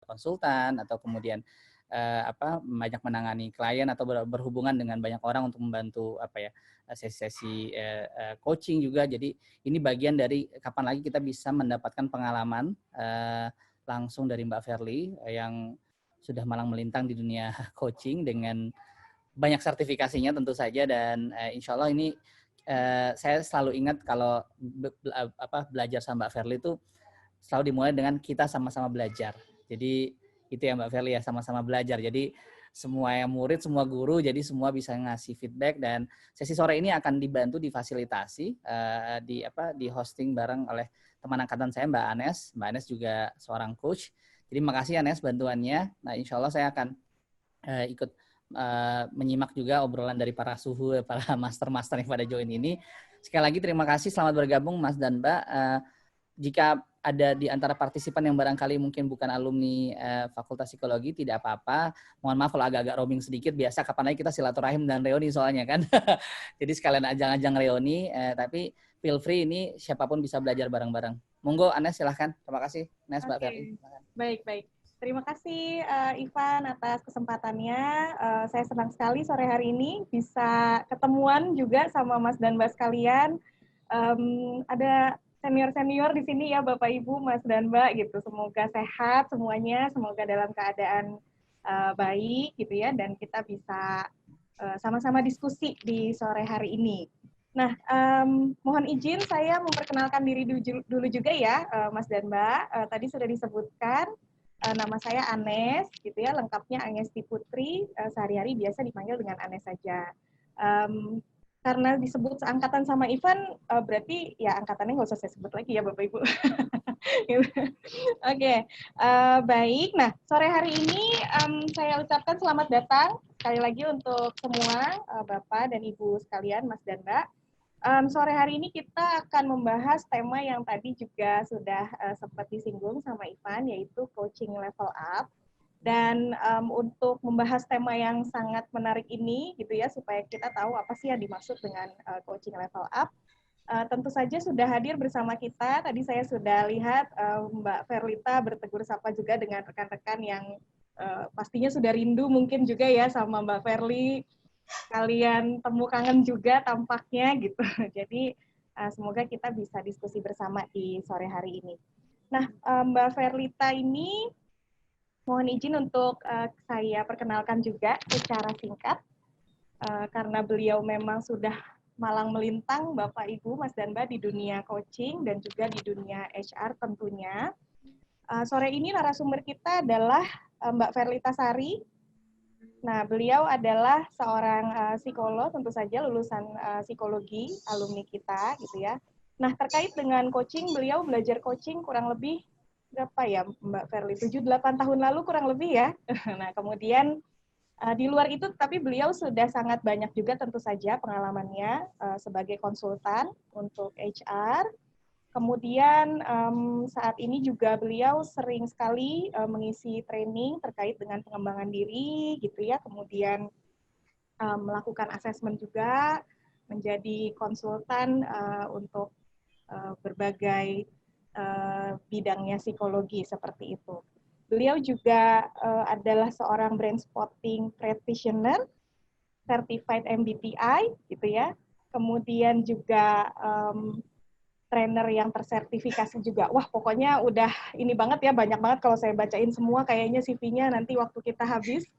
konsultan atau kemudian banyak menangani klien atau berhubungan dengan banyak orang untuk membantu sesi-sesi coaching juga. Jadi ini bagian dari kapan lagi kita bisa mendapatkan pengalaman langsung dari Mbak Verly yang sudah malang melintang di dunia coaching dengan banyak sertifikasinya tentu saja, dan insya Allah ini saya selalu ingat kalau belajar sama Mbak Verly itu selalu dimulai dengan kita sama-sama belajar. Jadi itu ya Mbak Verly ya, sama-sama belajar. Jadi semua yang murid, semua guru, jadi semua bisa ngasih feedback, dan sesi sore ini akan dibantu difasilitasi di hosting bareng oleh teman angkatan saya Mbak Anes. Mbak Anes juga seorang coach. Jadi makasih Anes bantuannya. Nah insya Allah saya akan ikut menyimak juga obrolan dari para suhu, para master-master yang pada join ini. Sekali lagi terima kasih, selamat bergabung Mas dan Mbak. Jika ada di antara partisipan yang barangkali mungkin bukan alumni Fakultas Psikologi, tidak apa-apa. Mohon maaf kalau agak-agak roaming sedikit, biasa kapan lagi kita silaturahim dan reuni soalnya kan. Jadi sekalian ajang-ajang reuni, tapi feel free, ini siapapun bisa belajar bareng-bareng. Monggo Anes silahkan. Terima kasih Anes, Mbak Verly. Baik. Terima kasih Ivan atas kesempatannya. Saya senang sekali sore hari ini bisa ketemuan juga sama Mas dan Mbak sekalian. Ada senior-senior di sini ya, Bapak Ibu, Mas dan Mbak gitu. Semoga sehat semuanya, semoga dalam keadaan baik gitu ya, dan kita bisa sama-sama diskusi di sore hari ini. Nah, mohon izin saya memperkenalkan diri dulu juga ya, Mas dan Mbak. Tadi sudah disebutkan nama saya Anes, gitu ya, lengkapnya Angesti Putri. Sehari-hari biasa dipanggil dengan Anes saja. Karena disebut seangkatan sama Ivan, berarti ya angkatannya nggak usah saya sebut lagi ya Bapak Ibu. Oke, baik. Nah, sore hari ini saya ucapkan selamat datang sekali lagi untuk semua Bapak dan Ibu sekalian, Mas dan Mbak. Sore hari ini kita akan membahas tema yang tadi juga sudah sempat disinggung sama Ivan, yaitu coaching level up. Dan untuk membahas tema yang sangat menarik ini, gitu ya, supaya kita tahu apa sih yang dimaksud dengan coaching level up, tentu saja sudah hadir bersama kita. Tadi saya sudah lihat Mbak Verlita bertegur sapa juga dengan rekan-rekan yang pastinya sudah rindu mungkin juga ya sama Mbak Verly. Kalian temu kangen juga tampaknya gitu. Jadi semoga kita bisa diskusi bersama di sore hari ini. Nah, Mbak Verlita ini mohon izin untuk saya perkenalkan juga secara singkat, karena beliau memang sudah malang melintang Bapak Ibu, Mas dan Mbak, di dunia coaching dan juga di dunia HR tentunya. Sore ini narasumber kita adalah Mbak Verlita Sari. Nah, beliau adalah seorang psikolog, tentu saja lulusan psikologi, alumni kita, gitu ya. Nah, terkait dengan coaching, beliau belajar coaching kurang lebih berapa ya, Mbak Verly? 7-8 tahun lalu kurang lebih ya. Nah, kemudian di luar itu, tapi beliau sudah sangat banyak juga tentu saja pengalamannya sebagai konsultan untuk HR. Kemudian saat ini juga beliau sering sekali mengisi training terkait dengan pengembangan diri, gitu ya. Kemudian melakukan asesmen juga, menjadi konsultan untuk berbagai bidangnya psikologi seperti itu. Beliau juga adalah seorang brain spotting practitioner, certified MBTI, gitu ya. Kemudian juga trainer yang tersertifikasi juga. Wah, pokoknya udah ini banget ya, banyak banget kalau saya bacain semua kayaknya CV-nya nanti waktu kita habis.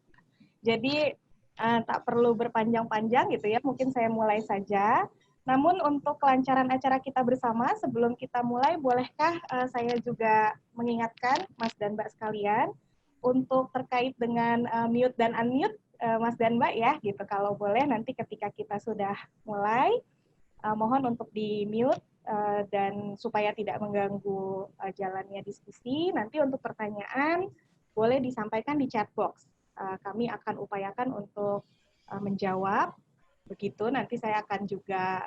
Jadi tak perlu berpanjang-panjang gitu ya, mungkin saya mulai saja. Namun untuk kelancaran acara kita bersama, sebelum kita mulai, bolehkah saya juga mengingatkan Mas dan Mbak sekalian untuk terkait dengan mute dan unmute Mas dan Mbak ya, gitu. Kalau boleh nanti ketika kita sudah mulai, mohon untuk di-mute dan supaya tidak mengganggu jalannya diskusi. Nanti untuk pertanyaan boleh disampaikan di chat box. Kami akan upayakan untuk menjawab. Begitu, nanti saya akan juga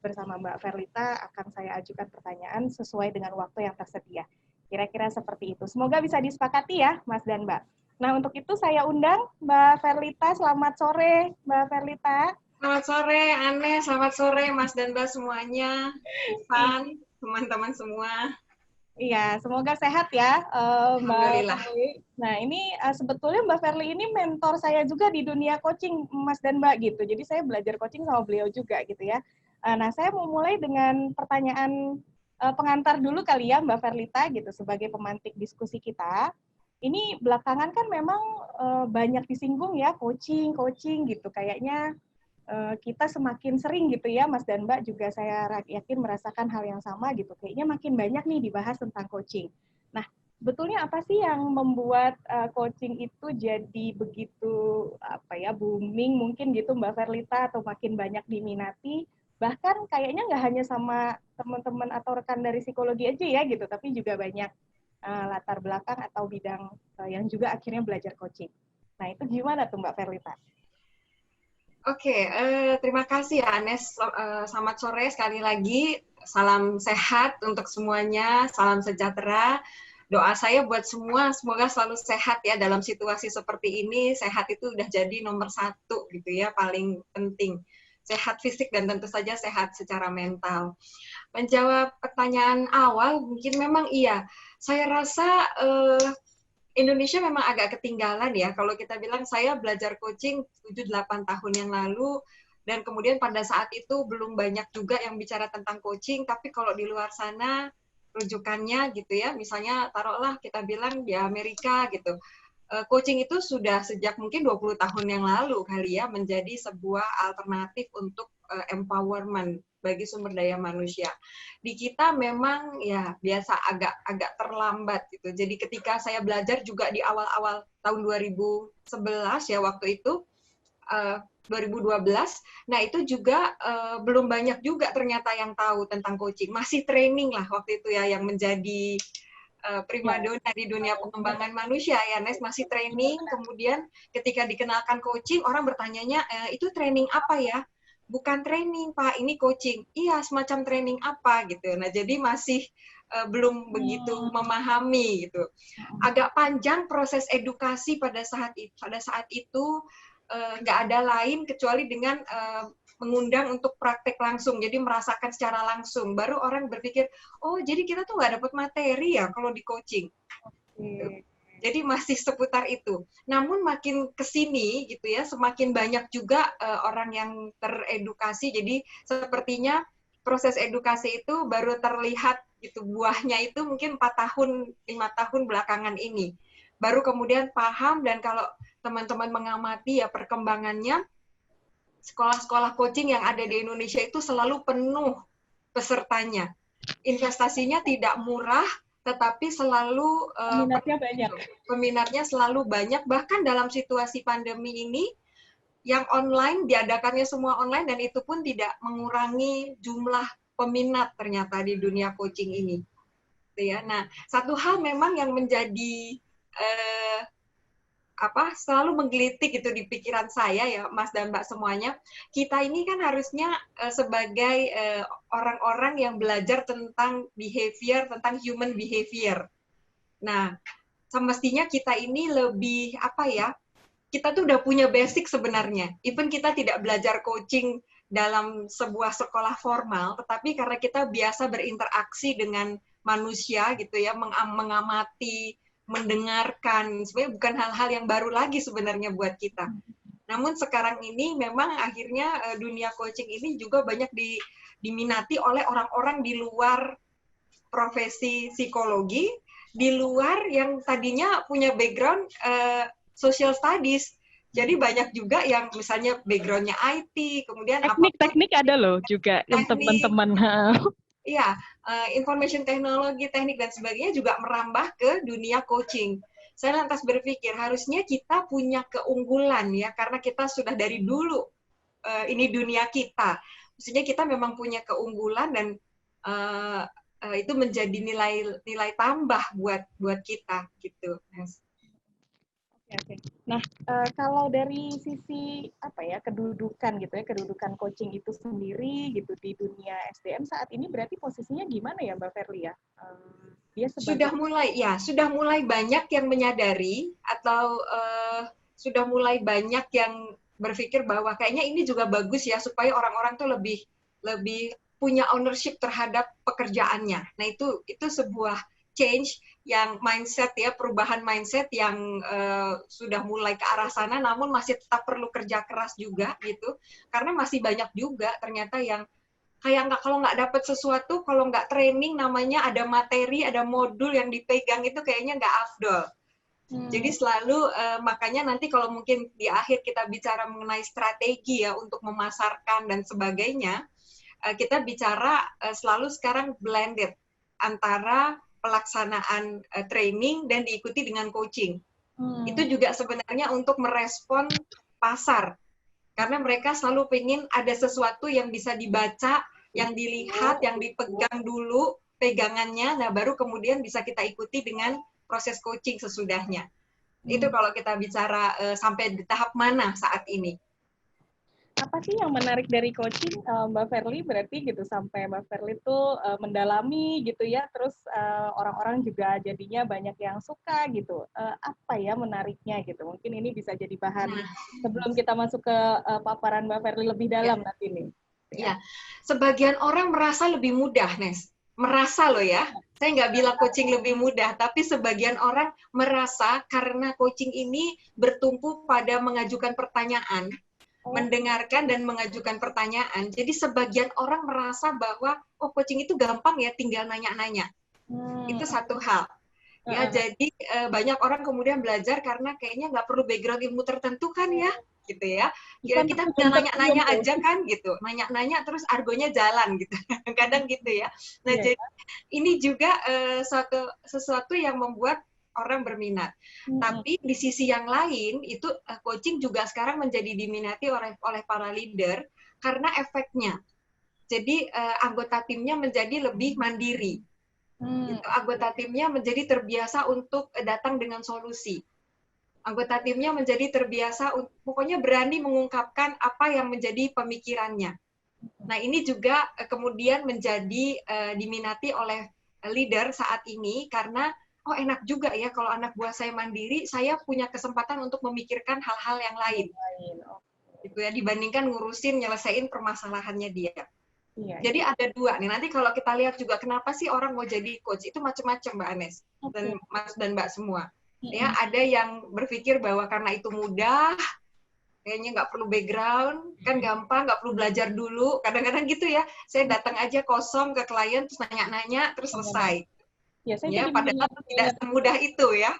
bersama Mbak Verlita akan saya ajukan pertanyaan sesuai dengan waktu yang tersedia. Kira-kira seperti itu. Semoga bisa disepakati ya, Mas dan Mbak. Nah, untuk itu saya undang Mbak Verlita. Selamat sore, Mbak Verlita. Selamat sore, Anne. Selamat sore, Mas dan Mbak semuanya. Ivan, teman-teman semua. Iya, semoga sehat ya, Mbak Alhamdulillah. Ferli. Nah, ini sebetulnya Mbak Ferli ini mentor saya juga di dunia coaching, Mas dan Mbak gitu. Jadi saya belajar coaching sama beliau juga gitu ya. Nah, saya mau mulai dengan pertanyaan pengantar dulu kali ya, Mbak Ferlita gitu sebagai pemantik diskusi kita. Ini belakangan kan memang banyak disinggung ya coaching gitu. Kayaknya kita semakin sering gitu ya, Mas dan Mbak juga saya yakin merasakan hal yang sama gitu. Kayaknya makin banyak nih dibahas tentang coaching. Nah, sebetulnya apa sih yang membuat coaching itu jadi begitu apa ya booming mungkin gitu Mbak Ferlita atau makin banyak diminati? Bahkan kayaknya nggak hanya sama teman-teman atau rekan dari psikologi aja ya gitu, tapi juga banyak latar belakang atau bidang yang juga akhirnya belajar coaching. Nah, itu gimana tuh Mbak Ferlita? Oke, terima kasih ya Anes. Selamat sore sekali lagi. Salam sehat untuk semuanya, salam sejahtera. Doa saya buat semua, semoga selalu sehat ya dalam situasi seperti ini. Sehat itu udah jadi nomor satu gitu ya, paling penting. Sehat fisik dan tentu saja sehat secara mental. Menjawab pertanyaan awal, mungkin memang iya. Saya rasa Indonesia memang agak ketinggalan ya. Kalau kita bilang saya belajar coaching 7-8 tahun yang lalu, dan kemudian pada saat itu belum banyak juga yang bicara tentang coaching, tapi kalau di luar sana rujukannya gitu ya, misalnya taruhlah kita bilang di Amerika gitu, coaching itu sudah sejak mungkin 20 tahun yang lalu kali ya menjadi sebuah alternatif untuk empowerment bagi sumber daya manusia. Di kita memang ya biasa agak terlambat gitu. Jadi ketika saya belajar juga di awal-awal tahun 2011 ya waktu itu 2012. Nah, itu juga belum banyak juga ternyata yang tahu tentang coaching. Masih training lah waktu itu ya yang menjadi primadona di dunia pengembangan manusia ya Nes, masih training. Kemudian ketika dikenalkan coaching, orang bertanyanya itu training apa ya? Bukan training Pak, ini coaching. Iya, semacam training apa gitu. Nah, jadi masih belum begitu memahami gitu. Agak panjang proses edukasi pada saat itu nggak ada lain kecuali dengan mengundang untuk praktek langsung, jadi merasakan secara langsung. Baru orang berpikir, oh jadi kita tuh nggak dapat materi ya kalau di coaching. Jadi masih seputar itu. Namun makin kesini gitu ya, semakin banyak juga orang yang teredukasi. Jadi sepertinya proses edukasi itu baru terlihat gitu buahnya itu mungkin 4 tahun, 5 tahun belakangan ini. Baru kemudian paham, dan kalau teman-teman mengamati ya perkembangannya, sekolah-sekolah coaching yang ada di Indonesia itu selalu penuh pesertanya. Investasinya tidak murah, tetapi selalu peminatnya selalu banyak. Bahkan dalam situasi pandemi ini, yang online diadakannya semua online, dan itu pun tidak mengurangi jumlah peminat ternyata di dunia coaching ini. Nah, satu hal memang yang menjadi selalu menggelitik itu di pikiran saya ya Mas dan Mbak semuanya, kita ini kan harusnya sebagai orang-orang yang belajar tentang behavior, tentang human behavior. Nah, semestinya kita ini lebih kita tuh udah punya basic sebenarnya. Even kita tidak belajar coaching dalam sebuah sekolah formal, tetapi karena kita biasa berinteraksi dengan manusia gitu ya, mengamati, mendengarkan, sebenarnya bukan hal-hal yang baru lagi sebenarnya buat kita. Namun sekarang ini memang akhirnya dunia coaching ini juga banyak diminati oleh orang-orang di luar profesi psikologi, di luar yang tadinya punya background social studies. Jadi banyak juga yang misalnya background-nya IT, kemudian teknik ada loh juga yang teman-teman. Iya, information technology, teknik dan sebagainya juga merambah ke dunia coaching. Saya lantas berpikir harusnya kita punya keunggulan ya, karena kita sudah dari dulu ini dunia kita. Maksudnya kita memang punya keunggulan, dan itu menjadi nilai tambah buat kita gitu. Oke. Nah, kalau dari sisi kedudukan gitu ya, kedudukan coaching itu sendiri gitu di dunia SDM saat ini berarti posisinya gimana ya Mbak Ferli ya? Dia sudah mulai banyak yang menyadari, atau sudah mulai banyak yang berpikir bahwa kayaknya ini juga bagus ya supaya orang-orang tuh lebih punya ownership terhadap pekerjaannya. Nah, itu sebuah change yang mindset ya, perubahan mindset yang sudah mulai ke arah sana, namun masih tetap perlu kerja keras juga gitu, karena masih banyak juga ternyata yang kayak kalau nggak dapat sesuatu, kalau nggak training namanya ada materi, ada modul yang dipegang itu kayaknya nggak afdol. Jadi selalu makanya nanti kalau mungkin di akhir kita bicara mengenai strategi ya untuk memasarkan dan sebagainya, kita bicara selalu sekarang blended antara pelaksanaan training dan diikuti dengan coaching. Itu juga sebenarnya untuk merespon pasar. Karena mereka selalu pengen ada sesuatu yang bisa dibaca, yang dilihat, yang dipegang dulu pegangannya, nah baru kemudian bisa kita ikuti dengan proses coaching sesudahnya. Itu kalau kita bicara sampai di tahap mana saat ini. Apa sih yang menarik dari coaching, Mbak Verly, berarti gitu sampai Mbak Verly tuh mendalami gitu ya, terus orang-orang juga jadinya banyak yang suka gitu. Apa ya menariknya gitu? Mungkin ini bisa jadi bahan sebelum kita masuk ke paparan Mbak Verly lebih dalam nanti nih. Ya, sebagian orang merasa lebih mudah, Nes. Merasa loh ya. Saya nggak bilang coaching lebih mudah, tapi sebagian orang merasa karena coaching ini bertumpu pada mengajukan pertanyaan, mendengarkan dan mengajukan pertanyaan. Jadi sebagian orang merasa bahwa oh coaching itu gampang ya, tinggal nanya-nanya. Itu satu hal. Ya, jadi banyak orang kemudian belajar karena kayaknya nggak perlu background ilmu tertentu kan ya, gitu ya. Kita tinggal nanya-nanya aja kan gitu, nanya-nanya terus argonya jalan gitu, kadang gitu ya. Nah, jadi ini juga sesuatu yang membuat orang berminat. Tapi di sisi yang lain itu coaching juga sekarang menjadi diminati oleh para leader karena efeknya. Jadi anggota timnya menjadi lebih mandiri. Gitu. Anggota timnya menjadi terbiasa untuk datang dengan solusi. Anggota timnya menjadi terbiasa, pokoknya berani mengungkapkan apa yang menjadi pemikirannya. Nah, ini juga kemudian menjadi diminati oleh leader saat ini karena oh enak juga ya kalau anak buah saya mandiri, saya punya kesempatan untuk memikirkan hal-hal yang lain. Gitu ya, dibandingkan ngurusin nyelesain permasalahannya dia. Jadi ada dua nih. Nanti kalau kita lihat juga kenapa sih orang mau jadi coach itu macam-macam Mbak Anes dan Mas dan Mbak semua. Ya ada yang berpikir bahwa karena itu mudah, kayaknya nggak perlu background, kan gampang, nggak perlu belajar dulu. Kadang-kadang gitu ya. Saya datang aja kosong ke klien terus nanya-nanya terus selesai. Ya padahal tidak semudah itu ya.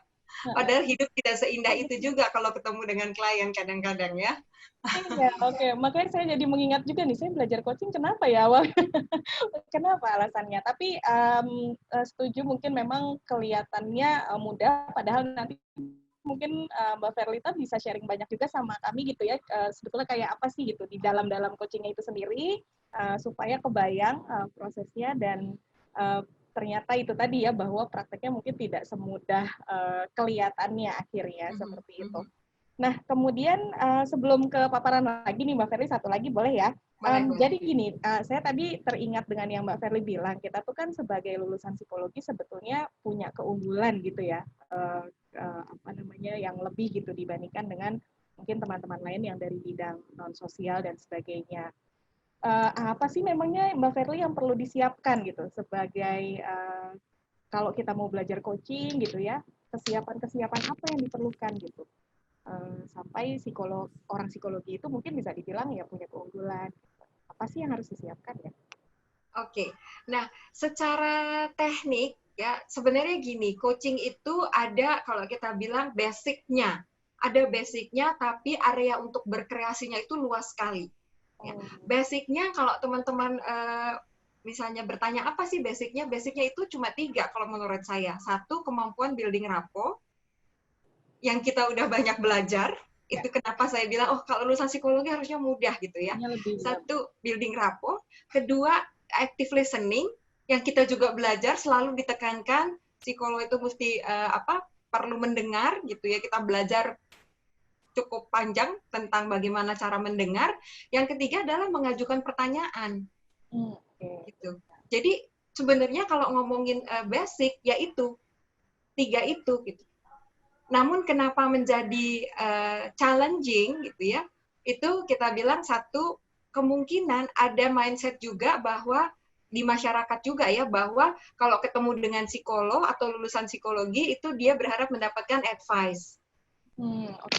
Padahal hidup tidak seindah itu juga kalau ketemu dengan klien kadang-kadang ya. Iya, oke. Makanya saya jadi mengingat juga nih, saya belajar coaching kenapa ya awal? Kenapa alasannya? Tapi setuju mungkin memang kelihatannya mudah, padahal nanti mungkin Mbak Verlita bisa sharing banyak juga sama kami gitu ya, sebetulnya kayak apa sih gitu di dalam coachingnya itu sendiri, supaya kebayang prosesnya dan ternyata itu tadi ya bahwa prakteknya mungkin tidak semudah kelihatannya akhirnya seperti itu. Nah, kemudian sebelum ke paparan lagi nih Mbak Verly, satu lagi boleh ya? Jadi gini, saya tadi teringat dengan yang Mbak Verly bilang, kita tuh kan sebagai lulusan psikologi sebetulnya punya keunggulan gitu ya, apa namanya, yang lebih gitu dibandingkan dengan mungkin teman-teman lain yang dari bidang non-sosial dan sebagainya. Apa sih memangnya Mbak Verly yang perlu disiapkan gitu sebagai kalau kita mau belajar coaching gitu ya, kesiapan-kesiapan apa yang diperlukan gitu? Sampai orang psikologi itu mungkin bisa dibilang ya punya keunggulan. Apa sih yang harus disiapkan ya? Oke, nah secara teknik ya sebenarnya gini, coaching itu ada kalau kita bilang basicnya, ada basicnya tapi area untuk berkreasinya itu luas sekali. Ya. Basicnya kalau teman-teman misalnya bertanya apa sih basicnya? Basicnya itu cuma 3 kalau menurut saya. 1, kemampuan building rapport yang kita udah banyak belajar. Itu kenapa saya bilang, oh kalau lulusan psikologi harusnya mudah gitu ya. 1, building rapport. 2, active listening yang kita juga belajar selalu ditekankan psikolog itu mesti perlu mendengar gitu ya. Kita belajar cukup panjang tentang bagaimana cara mendengar. Yang 3 adalah mengajukan pertanyaan. Gitu. Jadi sebenarnya kalau ngomongin basic yaitu 3 itu gitu. Namun kenapa menjadi challenging gitu ya? Itu kita bilang 1, kemungkinan ada mindset juga bahwa di masyarakat juga ya, bahwa kalau ketemu dengan psikolog atau lulusan psikologi itu dia berharap mendapatkan advice.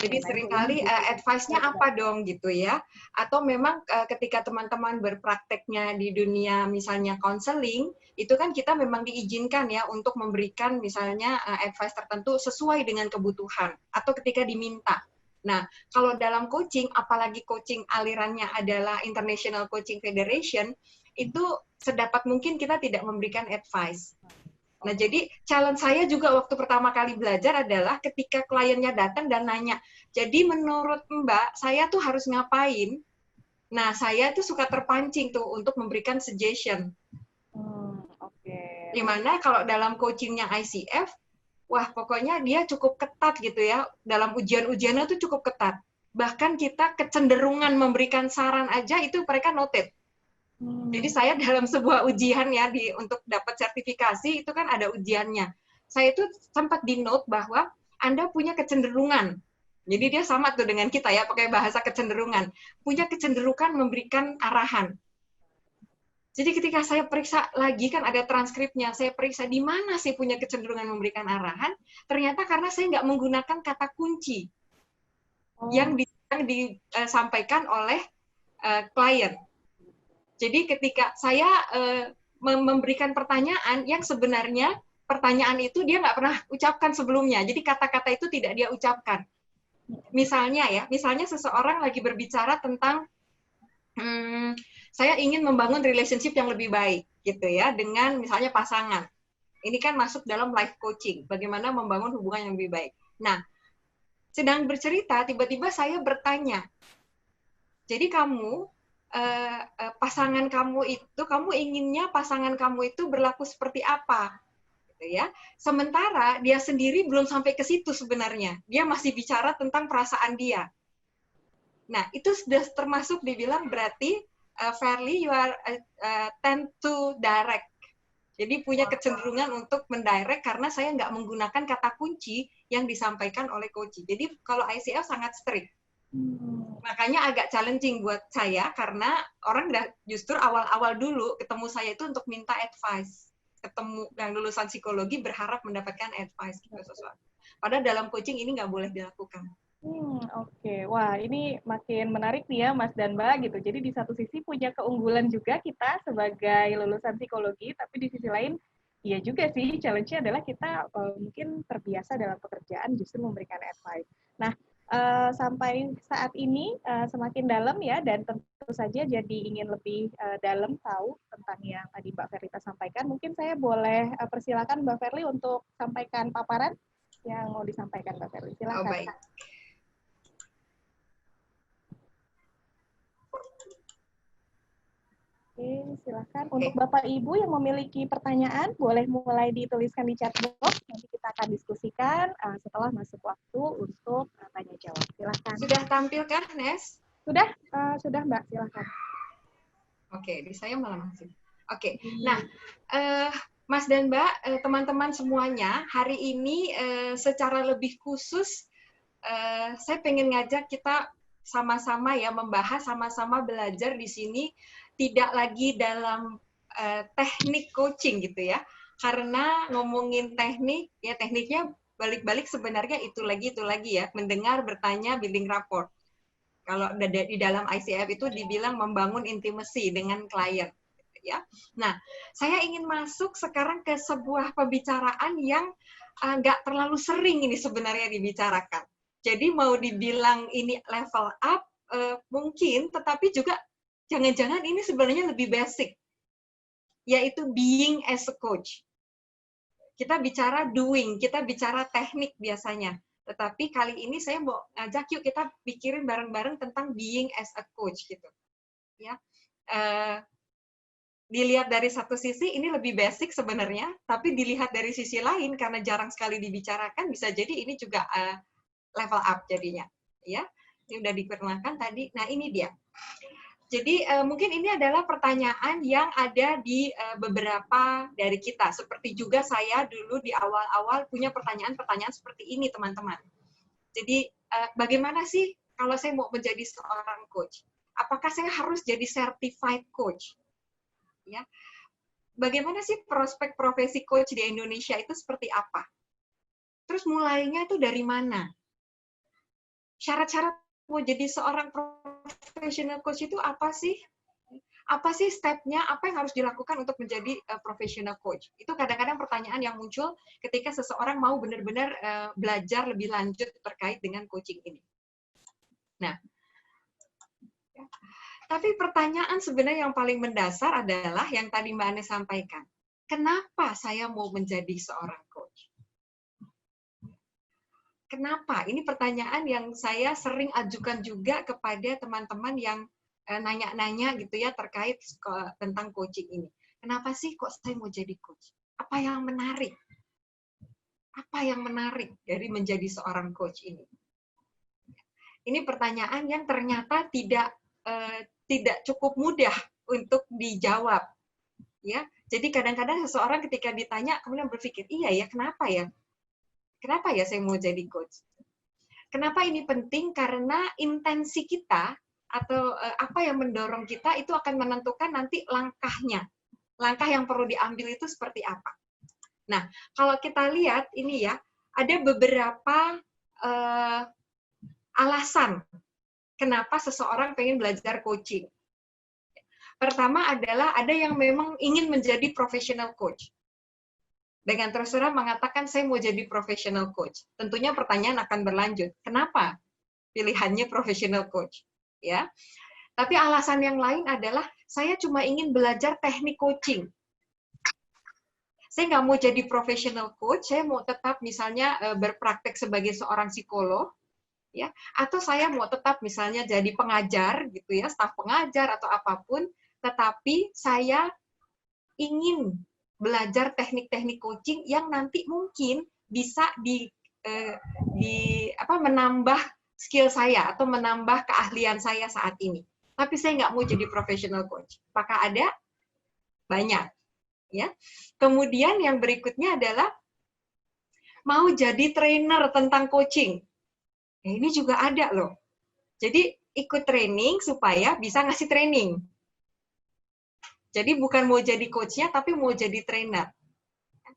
Jadi seringkali advice-nya apa dong gitu ya? Atau memang ketika teman-teman berprakteknya di dunia misalnya counseling, itu kan kita memang diizinkan ya untuk memberikan misalnya advice tertentu sesuai dengan kebutuhan atau ketika diminta. Nah, kalau dalam coaching, apalagi coaching alirannya adalah International Coaching Federation, itu sedapat mungkin kita tidak memberikan advice. Nah, jadi challenge saya juga waktu pertama kali belajar adalah ketika kliennya datang dan nanya, jadi menurut Mbak, saya tuh harus ngapain? Nah, saya tuh suka terpancing tuh untuk memberikan suggestion. Dimana kalau dalam coachingnya ICF, wah pokoknya dia cukup ketat gitu ya, dalam ujian-ujiannya tuh cukup ketat. Bahkan kita kecenderungan memberikan saran aja itu mereka noted. Jadi saya dalam sebuah ujian ya untuk dapat sertifikasi itu kan ada ujiannya. Saya itu sempat di note bahwa Anda punya kecenderungan. Jadi dia sama tuh dengan kita ya pakai bahasa kecenderungan. Punya kecenderungan memberikan arahan. Jadi ketika saya periksa lagi kan ada transkripnya, saya periksa di mana sih punya kecenderungan memberikan arahan. Ternyata karena saya nggak menggunakan kata kunci yang disampaikan oleh klien. Jadi ketika saya memberikan pertanyaan yang sebenarnya pertanyaan itu dia nggak pernah ucapkan sebelumnya. Jadi kata-kata itu tidak dia ucapkan. Misalnya seseorang lagi berbicara tentang saya ingin membangun relationship yang lebih baik gitu ya dengan misalnya pasangan. Ini kan masuk dalam life coaching, bagaimana membangun hubungan yang lebih baik. Nah, sedang bercerita tiba-tiba saya bertanya. Jadi pasangan kamu itu, kamu inginnya pasangan kamu itu berlaku seperti apa, gitu ya. Sementara dia sendiri belum sampai ke situ sebenarnya. Dia masih bicara tentang perasaan dia. Nah, itu sudah termasuk dibilang berarti fairly you are tend to direct. Jadi punya kecenderungan untuk mendirect karena saya nggak menggunakan kata kunci yang disampaikan oleh coach. Jadi kalau ICF sangat strict. Makanya agak challenging buat saya karena orang justru awal-awal dulu ketemu saya itu untuk minta advice. Ketemu yang lulusan psikologi berharap mendapatkan advice gitu sesuatu. Padahal dalam coaching ini nggak boleh dilakukan. Oke. Wah, ini makin menarik nih ya Mas dan Mbak gitu. Jadi di satu sisi punya keunggulan juga kita sebagai lulusan psikologi, tapi di sisi lain iya juga sih challenge-nya adalah kita mungkin terbiasa dalam pekerjaan justru memberikan advice. Nah, sampai saat ini semakin dalam ya, dan tentu saja jadi ingin lebih dalam tahu tentang yang tadi Mbak Verlita sampaikan. Mungkin saya boleh persilakan Mbak Verli untuk sampaikan paparan yang mau disampaikan Mbak Verli. Silakan. Oh, baik. Oke, silakan. Untuk Bapak Ibu yang memiliki pertanyaan, boleh mulai dituliskan di chat box. Nanti kita akan diskusikan setelah masuk waktu untuk tanya jawab. Silakan. Sudah tampil kah, Nes? Sudah Mbak, silakan. Oke, di saya malah masih. Oke, nah, Mas dan Mbak, teman-teman semuanya, hari ini secara lebih khusus, saya pengen ngajak kita sama-sama ya membahas, sama-sama belajar di sini, tidak lagi dalam teknik coaching gitu ya, karena ngomongin teknik, ya tekniknya balik-balik sebenarnya itu lagi ya, mendengar, bertanya, building rapport. Kalau di dalam ICF itu dibilang membangun intimacy dengan klien. Ya. Nah, saya ingin masuk sekarang ke sebuah pembicaraan yang nggak terlalu sering ini sebenarnya dibicarakan. Jadi mau dibilang ini level up, mungkin, tetapi juga jangan-jangan ini sebenarnya lebih basic, yaitu being as a coach. Kita bicara doing, kita bicara teknik biasanya. Tetapi kali ini saya mau ngajak yuk kita pikirin bareng-bareng tentang being as a coach gitu. Ya. Dilihat dari satu sisi ini lebih basic sebenarnya, tapi dilihat dari sisi lain karena jarang sekali dibicarakan bisa jadi ini juga level up jadinya. Ya. Ini udah diperkenalkan tadi. Nah, ini dia. Jadi mungkin ini adalah pertanyaan yang ada di beberapa dari kita. Seperti juga saya dulu di awal-awal punya pertanyaan-pertanyaan seperti ini, teman-teman. Jadi bagaimana sih kalau saya mau menjadi seorang coach? Apakah saya harus jadi certified coach? Ya, bagaimana sih prospek profesi coach di Indonesia itu seperti apa? Terus mulainya itu dari mana? Syarat-syarat mau jadi seorang professional coach itu apa sih? Apa sih step-nya? Apa yang harus dilakukan untuk menjadi professional coach? Itu kadang-kadang pertanyaan yang muncul ketika seseorang mau benar-benar belajar lebih lanjut terkait dengan coaching ini. Nah, tapi pertanyaan sebenarnya yang paling mendasar adalah yang tadi Mbak Ane sampaikan. Kenapa saya mau menjadi seorang coach? Kenapa? Ini pertanyaan yang saya sering ajukan juga kepada teman-teman yang nanya-nanya gitu ya terkait tentang coaching ini. Kenapa sih kok saya mau jadi coach? Apa yang menarik? Apa yang menarik dari menjadi seorang coach ini? Ini pertanyaan yang ternyata tidak cukup mudah untuk dijawab. Ya, jadi kadang-kadang seseorang ketika ditanya kemudian berpikir, iya ya, kenapa ya? Kenapa ya saya mau jadi coach? Kenapa ini penting? Karena intensi kita atau apa yang mendorong kita itu akan menentukan nanti langkahnya. Langkah yang perlu diambil itu seperti apa. Nah, kalau kita lihat ini ya, ada beberapa alasan kenapa seseorang pengen belajar coaching. Pertama adalah ada yang memang ingin menjadi professional coach. Dengan terus terang mengatakan saya mau jadi professional coach. Tentunya pertanyaan akan berlanjut. Kenapa pilihannya professional coach? Ya. Tapi alasan yang lain adalah saya cuma ingin belajar teknik coaching. Saya nggak mau jadi professional coach, saya mau tetap misalnya berpraktek sebagai seorang psikolog, ya. Atau saya mau tetap misalnya jadi pengajar gitu ya, staf pengajar atau apapun, tetapi saya ingin belajar teknik-teknik coaching yang nanti mungkin bisa menambah skill saya atau menambah keahlian saya saat ini. Tapi saya nggak mau jadi professional coach. Apakah ada? Banyak. Ya. Kemudian yang berikutnya adalah mau jadi trainer tentang coaching. Ya, ini juga ada loh. Jadi ikut training supaya bisa ngasih training. Jadi bukan mau jadi coach-nya, tapi mau jadi trainer.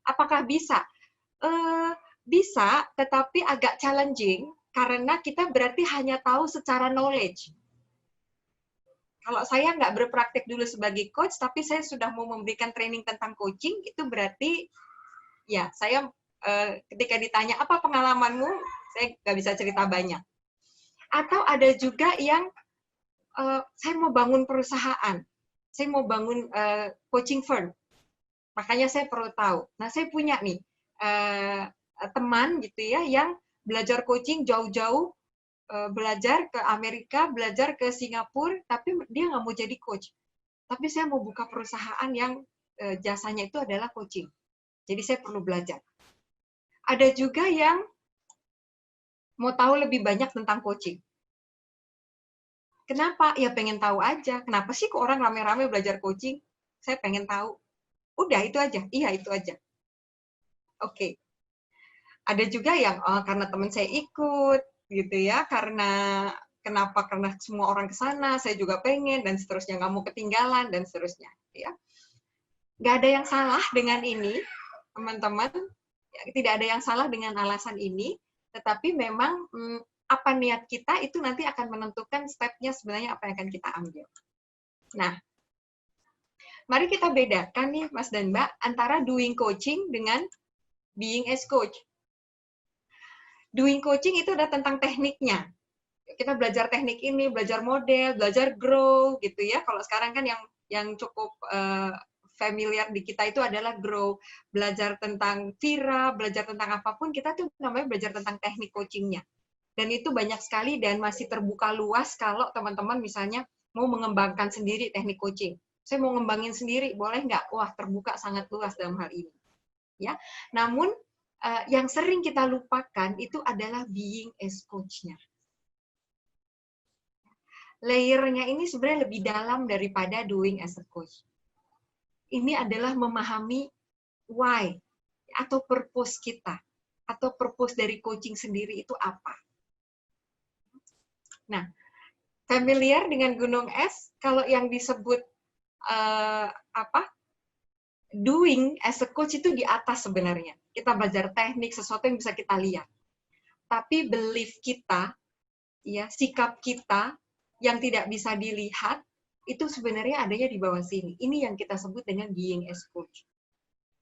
Apakah bisa? Bisa, tetapi agak challenging, karena kita berarti hanya tahu secara knowledge. Kalau saya nggak berpraktek dulu sebagai coach, tapi saya sudah mau memberikan training tentang coaching, itu berarti, ya, saya ketika ditanya, apa pengalamanmu? Saya nggak bisa cerita banyak. Atau ada juga yang, saya mau bangun perusahaan. Saya mau bangun coaching firm, makanya saya perlu tahu. Nah, saya punya nih teman gitu ya yang belajar coaching jauh-jauh, belajar ke Amerika, belajar ke Singapura, tapi dia nggak mau jadi coach. Tapi saya mau buka perusahaan yang jasanya itu adalah coaching. Jadi saya perlu belajar. Ada juga yang mau tahu lebih banyak tentang coaching. Kenapa? Ya pengen tahu aja. Kenapa sih kok orang rame-rame belajar coaching? Saya pengen tahu. Udah, itu aja. Iya, itu aja. Oke. Ada juga yang, karena teman saya ikut, gitu ya, karena semua orang ke sana, saya juga pengen, dan seterusnya, nggak mau ketinggalan, dan seterusnya. Ya. Nggak ada yang salah dengan ini, teman-teman. Tidak ada yang salah dengan alasan ini, tetapi memang apa niat kita itu nanti akan menentukan step-nya sebenarnya apa yang akan kita ambil. Nah, mari kita bedakan nih Mas dan Mbak antara doing coaching dengan being as coach. Doing coaching itu udah tentang tekniknya. Kita belajar teknik ini, belajar model, belajar grow gitu ya. Kalau sekarang kan yang cukup familiar di kita itu adalah grow. Belajar tentang Vira, belajar tentang apapun, kita tuh namanya belajar tentang teknik coachingnya. Dan itu banyak sekali dan masih terbuka luas kalau teman-teman misalnya mau mengembangkan sendiri teknik coaching. Saya mau ngembangin sendiri, boleh nggak? Wah, terbuka sangat luas dalam hal ini. Ya, namun yang sering kita lupakan itu adalah being as coach-nya. Layer-nya ini sebenarnya lebih dalam daripada doing as a coach. Ini adalah memahami why atau purpose kita, atau purpose dari coaching sendiri itu apa. Nah, familiar dengan gunung es, kalau yang disebut doing as a coach itu di atas sebenarnya. Kita belajar teknik, sesuatu yang bisa kita lihat. Tapi belief kita, ya, sikap kita yang tidak bisa dilihat, itu sebenarnya adanya di bawah sini. Ini yang kita sebut dengan being as coach.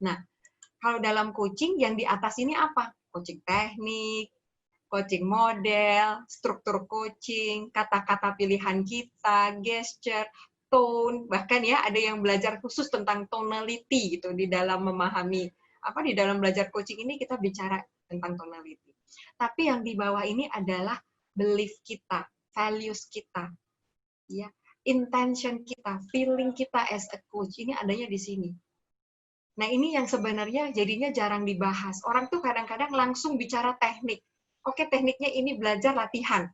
Nah, kalau dalam coaching, yang di atas ini apa? Coaching teknik, coaching model, struktur coaching, kata-kata pilihan kita, gesture, tone, bahkan ya ada yang belajar khusus tentang tonality gitu di dalam memahami di dalam belajar coaching ini kita bicara tentang tonality. Tapi yang di bawah ini adalah belief kita, values kita, ya, intention kita, feeling kita as a coach. Ini adanya di sini. Nah, ini yang sebenarnya jadinya jarang dibahas. Orang tuh kadang-kadang langsung bicara teknik. Oke, tekniknya ini belajar latihan.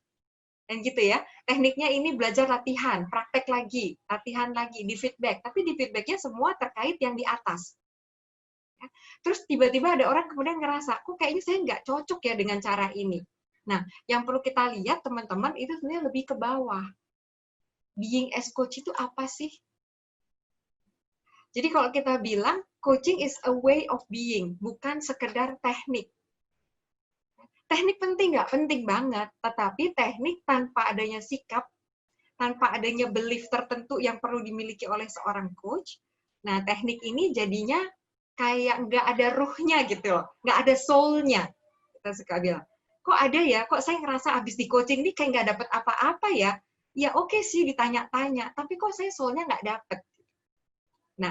Dan gitu ya, tekniknya ini belajar latihan, praktek lagi, latihan lagi, di feedback. Tapi di feedbacknya semua terkait yang di atas. Ya. Terus tiba-tiba ada orang kemudian ngerasa, kok kayaknya saya nggak cocok ya dengan cara ini. Nah, yang perlu kita lihat teman-teman itu sebenarnya lebih ke bawah. Being as coach itu apa sih? Jadi kalau kita bilang, coaching is a way of being, bukan sekedar teknik. Teknik penting nggak? Penting banget. Tetapi teknik tanpa adanya sikap, tanpa adanya belief tertentu yang perlu dimiliki oleh seorang coach, nah teknik ini jadinya kayak nggak ada ruhnya gitu loh. Nggak ada soul-nya. Kita suka bilang, kok ada ya? Kok saya ngerasa habis di coaching ini kayak nggak dapet apa-apa ya? Ya oke sih ditanya-tanya, tapi kok saya soul-nya nggak dapet? Nah,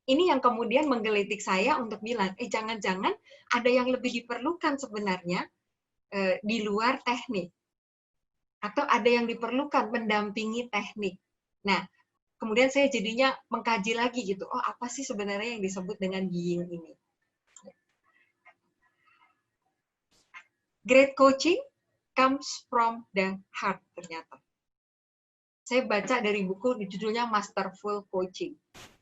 ini yang kemudian menggelitik saya untuk bilang, jangan-jangan ada yang lebih diperlukan sebenarnya di luar teknik. Atau ada yang diperlukan mendampingi teknik. Nah, kemudian saya jadinya mengkaji lagi gitu, oh apa sih sebenarnya yang disebut dengan being ini. Great coaching comes from the heart ternyata. Saya baca dari buku judulnya Masterful Coaching.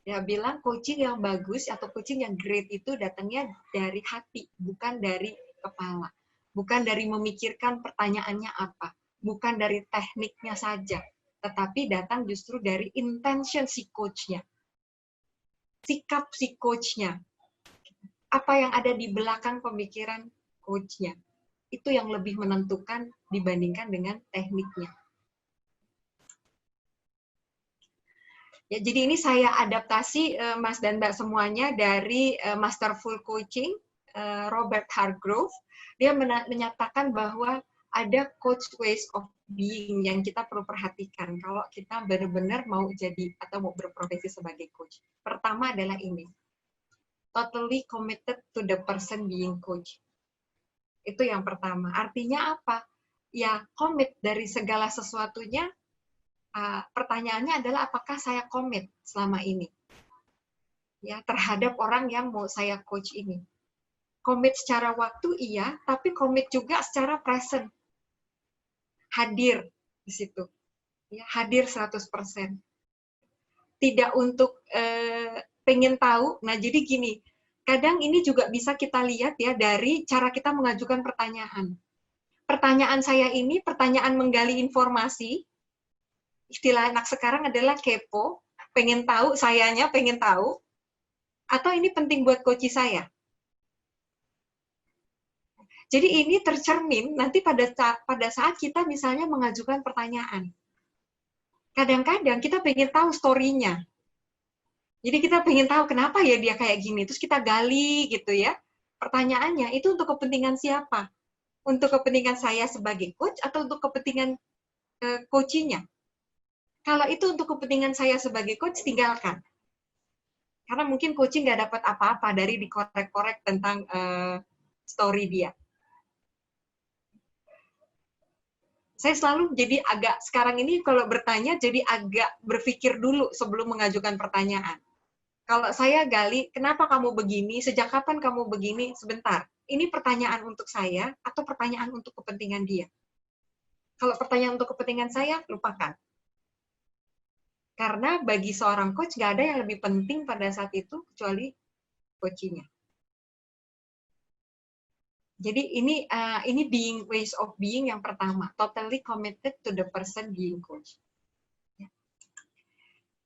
Dia bilang coaching yang bagus atau coaching yang great itu datangnya dari hati, bukan dari kepala. Bukan dari memikirkan pertanyaannya apa. Bukan dari tekniknya saja. Tetapi datang justru dari intention si coach-nya. Sikap si coach-nya. Apa yang ada di belakang pemikiran coach-nya. Itu yang lebih menentukan dibandingkan dengan tekniknya. Ya, jadi ini saya adaptasi Mas dan Mbak semuanya dari Masterful Coaching, Robert Hargrove. Dia menyatakan bahwa ada coach ways of being yang kita perlu perhatikan kalau kita benar-benar mau jadi atau mau berprofesi sebagai coach. Pertama adalah ini, totally committed to the person being coach. Itu yang pertama. Artinya apa? Ya, commit dari segala sesuatunya. Pertanyaannya adalah apakah saya komit selama ini ya terhadap orang yang mau saya coach ini. Komit secara waktu iya, tapi komit juga secara present. Hadir di situ. Ya, hadir 100%. Tidak untuk pengen tahu. Nah, jadi gini, kadang ini juga bisa kita lihat ya dari cara kita mengajukan pertanyaan. Pertanyaan saya ini pertanyaan menggali informasi. Istilah anak sekarang adalah kepo, pengen tahu, sayanya pengen tahu, atau ini penting buat coach saya. Jadi ini tercermin nanti pada saat kita misalnya mengajukan pertanyaan. Kadang-kadang kita pengen tahu story-nya. Jadi kita pengen tahu kenapa ya dia kayak gini, terus kita gali gitu ya. Pertanyaannya, itu untuk kepentingan siapa? Untuk kepentingan saya sebagai coach atau untuk kepentingan coaching-nya? Kalau itu untuk kepentingan saya sebagai coach, tinggalkan. Karena mungkin coaching nggak dapat apa-apa dari dikorek-korek tentang story dia. Saya selalu jadi agak, sekarang ini kalau bertanya, jadi agak berpikir dulu sebelum mengajukan pertanyaan. Kalau saya gali, kenapa kamu begini, sejak kapan kamu begini, sebentar. Ini pertanyaan untuk saya atau pertanyaan untuk kepentingan dia? Kalau pertanyaan untuk kepentingan saya, lupakan. Karena bagi seorang coach nggak ada yang lebih penting pada saat itu kecuali coaching-nya. Jadi ini being ways of being yang pertama, totally committed to the person being coach.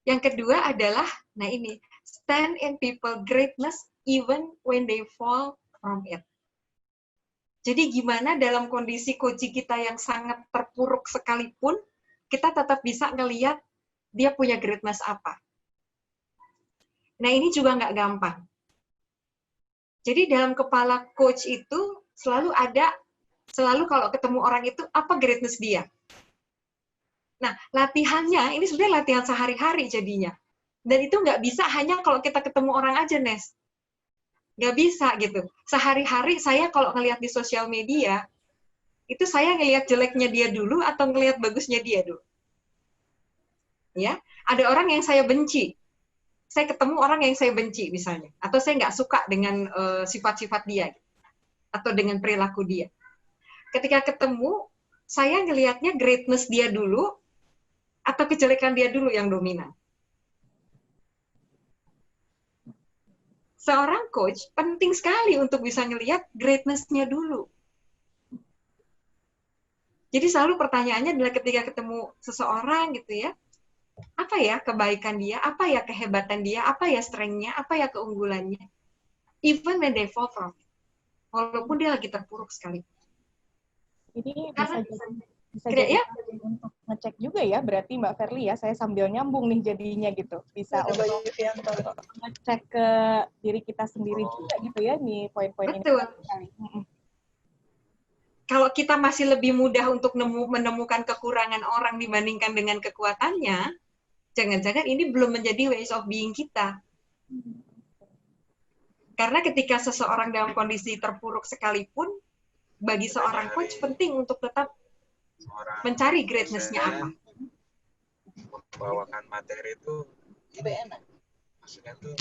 Yang kedua adalah, nah ini stand in people greatness even when they fall from it. Jadi gimana dalam kondisi coaching kita yang sangat terpuruk sekalipun, kita tetap bisa ngelihat dia punya greatness apa. Nah, ini juga nggak gampang. Jadi dalam kepala coach itu selalu kalau ketemu orang itu, apa greatness dia. Nah, latihannya, ini sebenarnya latihan sehari-hari jadinya. Dan itu nggak bisa hanya kalau kita ketemu orang aja, Nes. Nggak bisa gitu. Sehari-hari saya kalau ngelihat di sosial media, itu saya ngelihat jeleknya dia dulu atau ngelihat bagusnya dia dulu. Ya, ada orang yang saya benci. Saya ketemu orang yang saya benci misalnya, atau saya nggak suka dengan sifat-sifat dia, atau dengan perilaku dia. Ketika ketemu, saya ngelihatnya greatness dia dulu, atau kejelekan dia dulu yang dominan. Seorang coach penting sekali untuk bisa ngelihat greatness-nya dulu. Jadi selalu pertanyaannya adalah ketika ketemu seseorang gitu ya, apa ya kebaikan dia, apa ya kehebatan dia, apa ya strength-nya, apa ya keunggulannya. Even when they fall from it. Walaupun dia lagi terpuruk sekali. Ini Karena, bisa jadi untuk ngecek juga ya, berarti Mbak Verly ya, saya sambil nyambung nih jadinya gitu. Bisa untuk ngecek ke diri kita sendiri juga gitu ya, nih poin-poin ini. Betul. Kalau kita masih lebih mudah untuk menemukan kekurangan orang dibandingkan dengan kekuatannya, jangan-jangan ini belum menjadi ways of being kita. Karena ketika seseorang dalam kondisi terpuruk sekalipun, bagi seorang coach penting untuk tetap mencari greatness-nya apa. Membawakan materi itu enak. Maksudnya tuh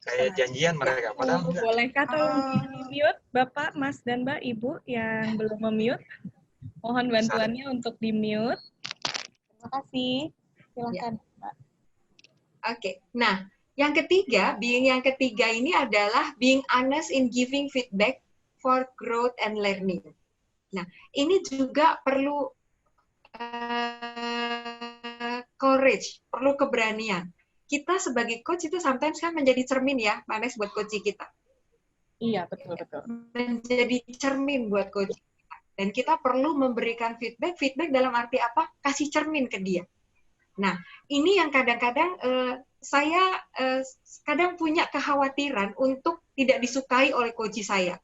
kayak janjian mereka. Padahal bolehkah tolong di-mute Bapak, Mas, dan Mbak, Ibu yang belum mem-mute? Mohon bantuannya untuk di-mute. Terima kasih. Silakan, Mbak. Oke. Nah, yang ketiga ini adalah being honest in giving feedback for growth and learning. Nah, ini juga perlu courage, perlu keberanian. Kita sebagai coach itu sometimes kan menjadi cermin ya, Manes, buat coach kita. Iya, betul. Menjadi cermin buat coach kita. Dan kita perlu memberikan feedback dalam arti apa? Kasih cermin ke dia. Nah, ini yang kadang-kadang saya kadang punya kekhawatiran untuk tidak disukai oleh coach saya.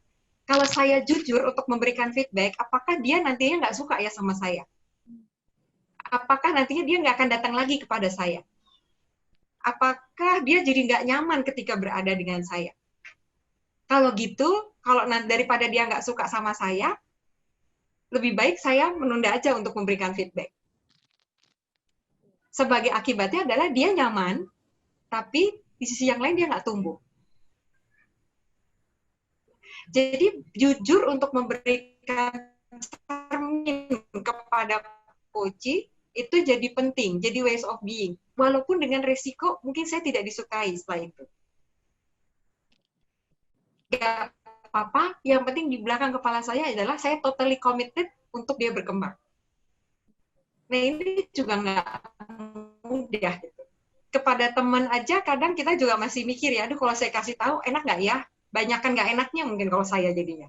Kalau saya jujur untuk memberikan feedback, apakah dia nantinya nggak suka ya sama saya? Apakah nantinya dia nggak akan datang lagi kepada saya? Apakah dia jadi nggak nyaman ketika berada dengan saya? Kalau gitu, kalau daripada dia nggak suka sama saya, lebih baik saya menunda aja untuk memberikan feedback. Sebagai akibatnya adalah dia nyaman, tapi di sisi yang lain dia nggak tumbuh. Jadi jujur untuk memberikan cermin kepada coach itu jadi penting, jadi ways of being. Walaupun dengan resiko mungkin saya tidak disukai setelah itu. Gak apa-apa, yang penting di belakang kepala saya adalah saya totally committed untuk dia berkembang. Nah ini juga nggak mudah. Kepada teman aja kadang kita juga masih mikir ya, aduh kalau saya kasih tahu enak nggak ya? Banyak kan nggak enaknya mungkin kalau saya jadinya.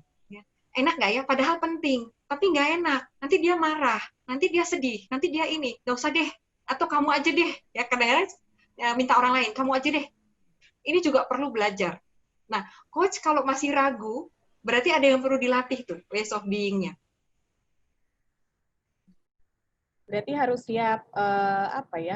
Enak nggak ya? Padahal penting, tapi nggak enak. Nanti dia marah, nanti dia sedih, nanti dia ini. Nggak usah deh, atau kamu aja deh. Ya kadang-kadang ya, minta orang lain, kamu aja deh. Ini juga perlu belajar. Nah, coach kalau masih ragu, berarti ada yang perlu dilatih tuh, ways of being-nya. Berarti harus siap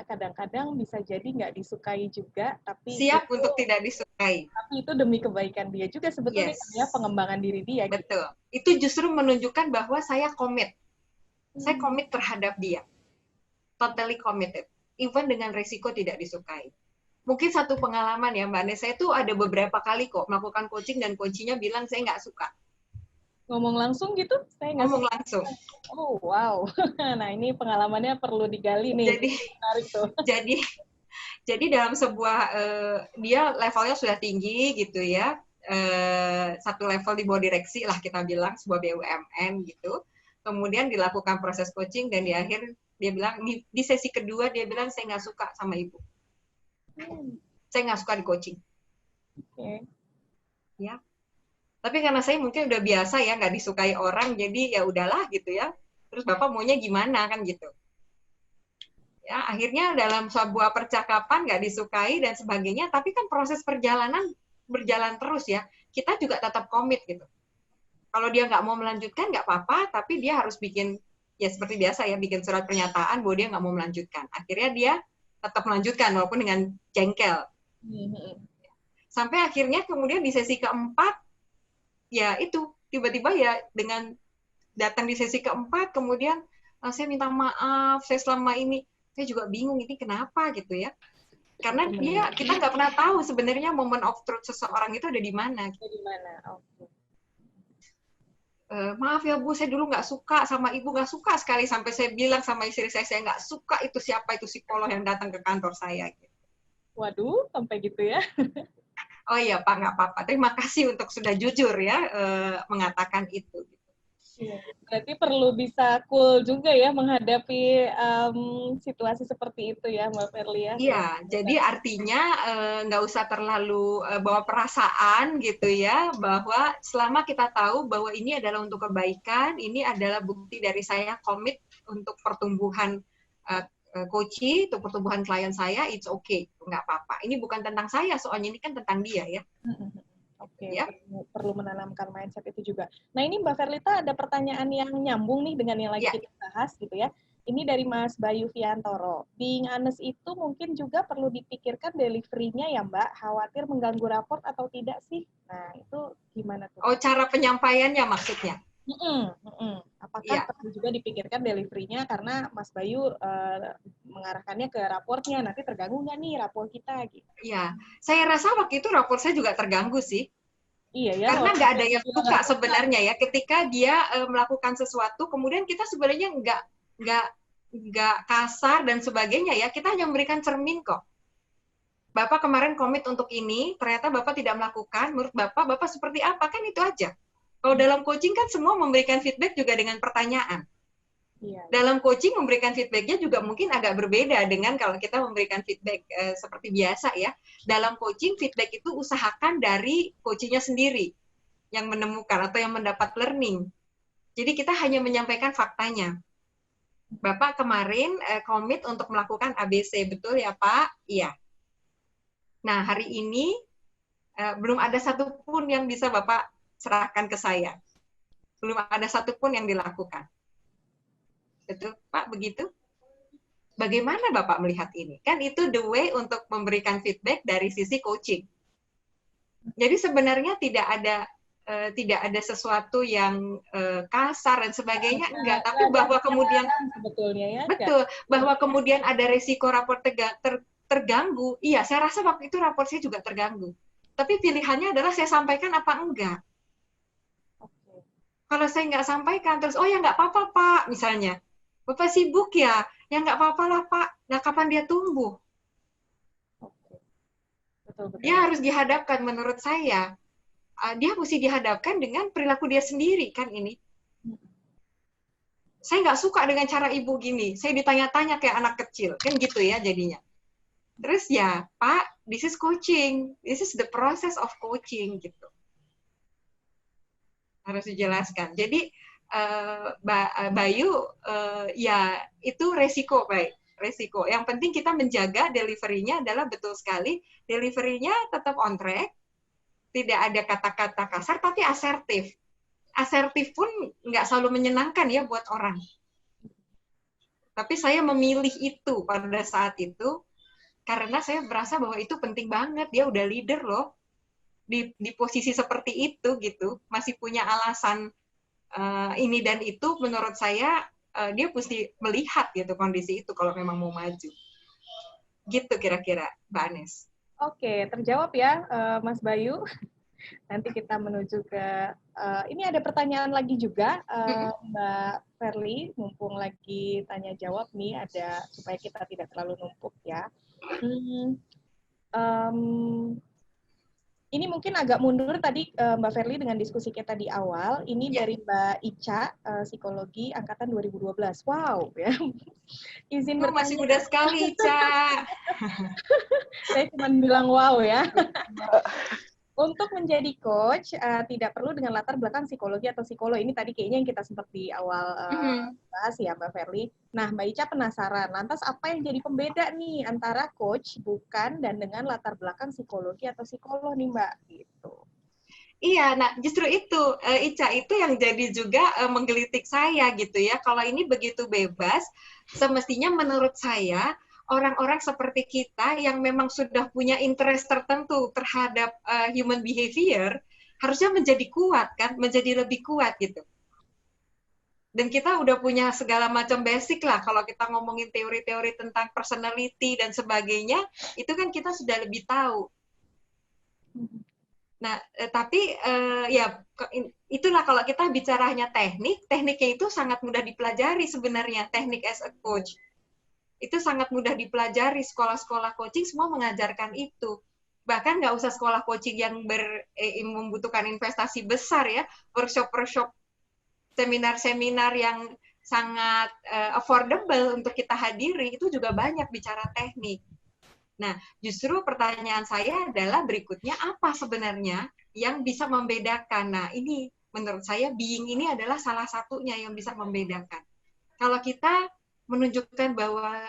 kadang-kadang bisa jadi nggak disukai juga, tapi siap itu, untuk tidak disukai. Tapi itu demi kebaikan dia juga sebetulnya, yes. Ya, pengembangan diri dia. Betul. Gitu. Itu justru menunjukkan bahwa saya komit. Saya komit terhadap dia. Totally committed. Even dengan resiko tidak disukai. Mungkin satu pengalaman ya Mbak Nes, saya tuh ada beberapa kali kok melakukan coaching dan coachnya bilang saya nggak suka. Ngomong langsung gitu? Saya nggak ngomong langsung. Oh, wow. Nah, ini pengalamannya perlu digali nih. Jadi, menarik tuh. Jadi dalam sebuah, dia levelnya sudah tinggi gitu ya, satu level di bawah direksi lah kita bilang, sebuah BUMN gitu. Kemudian dilakukan proses coaching dan di akhir dia bilang, di sesi kedua dia bilang, saya nggak suka sama ibu. saya nggak suka di coaching. Oke. Ya. Tapi karena saya mungkin udah biasa ya nggak disukai orang, jadi ya udahlah gitu ya. Terus Bapak maunya gimana kan gitu. Ya, akhirnya dalam sebuah percakapan nggak disukai dan sebagainya, tapi kan proses perjalanan berjalan terus ya. Kita juga tetap komit gitu. Kalau dia nggak mau melanjutkan nggak apa-apa, tapi dia harus bikin, ya seperti biasa ya, bikin surat pernyataan bahwa dia nggak mau melanjutkan. Akhirnya dia tetap melanjutkan walaupun dengan jengkel. Sampai akhirnya kemudian di sesi keempat, ya itu, tiba-tiba ya dengan datang di sesi keempat, kemudian saya minta maaf, saya selama ini, saya juga bingung ini kenapa gitu ya. Karena kita nggak pernah tahu sebenarnya moment of truth seseorang itu ada di mana. Di mana? Oke. Maaf ya Bu, saya dulu nggak suka sama Ibu, nggak suka sekali sampai saya bilang sama istri saya nggak suka itu siapa itu psikolog yang datang ke kantor saya. Gitu. Waduh, sampai gitu ya? Oh iya Pak, nggak apa-apa. Terima kasih untuk sudah jujur ya mengatakan itu. Berarti perlu bisa cool juga ya menghadapi situasi seperti itu ya, Mbak Ferli ya. Iya, jadi artinya nggak usah terlalu bawa perasaan gitu ya, bahwa selama kita tahu bahwa ini adalah untuk kebaikan, ini adalah bukti dari saya komit untuk pertumbuhan coaching, untuk pertumbuhan klien saya, it's okay, nggak apa-apa. Ini bukan tentang saya, soalnya ini kan tentang dia ya. Oke, Ya. perlu menanamkan mindset itu juga. Nah ini Mbak Ferlita ada pertanyaan yang nyambung nih dengan yang lagi kita bahas gitu ya. Ini dari Mas Bayu Fiantoro. Being honest itu mungkin juga perlu dipikirkan delivery-nya ya Mbak. Khawatir mengganggu raport atau tidak sih? Nah itu gimana tuh? Oh cara penyampaiannya maksudnya? Apakah perlu juga dipikirkan delivery-nya karena Mas Bayu mengarahkannya ke raportnya, nanti terganggu nggak nih rapor kita gitu? Iya, saya rasa waktu itu rapor saya juga terganggu sih. Iya ya. Karena nggak ada yang suka sebenarnya ya ketika dia melakukan sesuatu, kemudian kita sebenarnya nggak kasar dan sebagainya ya, kita hanya memberikan cermin kok. Bapak kemarin komit untuk ini, ternyata Bapak tidak melakukan, menurut Bapak seperti apa, kan itu aja. Kalau dalam coaching kan semua memberikan feedback juga dengan pertanyaan. Iya. Dalam coaching memberikan feedbacknya juga mungkin agak berbeda dengan kalau kita memberikan feedback seperti biasa ya. Dalam coaching feedback itu usahakan dari coachingnya sendiri yang menemukan atau yang mendapat learning. Jadi kita hanya menyampaikan faktanya. Bapak kemarin komit untuk melakukan ABC, betul ya Pak? Iya. Nah hari ini belum ada satupun yang bisa Bapak serahkan ke saya. Belum ada satupun yang dilakukan. Betul, Pak, begitu? Bagaimana Bapak melihat ini? Kan itu the way untuk memberikan feedback dari sisi coaching. Jadi sebenarnya tidak ada sesuatu yang kasar dan sebagainya, enggak. Tapi bahwa kemudian sebetulnya ya. Betul, bahwa kemudian ada resiko rapor terganggu. Iya, saya rasa waktu itu rapor saya juga terganggu. Tapi pilihannya adalah saya sampaikan apa enggak. Kalau saya nggak sampaikan, terus, oh ya nggak apa-apa Pak, misalnya. Bapak sibuk ya nggak apa-apa lah Pak. Nah kapan dia tumbuh? Betul. Dia harus dihadapkan menurut saya. Dia mesti dihadapkan dengan perilaku dia sendiri kan ini. Saya nggak suka dengan cara ibu gini. Saya ditanya-tanya kayak anak kecil kan gitu ya jadinya. Terus ya Pak, this is coaching. This is the process of coaching gitu. Harus dijelaskan. Jadi Bayu, ya itu resiko, baik. Resiko. Yang penting kita menjaga delivery-nya adalah betul sekali. Delivery-nya tetap on track. Tidak ada kata-kata kasar, tapi asertif. Asertif pun nggak selalu menyenangkan ya buat orang. Tapi saya memilih itu pada saat itu, karena saya merasa bahwa itu penting banget. Dia udah leader loh. Di posisi seperti itu, gitu. Masih punya alasan ini dan itu, menurut saya dia mesti melihat gitu kondisi itu kalau memang mau maju. Gitu kira-kira, Mbak Anes. Oke, terjawab ya Mas Bayu. Nanti kita menuju ke ini ada pertanyaan lagi juga Mbak Ferli, mumpung lagi tanya jawab nih, ada supaya kita tidak terlalu numpuk ya. Ini mungkin agak mundur tadi Mbak Verly dengan diskusi kita di awal. Ini Ya. dari Mbak Ica, psikologi angkatan 2012. Wow, ya. Izin Masih bertanya. muda sekali, Ica. Saya cuma bilang wow ya. Untuk menjadi coach, tidak perlu dengan latar belakang psikologi atau psikolog. Ini tadi kayaknya yang kita sempat di awal bahas ya, Mbak Verly. Nah, Mbak Ica penasaran, lantas apa yang jadi pembeda nih antara coach bukan dan dengan latar belakang psikologi atau psikolog nih, Mbak? Gitu. Iya, nah justru itu, Ica, itu yang jadi juga menggelitik saya gitu ya. Kalau ini begitu bebas, semestinya menurut saya, orang-orang seperti kita yang memang sudah punya interest tertentu terhadap human behavior, harusnya menjadi kuat kan, menjadi lebih kuat gitu. Dan kita udah punya segala macam basic lah, kalau kita ngomongin teori-teori tentang personality dan sebagainya, itu kan kita sudah lebih tahu. Nah, tapi ya itulah kalau kita bicaranya tekniknya itu sangat mudah dipelajari sebenarnya, teknik as a coach. Itu sangat mudah dipelajari, sekolah-sekolah coaching semua mengajarkan itu. Bahkan nggak usah sekolah coaching yang membutuhkan investasi besar ya, workshop-workshop, seminar-seminar yang sangat affordable untuk kita hadiri, itu juga banyak bicara teknik. Nah, justru pertanyaan saya adalah berikutnya, apa sebenarnya yang bisa membedakan? Nah, ini menurut saya being ini adalah salah satunya yang bisa membedakan. Kalau kita menunjukkan bahwa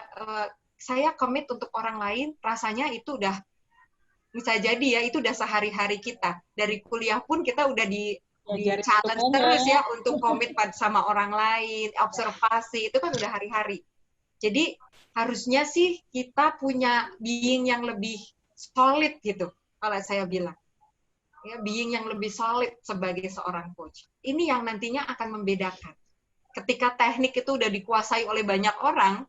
saya komit untuk orang lain, rasanya itu udah bisa jadi ya, itu udah sehari-hari kita. Dari kuliah pun kita udah di challenge terus ya untuk komit sama orang lain, observasi, itu kan udah hari-hari. Jadi harusnya sih kita punya being yang lebih solid gitu, kalau saya bilang. Ya, being yang lebih solid sebagai seorang coach. Ini yang nantinya akan membedakan. Ketika teknik itu udah dikuasai oleh banyak orang,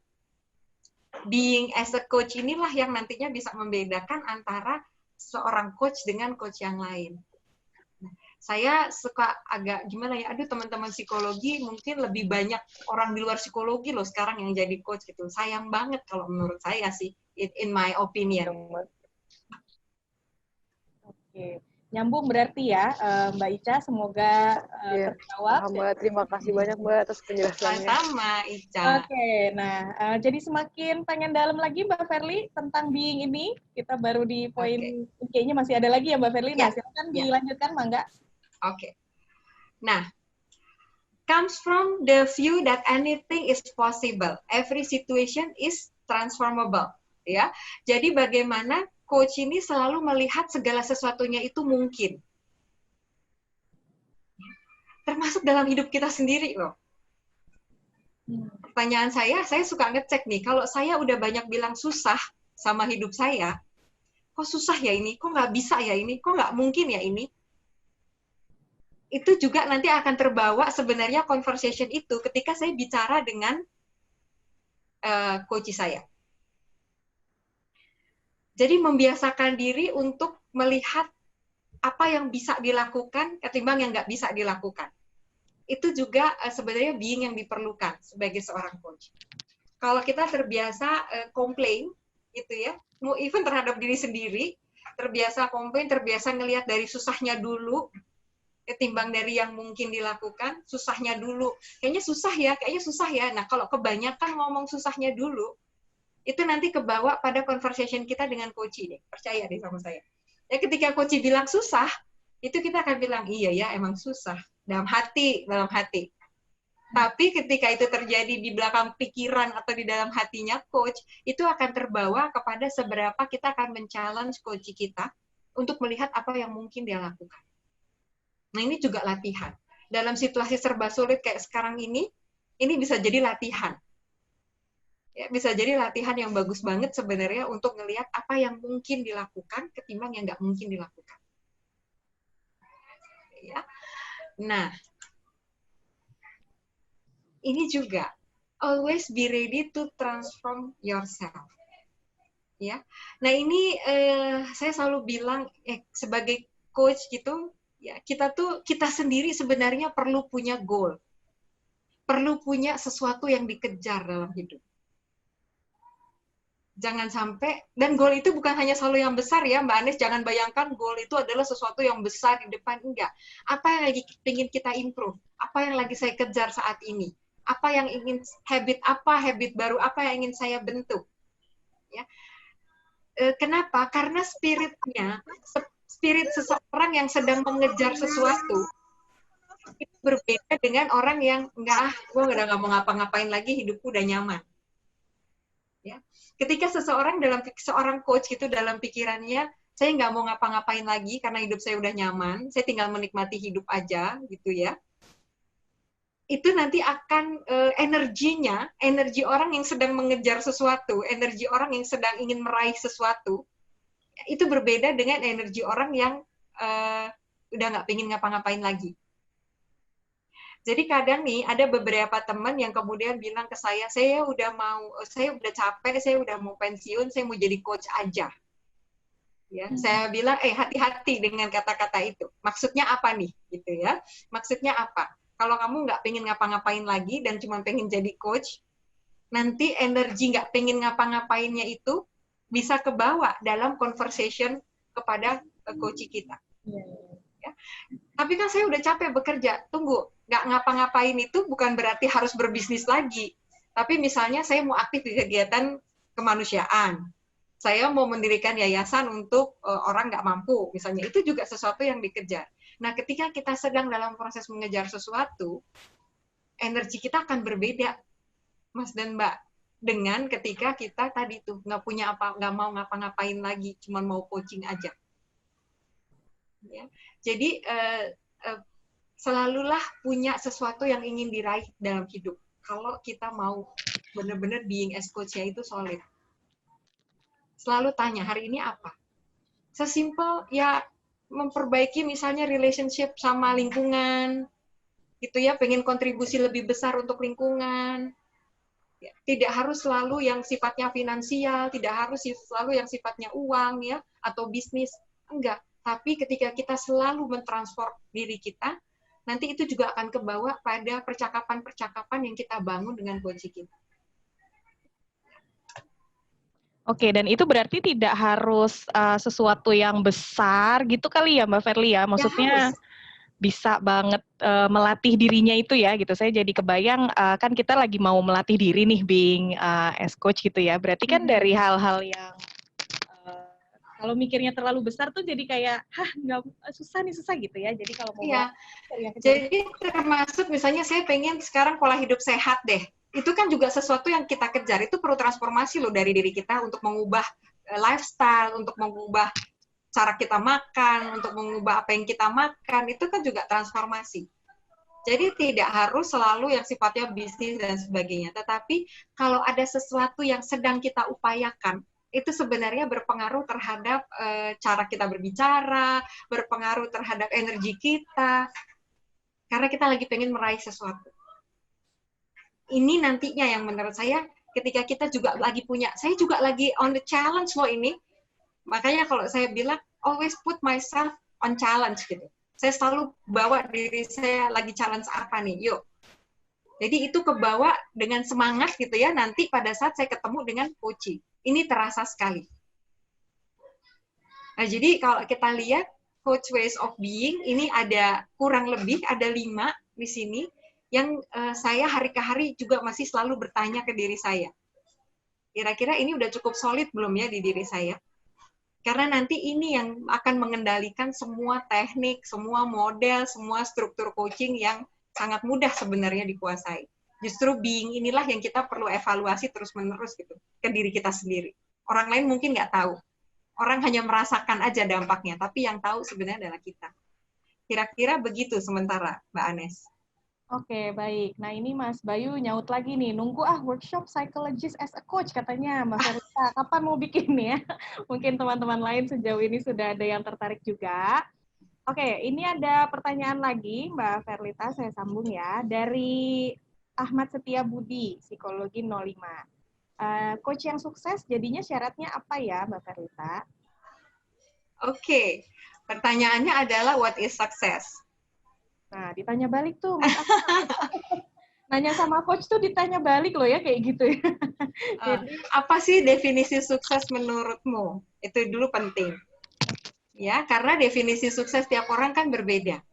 being as a coach inilah yang nantinya bisa membedakan antara seorang coach dengan coach yang lain. Saya suka agak gimana ya, aduh teman-teman psikologi mungkin lebih banyak orang di luar psikologi loh sekarang yang jadi coach gitu. Sayang banget kalau menurut saya sih, in my opinion. Oke. Nyambung berarti ya, Mbak Ica, semoga terjawab. Mbak, terima kasih banyak Mbak atas penjelasannya. Sama Ica. Oke, nah jadi semakin pengen dalam lagi Mbak Verly tentang being ini. Kita baru di poin, kayaknya masih ada lagi ya Mbak Verly. Nah, silakan dilanjutkan, Mangga. Oke. Nah, comes from the view that anything is possible. Every situation is transformable. Ya, jadi bagaimana coach ini selalu melihat segala sesuatunya itu mungkin. Termasuk dalam hidup kita sendiri loh. Pertanyaan saya suka ngecek nih, kalau saya udah banyak bilang susah sama hidup saya, kok susah ya ini, kok nggak bisa ya ini, kok nggak mungkin ya ini, itu juga nanti akan terbawa sebenarnya conversation itu ketika saya bicara dengan coach saya. Jadi membiasakan diri untuk melihat apa yang bisa dilakukan ketimbang yang nggak bisa dilakukan. Itu juga sebenarnya being yang diperlukan sebagai seorang coach. Kalau kita terbiasa komplain, gitu ya, mau even terhadap diri sendiri, terbiasa komplain, terbiasa ngelihat dari susahnya dulu, ketimbang dari yang mungkin dilakukan, susahnya dulu. Kayaknya susah ya. Nah, kalau kebanyakan ngomong susahnya dulu, itu nanti kebawa pada conversation kita dengan coach deh. Percaya deh sama saya. Ya, ketika coach bilang susah, itu kita akan bilang, iya ya, emang susah. Dalam hati. Tapi ketika itu terjadi di belakang pikiran atau di dalam hatinya coach, itu akan terbawa kepada seberapa kita akan men-challenge coach kita untuk melihat apa yang mungkin dia lakukan. Nah, ini juga latihan. Dalam situasi serba sulit kayak sekarang ini bisa jadi latihan. Ya, bisa jadi latihan yang bagus banget sebenarnya untuk ngelihat apa yang mungkin dilakukan ketimbang yang nggak mungkin dilakukan. Ya. Nah, ini juga always be ready to transform yourself. Ya. Nah, ini saya selalu bilang sebagai coach gitu, ya kita sendiri sebenarnya perlu punya goal. Perlu punya sesuatu yang dikejar dalam hidup. Jangan sampai, dan goal itu bukan hanya selalu yang besar ya, Mbak Anes, jangan bayangkan goal itu adalah sesuatu yang besar di depan, enggak. Apa yang lagi ingin kita improve? Apa yang lagi saya kejar saat ini? Apa yang ingin, habit baru, apa yang ingin saya bentuk? Ya. Kenapa? Karena spirit seseorang yang sedang mengejar sesuatu, itu berbeda dengan orang yang, enggak, gue udah nggak mau ngapa-ngapain lagi, hidupku udah nyaman. Ya. Ketika seorang coach gitu dalam pikirannya, saya nggak mau ngapa-ngapain lagi karena hidup saya udah nyaman, saya tinggal menikmati hidup aja gitu ya. Itu nanti akan energi orang yang sedang mengejar sesuatu, energi orang yang sedang ingin meraih sesuatu, itu berbeda dengan energi orang yang udah nggak pengen ngapa-ngapain lagi. Jadi kadang nih ada beberapa teman yang kemudian bilang ke saya udah capek, saya udah mau pensiun, saya mau jadi coach aja. Ya, saya bilang, hati-hati dengan kata-kata itu. Maksudnya apa nih, gitu ya? Maksudnya apa? Kalau kamu nggak pengen ngapa-ngapain lagi dan cuma pengen jadi coach, nanti energi nggak pengen ngapa-ngapainnya itu bisa kebawa dalam conversation kepada coach kita. Ya. Tapi kan saya udah capek bekerja. Tunggu, nggak ngapa-ngapain itu bukan berarti harus berbisnis lagi. Tapi misalnya saya mau aktif di kegiatan kemanusiaan. Saya mau mendirikan yayasan untuk orang nggak mampu. Misalnya, itu juga sesuatu yang dikejar. Nah, ketika kita sedang dalam proses mengejar sesuatu, energi kita akan berbeda, Mas dan Mbak. Dengan ketika kita tadi tuh nggak mau ngapa-ngapain lagi, cuma mau coaching aja. Ya. Jadi selalulah punya sesuatu yang ingin diraih dalam hidup. Kalau kita mau benar-benar being as coach-nya itu solid. Selalu tanya, hari ini apa? Sesimpel ya memperbaiki misalnya relationship sama lingkungan, gitu ya, pengen kontribusi lebih besar untuk lingkungan. Ya, tidak harus selalu yang sifatnya finansial, tidak harus selalu yang sifatnya uang ya atau bisnis, enggak. Tapi ketika kita selalu mentransform diri kita, nanti itu juga akan kebawa pada percakapan-percakapan yang kita bangun dengan coach kita. Oke, dan itu berarti tidak harus sesuatu yang besar gitu kali ya Mbak Verly ya? Maksudnya bisa banget melatih dirinya itu ya gitu. Saya jadi kebayang kan kita lagi mau melatih diri nih being as coach gitu ya. Berarti kan dari hal-hal yang kalau mikirnya terlalu besar tuh jadi kayak nggak susah gitu ya. Jadi kalau mau jadi termasuk misalnya saya pengen sekarang pola hidup sehat deh. Itu kan juga sesuatu yang kita kejar. Itu perlu transformasi loh dari diri kita untuk mengubah lifestyle, untuk mengubah cara kita makan, untuk mengubah apa yang kita makan, itu kan juga transformasi. Jadi tidak harus selalu yang sifatnya bisnis dan sebagainya. Tetapi kalau ada sesuatu yang sedang kita upayakan, itu sebenarnya berpengaruh terhadap cara kita berbicara, berpengaruh terhadap energi kita, karena kita lagi pengen meraih sesuatu. Ini nantinya yang menurut saya, ketika kita juga lagi punya, saya juga lagi on the challenge loh ini. Makanya kalau saya bilang, always put myself on challenge gitu. Saya selalu bawa diri saya lagi challenge apa nih, yuk. Jadi itu kebawa dengan semangat gitu ya, nanti pada saat saya ketemu dengan coaching. Ini terasa sekali. Nah, jadi kalau kita lihat coach ways of being, ini ada kurang lebih, ada 5 di sini, yang saya hari ke hari juga masih selalu bertanya ke diri saya. Kira-kira ini udah cukup solid belum ya di diri saya? Karena nanti ini yang akan mengendalikan semua teknik, semua model, semua struktur coaching yang sangat mudah sebenarnya dikuasai. Justru being inilah yang kita perlu evaluasi terus-menerus gitu ke diri kita sendiri. Orang lain mungkin nggak tahu. Orang hanya merasakan aja dampaknya, tapi yang tahu sebenarnya adalah kita. Kira-kira begitu sementara, Mbak Anes. Oke, baik. Nah, ini Mas Bayu nyaut lagi nih. Nunggu workshop psychologist as a coach katanya Mbak Verlita. Kapan mau bikin ya? Mungkin teman-teman lain sejauh ini sudah ada yang tertarik juga. Oke, ini ada pertanyaan lagi Mbak Verlita, saya sambung ya. Dari Ahmad Setia Budi, Psikologi 05. Coach yang sukses jadinya syaratnya apa ya Mbak Verlita? Oke, pertanyaannya adalah what is success? Nah, ditanya balik tuh, Mas. Nanya sama coach tuh ditanya balik loh ya kayak gitu ya. Jadi Apa sih definisi sukses menurutmu? Itu dulu penting. Ya, karena definisi sukses tiap orang kan berbeda.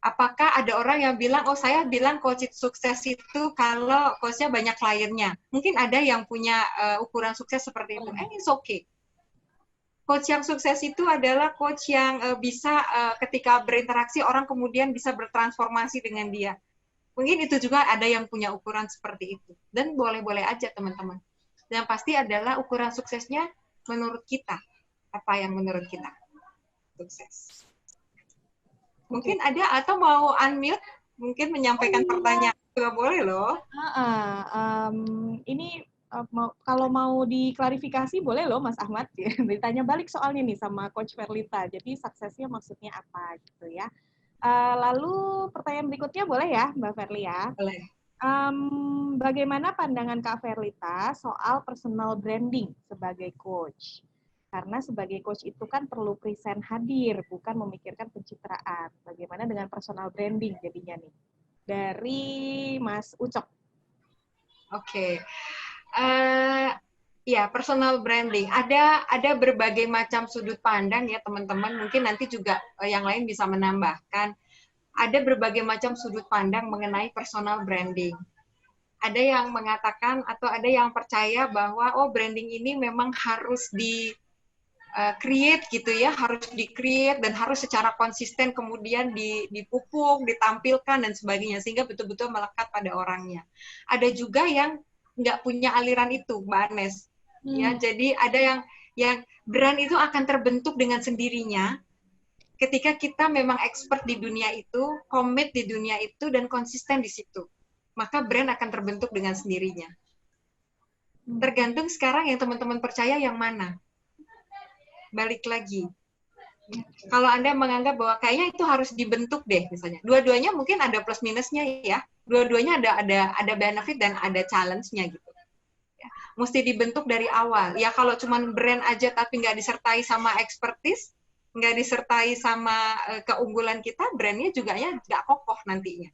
Apakah ada orang yang bilang, oh saya bilang coach sukses itu kalau coachnya banyak kliennya. Mungkin ada yang punya ukuran sukses seperti itu. It's okay. Coach yang sukses itu adalah coach yang bisa ketika berinteraksi orang kemudian bisa bertransformasi dengan dia. Mungkin itu juga ada yang punya ukuran seperti itu. Dan boleh-boleh aja teman-teman. Yang pasti adalah ukuran suksesnya menurut kita. Apa yang menurut kita sukses. Mungkin ada atau mau unmute, mungkin menyampaikan pertanyaan juga boleh loh. ini kalau mau diklarifikasi boleh loh Mas Ahmad. Ditanya balik soalnya nih sama Coach Verlita. Jadi suksesnya maksudnya apa gitu ya. Lalu pertanyaan berikutnya boleh ya Mbak Verli ya? Boleh. Bagaimana pandangan Kak Verlita soal personal branding sebagai coach? Karena sebagai coach itu kan perlu present hadir, bukan memikirkan pencitraan. Bagaimana dengan personal branding jadinya nih? Dari Mas Ucok. Oke. Ya, personal branding. Ada berbagai macam sudut pandang ya teman-teman. Mungkin nanti juga yang lain bisa menambahkan. Ada berbagai macam sudut pandang mengenai personal branding. Ada yang mengatakan atau ada yang percaya bahwa oh branding ini memang harus create gitu ya, harus di-create dan harus secara konsisten kemudian dipupuk, ditampilkan dan sebagainya sehingga betul-betul melekat pada orangnya. Ada juga yang nggak punya aliran itu, Mbak Anes. Ya, jadi ada yang brand itu akan terbentuk dengan sendirinya ketika kita memang expert di dunia itu, komit di dunia itu dan konsisten di situ. Maka brand akan terbentuk dengan sendirinya. Tergantung sekarang yang teman-teman percaya yang mana. Balik lagi. Kalau Anda menganggap bahwa kayaknya itu harus dibentuk deh misalnya. Dua-duanya mungkin ada plus minusnya ya. Dua-duanya ada benefit dan ada challenge-nya gitu. Ya. Mesti dibentuk dari awal. Ya kalau cuma brand aja tapi nggak disertai sama expertise, nggak disertai sama keunggulan kita, brandnya juga ya nggak kokoh nantinya.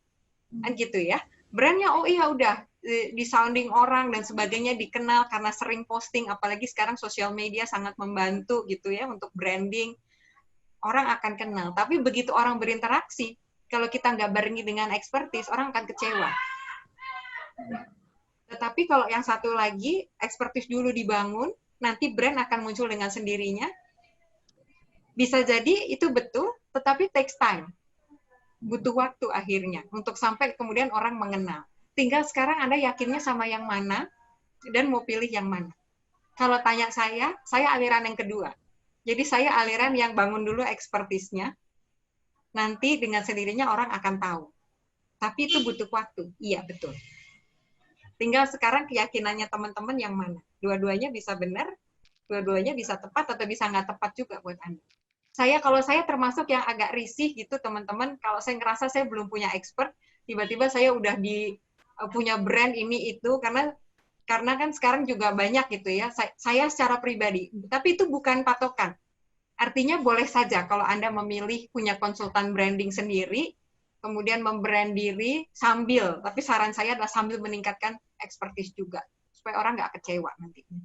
Kan gitu ya. Brandnya oh iya udah di sounding orang dan sebagainya dikenal karena sering posting, apalagi sekarang sosial media sangat membantu gitu ya untuk branding, orang akan kenal. Tapi begitu orang berinteraksi, kalau kita nggak barengi dengan expertise, orang akan kecewa. Tetapi kalau yang satu lagi, expertise dulu dibangun, nanti brand akan muncul dengan sendirinya. Bisa jadi itu betul, tetapi takes time. Butuh waktu akhirnya untuk sampai kemudian orang mengenal. Tinggal sekarang Anda yakinnya sama yang mana dan mau pilih yang mana. Kalau tanya saya aliran yang kedua. Jadi saya aliran yang bangun dulu expertise-nya, nanti dengan sendirinya orang akan tahu. Tapi itu butuh waktu. Iya, betul. Tinggal sekarang keyakinannya teman-teman yang mana. Dua-duanya bisa benar, dua-duanya bisa tepat atau bisa nggak tepat juga buat Anda. Kalau saya termasuk yang agak risih gitu teman-teman, kalau saya ngerasa saya belum punya expert, tiba-tiba saya udah punya brand ini itu, karena kan sekarang juga banyak gitu ya, saya secara pribadi, tapi itu bukan patokan. Artinya boleh saja kalau Anda memilih punya konsultan branding sendiri, kemudian membrand diri tapi saran saya adalah sambil meningkatkan expertise juga, supaya orang nggak kecewa nantinya.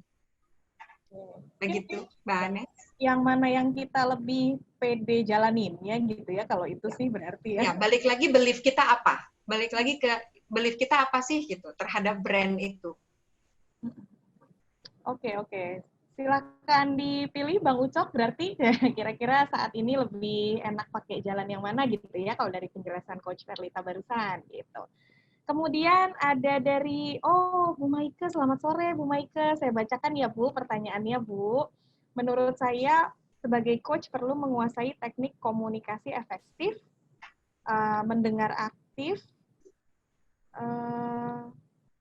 Begitu, Mbak Anes. Yang mana yang kita lebih pede jalaninnya gitu ya, kalau itu sih berarti ya. Ya, balik lagi belief kita apa? Balik lagi ke belief kita apa sih gitu terhadap brand itu. Oke. Silakan dipilih Bang Ucok, berarti kira-kira saat ini lebih enak pakai jalan yang mana gitu ya, kalau dari penjelasan Coach Verlita barusan gitu. Kemudian ada dari, Bu Maike, selamat sore Bu Maike. Saya bacakan ya Bu, pertanyaannya Bu. Menurut saya, sebagai coach perlu menguasai teknik komunikasi efektif, mendengar aktif,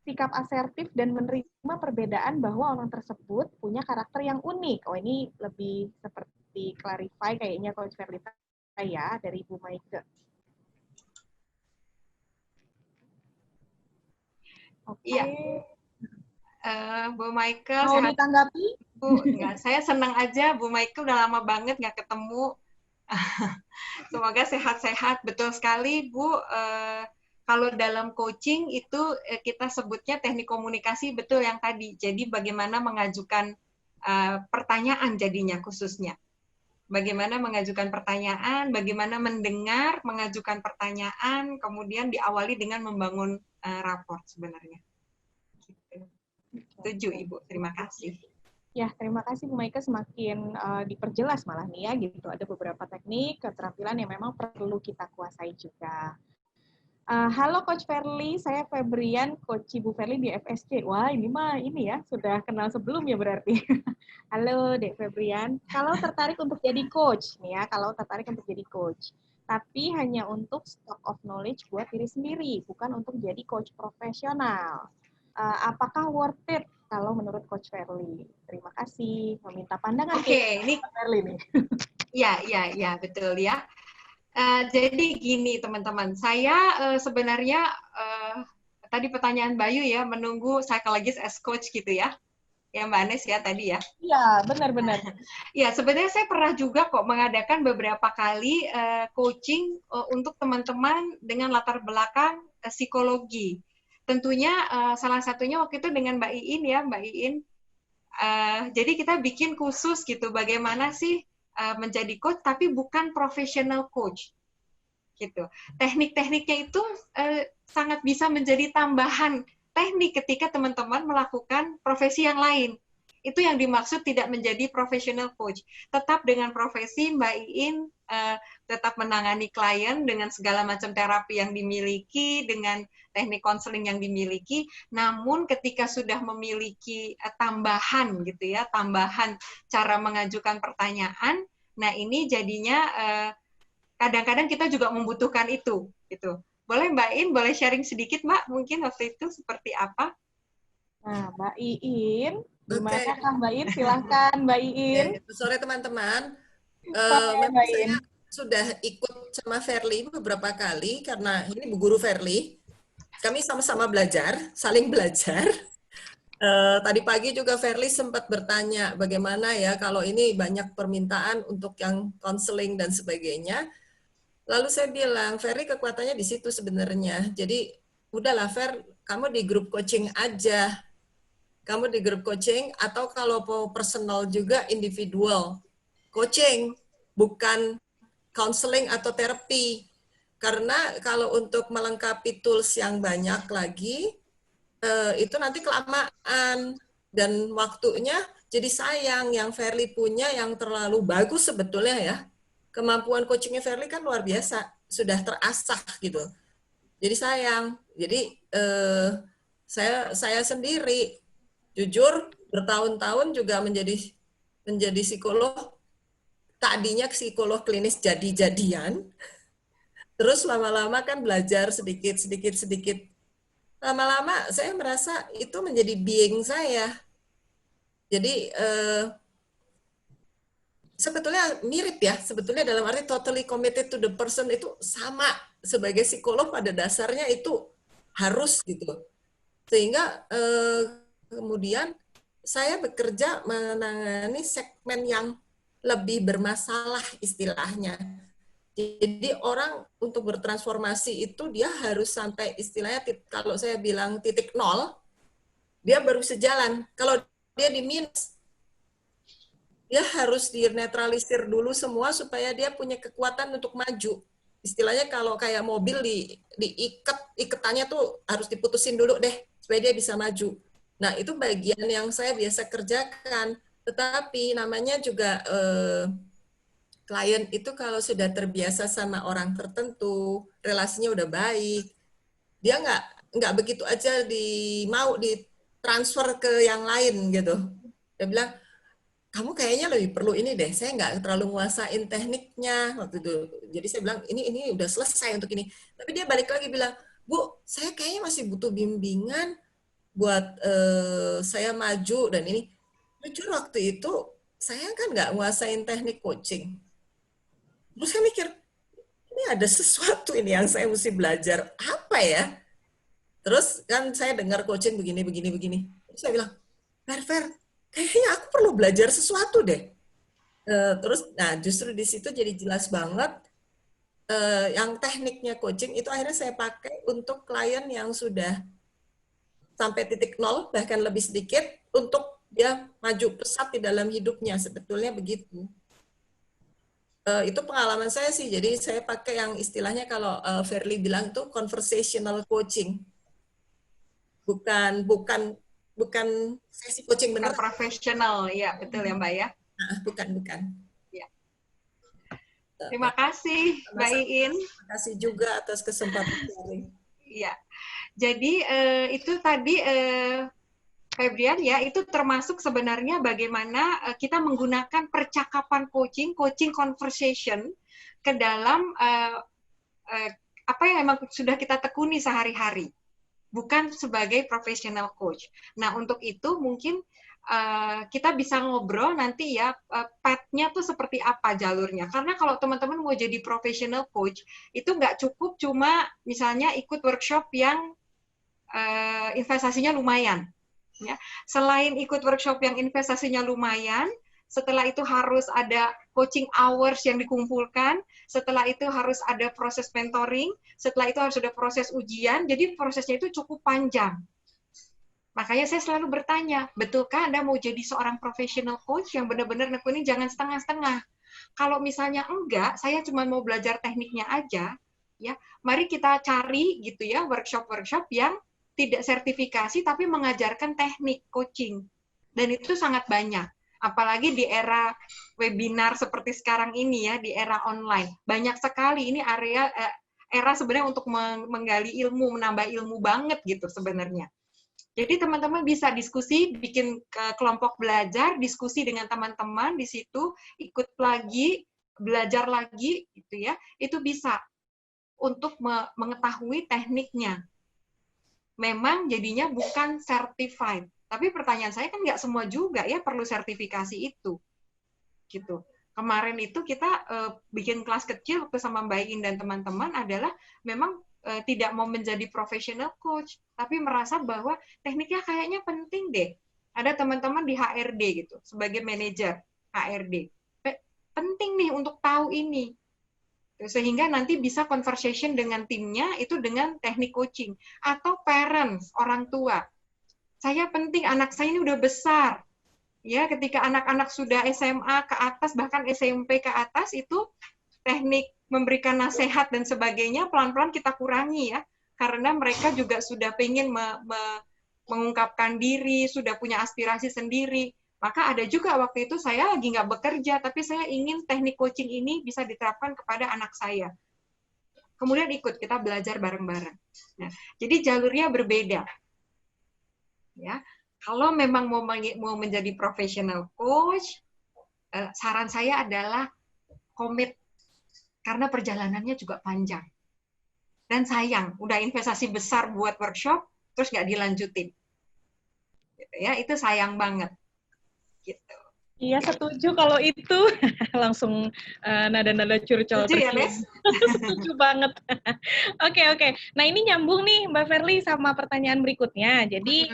sikap asertif, dan menerima perbedaan bahwa orang tersebut punya karakter yang unik. Oh, ini lebih seperti clarify kayaknya Coach Verlita ya, dari Bu Maike. Oke. Iya. Bu Michael, mau sehat. Ditanggapi? Bu, enggak, saya senang aja Bu Michael udah lama banget nggak ketemu. Semoga sehat-sehat. Betul sekali Bu, kalau dalam coaching itu kita sebutnya teknik komunikasi, betul yang tadi. Jadi bagaimana mengajukan pertanyaan jadinya khususnya. Bagaimana mengajukan pertanyaan, bagaimana mendengar, mengajukan pertanyaan, kemudian diawali dengan membangun raport sebenarnya. Gitu. Setuju, Ibu. Terima kasih. Ya, terima kasih Bu Maika, semakin diperjelas malah nih ya gitu. Ada beberapa teknik, keterampilan yang memang perlu kita kuasai juga. Halo Coach Ferly, saya Febrian, Coach Ibu Ferly di FSC. Wah, ini ya, sudah kenal sebelum ya berarti. Halo Dek Febrian, kalau tertarik untuk jadi coach, nih ya, kalau tertarik untuk jadi coach, tapi hanya untuk stock of knowledge buat diri sendiri, bukan untuk jadi coach profesional. Apakah worth it kalau menurut Coach Ferly? Terima kasih, meminta pandangan ini Coach Ferly nih. Ya, betul ya. Jadi gini teman-teman, saya sebenarnya tadi pertanyaan Bayu ya, menunggu psychologist as coach gitu ya Mbak Anes ya tadi ya. Iya, benar-benar. Ya, sebenarnya saya pernah juga kok mengadakan beberapa kali coaching untuk teman-teman dengan latar belakang psikologi. Tentunya salah satunya waktu itu dengan Mbak Iin ya, Mbak Iin. Jadi kita bikin khusus gitu, bagaimana sih menjadi coach tapi bukan professional coach gitu. Teknik-tekniknya itu sangat bisa menjadi tambahan teknik ketika teman-teman melakukan profesi yang lain. Itu yang dimaksud tidak menjadi professional coach. Tetap dengan profesi Mbak Iin tetap menangani klien dengan segala macam terapi yang dimiliki, dengan teknik konseling yang dimiliki, namun ketika sudah memiliki tambahan gitu ya, tambahan cara mengajukan pertanyaan, nah ini jadinya kadang-kadang kita juga membutuhkan itu gitu. Boleh Mbak In, boleh sharing sedikit Mbak, mungkin waktu itu seperti apa? Nah, Mbak Iin, gimana Kak Mbak Iin? Silahkan Mbak Iin. Sore teman-teman. Mbak Iin. Saya sudah ikut sama Ferly beberapa kali karena ini Bu Guru Ferly. Kami sama-sama belajar, saling belajar. Tadi pagi juga Ferly sempat bertanya bagaimana ya kalau ini banyak permintaan untuk yang konseling dan sebagainya. Lalu saya bilang, Ferly kekuatannya di situ sebenarnya. Jadi udahlah Fer, kamu di grup coaching aja. Kamu di grup coaching atau kalau mau personal juga individual coaching, bukan counseling atau terapi. Karena kalau untuk melengkapi tools yang banyak lagi, itu nanti kelamaan dan waktunya jadi sayang. Yang Ferly punya yang terlalu bagus sebetulnya ya. Kemampuan coachingnya Ferly kan luar biasa, sudah terasah gitu. Jadi sayang. Jadi saya sendiri jujur bertahun-tahun juga menjadi psikolog. Tadinya psikolog klinis jadi-jadian. Terus lama-lama kan belajar sedikit. Lama-lama saya merasa itu menjadi being saya. Jadi sebetulnya mirip ya, sebetulnya dalam arti totally committed to the person itu sama. Sebagai psikolog pada dasarnya itu harus gitu. Sehingga kemudian saya bekerja menangani segmen yang lebih bermasalah istilahnya. Jadi orang untuk bertransformasi itu dia harus sampai istilahnya kalau saya bilang titik nol, dia baru sejalan. Kalau dia di minus, dia harus dinetralisir dulu semua supaya dia punya kekuatan untuk maju. Istilahnya kalau kayak mobil iketannya tuh harus diputusin dulu deh supaya dia bisa maju. Nah itu bagian yang saya biasa kerjakan. Tetapi namanya juga klien itu kalau sudah terbiasa sama orang tertentu, relasinya udah baik, dia nggak begitu aja mau ditransfer ke yang lain gitu. Dia bilang, kamu kayaknya lebih perlu ini deh, saya nggak terlalu nguasain tekniknya waktu itu. Jadi saya bilang, ini udah selesai untuk ini. Tapi dia balik lagi bilang, Bu, saya kayaknya masih butuh bimbingan buat saya maju dan ini. Jujur waktu itu, saya kan nggak nguasain teknik coaching. Terus saya mikir, ini ada sesuatu ini yang saya mesti belajar. Apa ya? Terus kan saya dengar coaching begini. Terus saya bilang, Fer, kayaknya aku perlu belajar sesuatu deh. Terus, nah justru di situ jadi jelas banget, yang tekniknya coaching itu akhirnya saya pakai untuk klien yang sudah sampai titik nol, bahkan lebih sedikit, untuk dia maju pesat di dalam hidupnya, sebetulnya begitu. Itu pengalaman saya sih, jadi saya pakai yang istilahnya kalau Verly bilang itu conversational coaching. Bukan sesi coaching Bukan beneran. profesional, ya betul ya Mbak ya. Nah, bukan. Ya. Terima kasih Mbak Iin. Terima kasih juga atas kesempatan sharing. Iya. Jadi itu tadi Febrian ya, itu termasuk sebenarnya bagaimana kita menggunakan percakapan coaching conversation ke dalam apa yang memang sudah kita tekuni sehari-hari, bukan sebagai professional coach. Nah, untuk itu mungkin kita bisa ngobrol nanti ya, path-nya tuh seperti apa jalurnya. Karena kalau teman-teman mau jadi professional coach, itu nggak cukup cuma misalnya ikut workshop yang investasinya lumayan. Ya. Selain ikut workshop yang investasinya lumayan, setelah itu harus ada coaching hours yang dikumpulkan, setelah itu harus ada proses mentoring, setelah itu harus ada proses ujian, jadi prosesnya itu cukup panjang. Makanya saya selalu bertanya, betulkah Anda mau jadi seorang professional coach yang benar-benar nekunin, jangan setengah-setengah. Kalau misalnya enggak, saya cuma mau belajar tekniknya aja, ya, mari kita cari gitu ya workshop-workshop yang tidak sertifikasi tapi mengajarkan teknik coaching. Dan itu sangat banyak. Apalagi di era webinar seperti sekarang ini ya, di era online. Banyak sekali ini era sebenarnya untuk menggali ilmu, menambah ilmu banget gitu sebenarnya. Jadi teman-teman bisa diskusi, bikin kelompok belajar, diskusi dengan teman-teman di situ, ikut lagi, belajar lagi, gitu ya. Itu bisa untuk mengetahui tekniknya. Memang jadinya bukan certified. Tapi pertanyaan saya kan nggak semua juga ya perlu sertifikasi itu, gitu. Kemarin itu kita bikin kelas kecil bersama Mbak In dan teman-teman adalah memang tidak mau menjadi professional coach, tapi merasa bahwa tekniknya kayaknya penting deh. Ada teman-teman di HRD gitu, sebagai manajer HRD. Penting nih untuk tahu ini. Sehingga nanti bisa conversation dengan timnya, itu dengan teknik coaching. Atau parents, orang tua. Saya penting, anak saya ini udah besar. Ya, ketika anak-anak sudah SMA ke atas, bahkan SMP ke atas, itu teknik memberikan nasihat dan sebagainya pelan-pelan kita kurangi ya, karena mereka juga sudah pengen mengungkapkan diri, sudah punya aspirasi sendiri. Maka ada juga waktu itu saya lagi nggak bekerja, tapi saya ingin teknik coaching ini bisa diterapkan kepada anak saya. Kemudian ikut, kita belajar bareng-bareng. Nah, jadi jalurnya berbeda. Ya, kalau memang mau menjadi professional coach, saran saya adalah komit. Karena perjalanannya juga panjang. Dan sayang, udah investasi besar buat workshop, terus nggak dilanjutin. Gitu ya, itu sayang banget. Gitu. Iya, setuju kalau itu. Langsung nada-nada curcol. Setuju ya, Les? Setuju banget. Oke. Nah, ini nyambung nih, Mbak Verly, sama pertanyaan berikutnya. Jadi,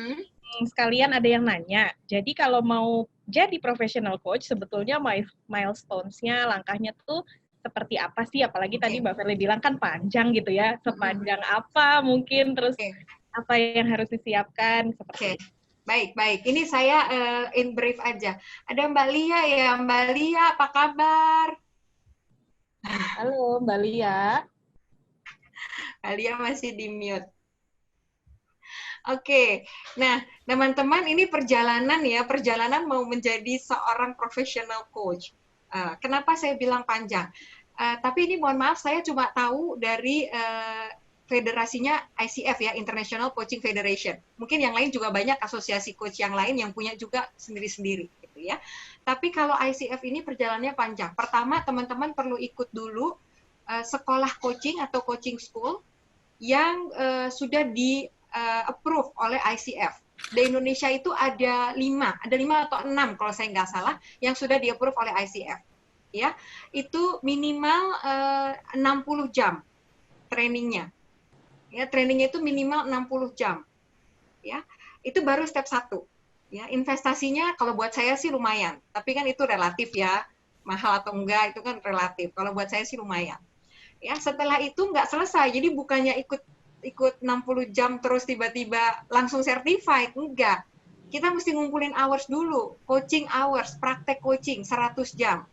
sekalian ada yang nanya. Jadi, kalau mau jadi professional coach, sebetulnya milestones-nya, langkahnya tuh seperti apa sih? Apalagi tadi Mbak Verly bilang kan panjang gitu ya. Sepanjang apa mungkin, terus apa yang harus disiapkan, seperti itu. Baik. Ini saya in brief aja. Ada Mbak Lia ya. Mbak Lia, apa kabar? Halo, Mbak Lia. Mbak Lia masih di mute. Oke. Nah, teman-teman, ini perjalanan mau menjadi seorang professional coach. Kenapa saya bilang panjang? Tapi ini mohon maaf, saya cuma tahu dari federasinya ICF ya, International Coaching Federation. Mungkin yang lain juga banyak asosiasi coach yang lain yang punya juga sendiri-sendiri gitu ya. Tapi kalau ICF ini perjalanannya panjang. Pertama, teman-teman perlu ikut dulu sekolah coaching atau coaching school yang sudah di approve oleh ICF. Di Indonesia itu ada 5 atau 6 kalau saya nggak salah yang sudah di-approve oleh ICF. Ya, itu minimal 60 jam trainingnya. Ya, trainingnya itu minimal 60 jam. Ya, itu baru step 1. Ya, investasinya kalau buat saya sih lumayan, tapi kan itu relatif ya, mahal atau enggak itu kan relatif. Kalau buat saya sih lumayan. Ya, setelah itu nggak selesai. Jadi bukannya ikut 60 jam terus tiba-tiba langsung certified, enggak. Kita mesti ngumpulin hours dulu, coaching hours, praktek coaching 100 jam.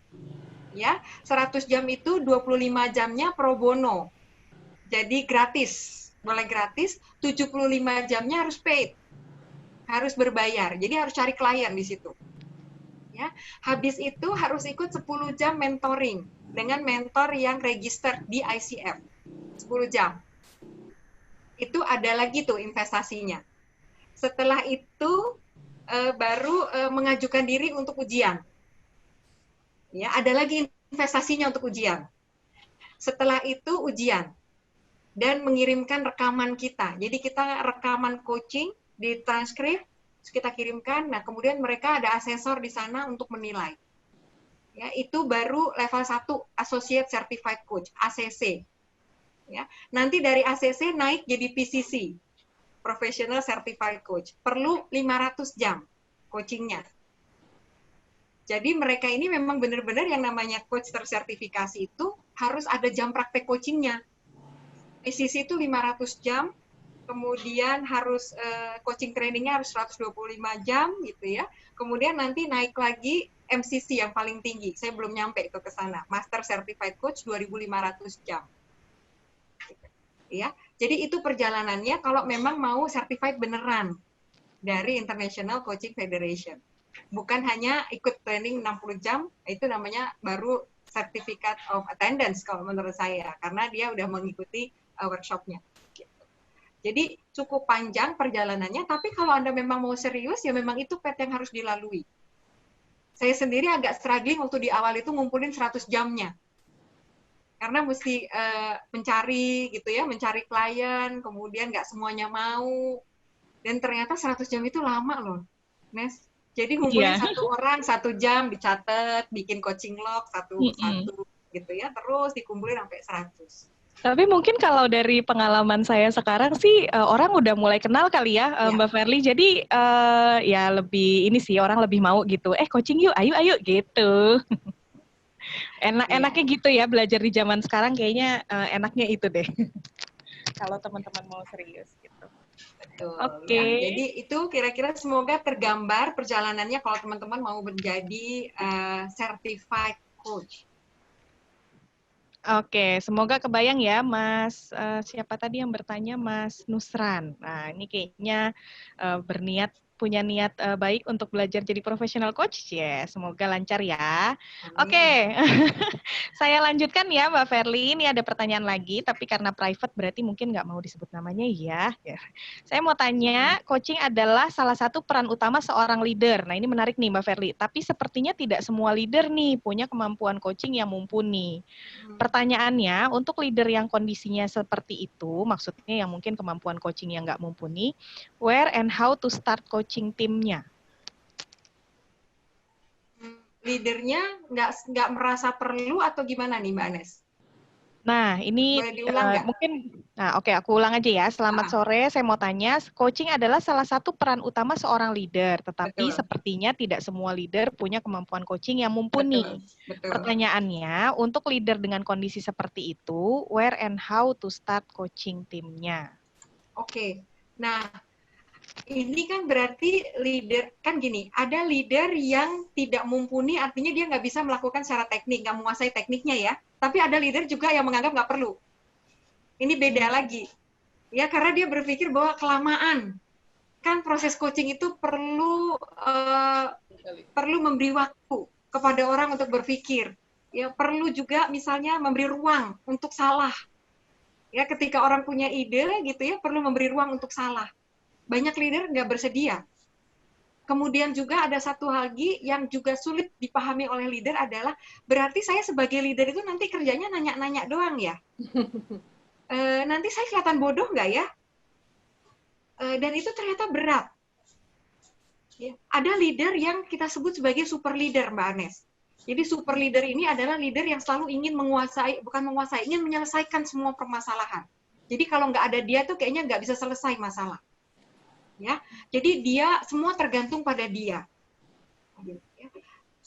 Ya, 100 jam itu 25 jamnya pro bono. Jadi gratis, boleh gratis, 75 jamnya harus paid. Harus berbayar. Jadi harus cari klien di situ. Ya, habis itu harus ikut 10 jam mentoring dengan mentor yang register di ICF. 10 jam. Itu ada lagi tuh investasinya. Setelah itu baru mengajukan diri untuk ujian. Ya, ada lagi investasinya untuk ujian. Setelah itu ujian dan mengirimkan rekaman kita. Jadi kita rekaman coaching di transkrip, kita kirimkan. Nah, kemudian mereka ada asesor di sana untuk menilai. Ya, itu baru level 1 Associate Certified Coach, ACC. Ya, nanti dari ACC naik jadi PCC, Professional Certified Coach. Perlu 500 jam coachingnya. Jadi mereka ini memang benar-benar yang namanya coach tersertifikasi itu harus ada jam praktek coachingnya. PCC itu 500 jam, kemudian harus coaching trainingnya harus 125 jam gitu ya. Kemudian nanti naik lagi MCC yang paling tinggi. Saya belum nyampe itu ke sana. Master Certified Coach 2.500 jam. Ya, jadi itu perjalanannya kalau memang mau certified beneran dari International Coaching Federation. Bukan hanya ikut training 60 jam, itu namanya baru Certificate of Attendance kalau menurut saya, karena dia udah mengikuti workshop-nya. Gitu. Jadi cukup panjang perjalanannya, tapi kalau Anda memang mau serius, ya memang itu path yang harus dilalui. Saya sendiri agak struggling waktu di awal itu ngumpulin 100 jamnya. Karena mesti mencari gitu ya, mencari klien, kemudian nggak semuanya mau. Dan ternyata 100 jam itu lama loh, Nes. Jadi ngumpulin satu orang 1 jam dicatat, bikin coaching log satu gitu ya, terus dikumpulin sampai 100. Tapi mungkin kalau dari pengalaman saya sekarang sih orang udah mulai kenal kali ya, Mbak Ferly. Jadi ya lebih ini sih orang lebih mau gitu. Coaching yuk, ayo gitu. Enaknya gitu ya belajar di zaman sekarang kayaknya enaknya itu deh. Kalau teman-teman mau serius gitu. Betul. Oke. Ya. Jadi itu kira-kira semoga tergambar perjalanannya kalau teman-teman mau menjadi certified coach. Oke, semoga kebayang ya Mas, siapa tadi yang bertanya, Mas Nusran. Nah, ini kayaknya punya niat baik untuk belajar jadi professional coach. Ya, semoga lancar ya. Oke, saya lanjutkan ya Mbak Ferly. Ini ada pertanyaan lagi, tapi karena private berarti mungkin nggak mau disebut namanya ya. Saya mau tanya, coaching adalah salah satu peran utama seorang leader. Nah, ini menarik nih Mbak Ferly. Tapi sepertinya tidak semua leader nih punya kemampuan coaching yang mumpuni. Pertanyaannya, untuk leader yang kondisinya seperti itu, maksudnya yang mungkin kemampuan coaching yang nggak mumpuni, where and how to start coaching timnya? Leadernya nggak merasa perlu atau gimana nih Mbak Anes? Nah, ini mungkin, oke, aku ulang aja ya. Selamat sore, saya mau tanya, coaching adalah salah satu peran utama seorang leader, tetapi sepertinya tidak semua leader punya kemampuan coaching yang mumpuni. Betul. Pertanyaannya, untuk leader dengan kondisi seperti itu, where and how to start coaching timnya? Oke, nah ini kan berarti leader, kan gini, ada leader yang tidak mumpuni, artinya dia nggak bisa melakukan secara teknik, nggak menguasai tekniknya ya. Tapi ada leader juga yang menganggap nggak perlu. Ini beda lagi. Ya, karena dia berpikir bahwa kelamaan. Kan proses coaching itu perlu memberi waktu kepada orang untuk berpikir. Ya, perlu juga misalnya memberi ruang untuk salah. Ya, ketika orang punya ide gitu ya, perlu memberi ruang untuk salah. Banyak leader nggak bersedia. Kemudian juga ada satu lagi yang juga sulit dipahami oleh leader adalah berarti saya sebagai leader itu nanti kerjanya nanya-nanya doang ya. Nanti saya kelihatan bodoh nggak ya? Dan itu ternyata berat. Ya. Ada leader yang kita sebut sebagai super leader, Mbak Anes. Jadi super leader ini adalah leader yang selalu ingin ingin menyelesaikan semua permasalahan. Jadi kalau nggak ada dia tuh kayaknya nggak bisa selesai masalah. Ya, jadi dia semua tergantung pada dia.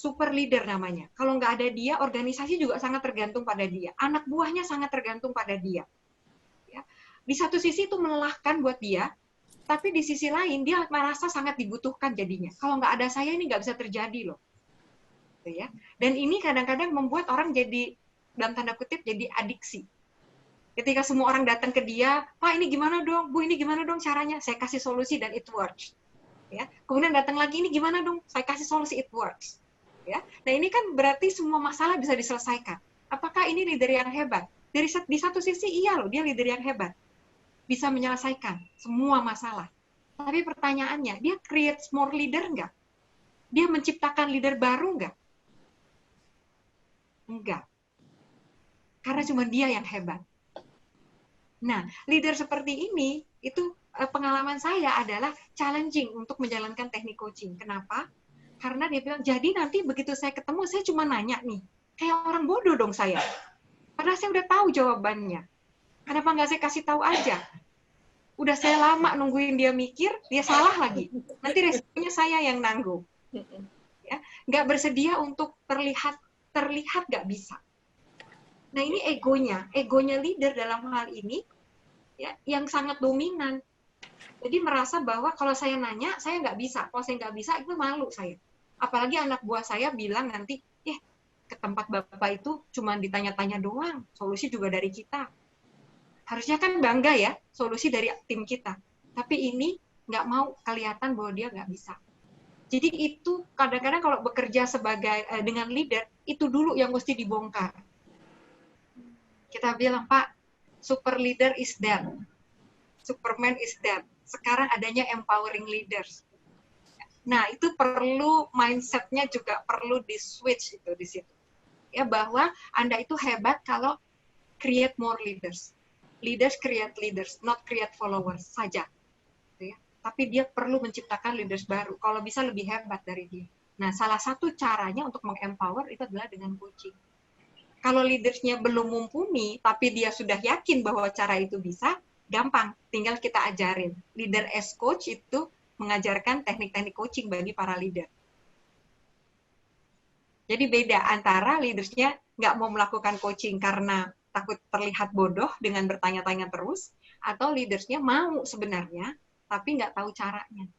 super leader namanya. Kalau nggak ada dia, organisasi juga sangat tergantung pada dia. Anak buahnya sangat tergantung pada dia. Ya. Di satu sisi itu melelahkan buat dia, tapi di sisi lain dia merasa sangat dibutuhkan jadinya. Kalau nggak ada saya ini nggak bisa terjadi loh. Gitu ya. Dan ini kadang-kadang membuat orang jadi, dalam tanda kutip, jadi adiksi. Ketika semua orang datang ke dia, Pak ini gimana dong, Bu ini gimana dong caranya, saya kasih solusi dan it works. Ya. Kemudian datang lagi, ini gimana dong, saya kasih solusi, it works. Ya. Nah ini kan berarti semua masalah bisa diselesaikan. Apakah ini leader yang hebat? Di satu sisi iya loh, dia leader yang hebat. Bisa menyelesaikan semua masalah. Tapi pertanyaannya, dia create more leader nggak? Dia menciptakan leader baru nggak? Enggak. Karena cuma dia yang hebat. Nah, leader seperti ini, itu pengalaman saya adalah challenging untuk menjalankan teknik coaching. Kenapa? Karena dia bilang, jadi nanti begitu saya ketemu, saya cuma nanya nih. Kayak orang bodoh dong saya. Padahal saya udah tahu jawabannya. Kenapa nggak saya kasih tahu aja? Udah saya lama nungguin dia mikir, dia salah lagi. Nanti resikonya saya yang nanggung. Ya, nggak bersedia untuk terlihat nggak bisa. Nah ini egonya leader dalam hal ini ya, yang sangat dominan. Jadi merasa bahwa kalau saya nanya, saya nggak bisa. Kalau saya nggak bisa, itu malu saya. Apalagi anak buah saya bilang nanti, ke tempat Bapak itu cuma ditanya-tanya doang, solusi juga dari kita. Harusnya kan bangga ya, solusi dari tim kita. Tapi ini nggak mau kelihatan bahwa dia nggak bisa. Jadi itu kadang-kadang kalau bekerja sebagai dengan leader, itu dulu yang mesti dibongkar. Kita bilang, Pak, super leader is dead. Superman is dead. Sekarang adanya empowering leaders. Nah, itu perlu mindset-nya juga perlu di-switch itu di situ. Ya, bahwa Anda itu hebat kalau create more leaders. Leaders create leaders, not create followers saja. Gitu ya. Tapi dia perlu menciptakan leaders baru. Kalau bisa lebih hebat dari dia. Nah, salah satu caranya untuk meng-empower itu adalah dengan coaching. Kalau leadersnya belum mumpuni, tapi dia sudah yakin bahwa cara itu bisa, gampang. Tinggal kita ajarin. Leader as coach itu mengajarkan teknik-teknik coaching bagi para leader. Jadi beda antara leadersnya nggak mau melakukan coaching karena takut terlihat bodoh dengan bertanya-tanya terus, atau leadersnya mau sebenarnya, tapi nggak tahu caranya.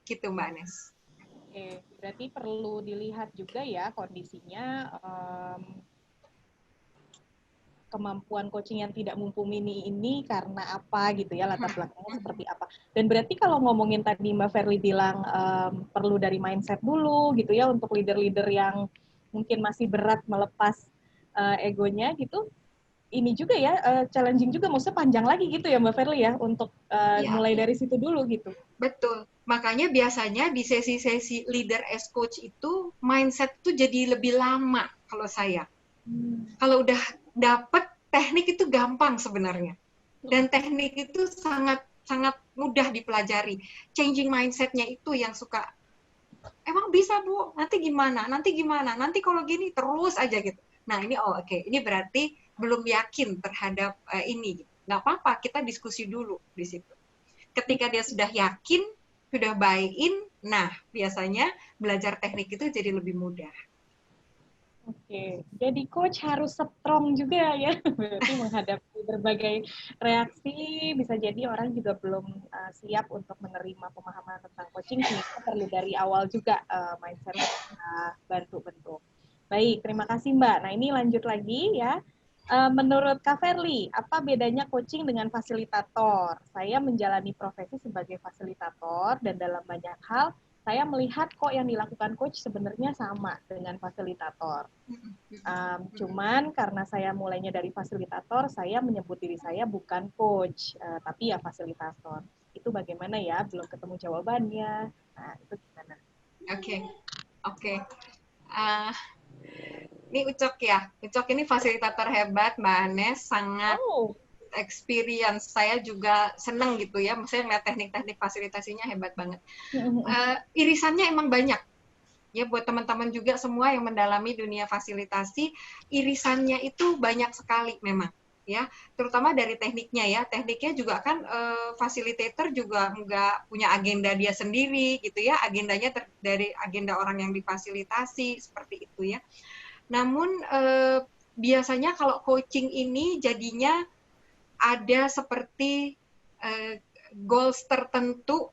Gitu Mbak Nes. Oke, berarti perlu dilihat juga ya kondisinya, kemampuan coaching yang tidak mumpuni ini karena apa gitu ya, latar belakangnya seperti apa. Dan berarti kalau ngomongin tadi Mbak Verly bilang perlu dari mindset dulu gitu ya untuk leader-leader yang mungkin masih berat melepas egonya gitu. Ini juga ya challenging juga, maksudnya panjang lagi gitu ya Mbak Verly ya untuk mulai dari situ dulu gitu. Betul. Makanya biasanya di sesi-sesi leader as coach itu mindset tuh jadi lebih lama kalau saya. Kalau udah dapet teknik itu gampang sebenarnya. Dan teknik itu sangat mudah dipelajari. Changing mindset-nya itu yang suka, emang bisa Bu, nanti gimana, nanti kalau gini terus aja gitu. Nah ini oke. Ini berarti belum yakin terhadap ini. Nggak apa-apa, kita diskusi dulu di situ. Ketika dia sudah yakin, sudah buy-in, nah biasanya belajar teknik itu jadi lebih mudah. Oke, jadi coach harus strong juga ya, berarti menghadapi berbagai reaksi, bisa jadi orang juga belum siap untuk menerima pemahaman tentang coaching, sehingga perlu dari awal juga mindset bantu bentuk. Baik, terima kasih Mbak. Nah ini lanjut lagi ya. Menurut Kak Verly, apa bedanya coaching dengan fasilitator? Saya menjalani profesi sebagai fasilitator dan dalam banyak hal saya melihat kok yang dilakukan coach sebenarnya sama dengan fasilitator. Cuman karena saya mulainya dari fasilitator, saya menyebut diri saya bukan coach, tapi ya fasilitator. Itu bagaimana ya? Belum ketemu jawabannya. Nah, itu gimana? Oke. Ini Ucok ya. Ucok ini fasilitator hebat, Mbak Anes. Sangat experience. Saya juga seneng gitu ya. Maksudnya ngeliat teknik-teknik fasilitasinya hebat banget. Irisannya emang banyak. Ya buat teman-teman juga semua yang mendalami dunia fasilitasi, irisannya itu banyak sekali memang. ya, terutama dari tekniknya ya. Tekniknya juga kan facilitator juga nggak punya agenda dia sendiri gitu ya, agendanya dari agenda orang yang difasilitasi seperti itu ya. Namun biasanya kalau coaching ini jadinya ada seperti goals tertentu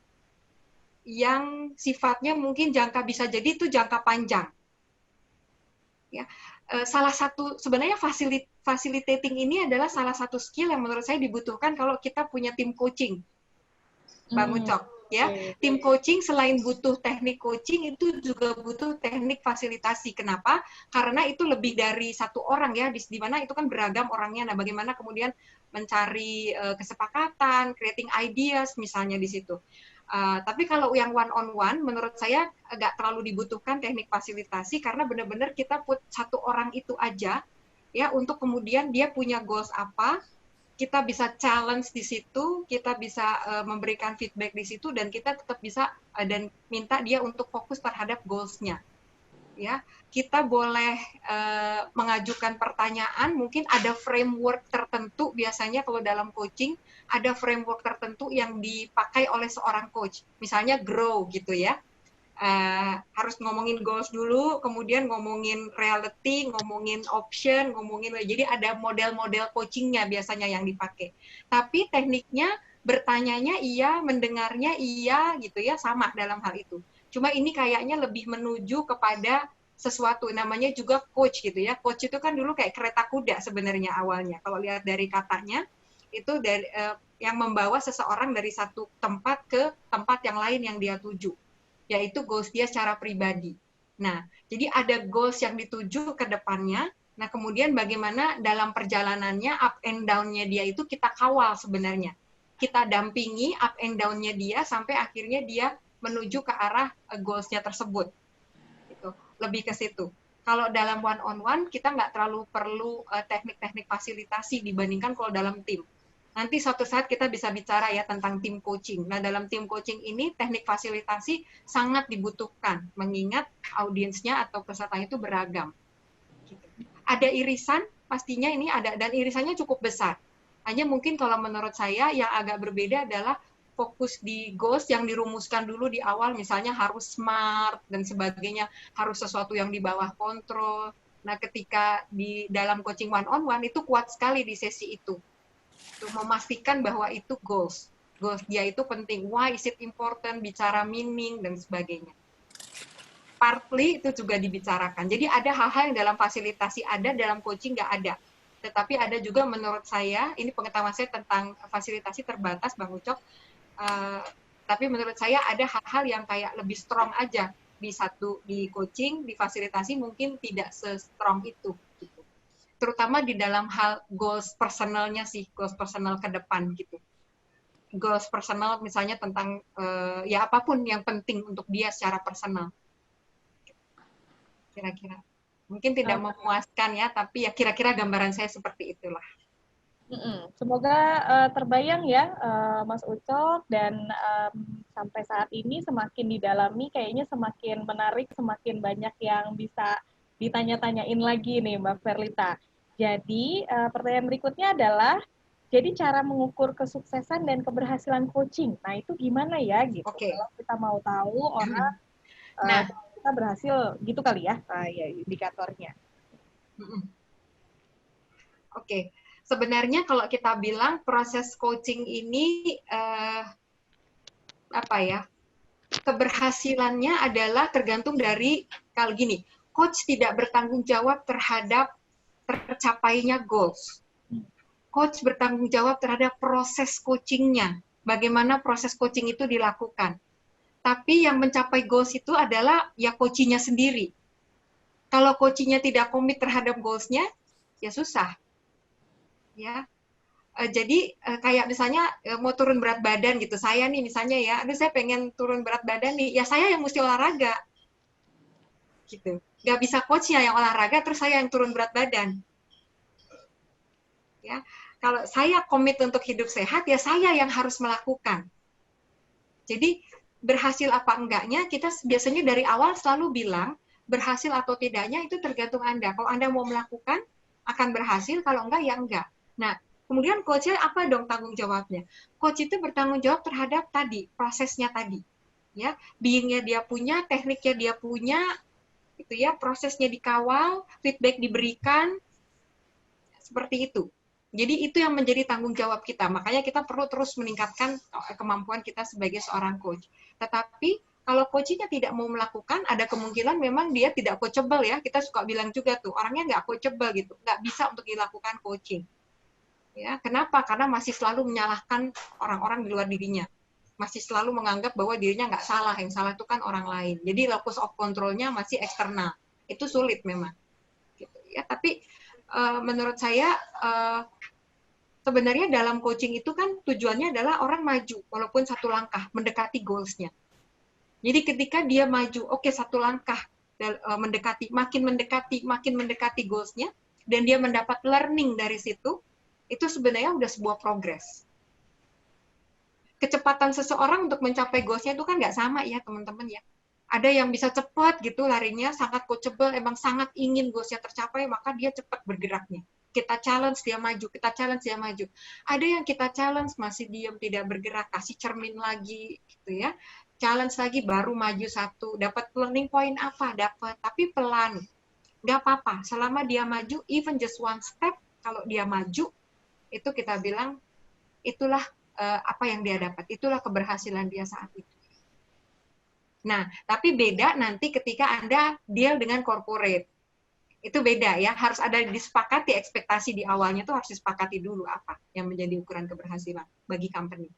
yang sifatnya mungkin bisa jadi itu jangka panjang. Ya, salah satu sebenarnya facilitating ini adalah salah satu skill yang menurut saya dibutuhkan kalau kita punya tim coaching, Mbak Mucok. Ya, tim coaching selain butuh teknik coaching itu juga butuh teknik fasilitasi. Kenapa? Karena itu lebih dari satu orang ya, di mana itu kan beragam orangnya. Nah, bagaimana kemudian mencari kesepakatan, creating ideas misalnya di situ. Tapi kalau yang one on one, menurut saya agak terlalu dibutuhkan teknik fasilitasi karena benar-benar kita put satu orang itu aja ya untuk kemudian dia punya goals apa, kita bisa challenge di situ, kita bisa memberikan feedback di situ dan kita tetap bisa dan minta dia untuk fokus terhadap goals-nya. Ya, kita boleh mengajukan pertanyaan, mungkin ada framework tertentu biasanya kalau dalam coaching ada framework tertentu yang dipakai oleh seorang coach, misalnya grow gitu ya, harus ngomongin goals dulu, kemudian ngomongin reality, ngomongin option, jadi ada model-model coachingnya biasanya yang dipakai. Tapi tekniknya bertanyanya iya, mendengarnya iya gitu ya, sama dalam hal itu. Cuma ini kayaknya lebih menuju kepada sesuatu, namanya juga coach gitu ya. Coach itu kan dulu kayak kereta kuda sebenarnya awalnya. Kalau lihat dari katanya, itu dari yang membawa seseorang dari satu tempat ke tempat yang lain yang dia tuju, yaitu goals dia secara pribadi. Nah, jadi ada goals yang dituju ke depannya, nah kemudian bagaimana dalam perjalanannya, up and down-nya dia itu kita kawal sebenarnya. Kita dampingi up and down-nya dia sampai akhirnya dia menuju ke arah goals-nya tersebut. Gitu. Lebih ke situ. Kalau dalam one-on-one, kita nggak terlalu perlu teknik-teknik fasilitasi dibandingkan kalau dalam tim. Nanti suatu saat kita bisa bicara ya tentang tim coaching. Nah, dalam tim coaching ini teknik fasilitasi sangat dibutuhkan, mengingat audiensnya atau pesertanya itu beragam. Ada irisan, pastinya ini ada, dan irisannya cukup besar. Hanya mungkin kalau menurut saya yang agak berbeda adalah fokus di goals yang dirumuskan dulu di awal, misalnya harus smart dan sebagainya, harus sesuatu yang di bawah kontrol. Nah, ketika di dalam coaching one-on-one itu kuat sekali di sesi itu. Untuk memastikan bahwa itu goals dia itu penting, why is it important, bicara meaning dan sebagainya. Partly itu juga dibicarakan. Jadi ada hal-hal yang dalam fasilitasi ada, dalam coaching nggak ada. Tetapi ada juga menurut saya, ini pengetahuan saya tentang fasilitasi terbatas, Bang Ucok, tapi menurut saya ada hal-hal yang kayak lebih strong aja di coaching, di fasilitasi mungkin tidak se-strong itu. Gitu. Terutama di dalam hal goals personalnya sih, goals personal ke depan gitu. Goals personal misalnya tentang ya apapun yang penting untuk dia secara personal. Kira-kira. Mungkin tidak memuaskan ya, tapi ya kira-kira gambaran saya seperti itulah. Semoga terbayang ya Mas Ucok, dan sampai saat ini semakin didalami kayaknya semakin menarik, semakin banyak yang bisa ditanya-tanyain lagi nih Mbak Verlita. Jadi pertanyaan berikutnya adalah, jadi cara mengukur kesuksesan dan keberhasilan coaching, nah itu gimana ya gitu? Okay. Kalau kita mau tahu orang kita berhasil gitu kali ya, ya indikatornya. Oke. Sebenarnya kalau kita bilang proses coaching ini keberhasilannya adalah tergantung dari, kalau gini, coach tidak bertanggung jawab terhadap tercapainya goals. Coach bertanggung jawab terhadap proses coachingnya, bagaimana proses coaching itu dilakukan. Tapi yang mencapai goals itu adalah ya coachingnya sendiri. Kalau coachingnya tidak komit terhadap goals-nya, ya susah. Ya, jadi kayak misalnya mau turun berat badan gitu, saya nih misalnya ya, aduh saya pengen turun berat badan nih, ya saya yang mesti olahraga, gitu. Gak bisa coachnya yang olahraga, terus saya yang turun berat badan. Ya, kalau saya komit untuk hidup sehat, ya saya yang harus melakukan. Jadi berhasil apa enggaknya, kita biasanya dari awal selalu bilang berhasil atau tidaknya itu tergantung Anda. Kalau Anda mau melakukan, akan berhasil, kalau enggak ya enggak. Nah, Kemudian coach-nya apa dong tanggung jawabnya? Coach itu bertanggung jawab terhadap tadi, prosesnya tadi. Ya, being-nya dia punya, tekniknya dia punya, itu ya, prosesnya dikawal, feedback diberikan, seperti itu. Jadi itu yang menjadi tanggung jawab kita. Makanya kita perlu terus meningkatkan kemampuan kita sebagai seorang coach. Tetapi kalau coachnya tidak mau melakukan, ada kemungkinan memang dia tidak coachable ya. Kita suka bilang juga tuh, orangnya nggak coachable gitu, nggak bisa untuk dilakukan coaching. Ya, kenapa? Karena masih selalu menyalahkan orang-orang di luar dirinya. Masih selalu menganggap bahwa dirinya nggak salah, yang salah itu kan orang lain. Jadi locus of control-nya masih eksternal. Itu sulit memang. Gitu, ya. Tapi menurut saya sebenarnya dalam coaching itu kan tujuannya adalah orang maju, walaupun satu langkah, mendekati goals-nya. Jadi ketika dia maju, oke, satu langkah, makin mendekati goals-nya, dan dia mendapat learning dari situ, itu sebenarnya udah sebuah progres. Kecepatan seseorang untuk mencapai goals-nya itu kan nggak sama ya teman-teman ya. Ada yang bisa cepat gitu larinya, sangat coachable, emang sangat ingin goals-nya tercapai, maka dia cepat bergeraknya. Kita challenge, dia maju. Kita challenge, dia maju. Ada yang kita challenge, masih diam, tidak bergerak, kasih cermin lagi, gitu ya. Challenge lagi, baru maju satu. Dapat learning point apa? Dapat, tapi pelan. Nggak apa-apa, selama dia maju, even just one step, kalau dia maju, itu kita bilang, itulah apa yang dia dapat. Itulah keberhasilan dia saat itu. Nah, tapi beda nanti ketika Anda deal dengan corporate. Itu beda ya, harus ada disepakati ekspektasi di awalnya, itu harus disepakati dulu apa yang menjadi ukuran keberhasilan bagi company.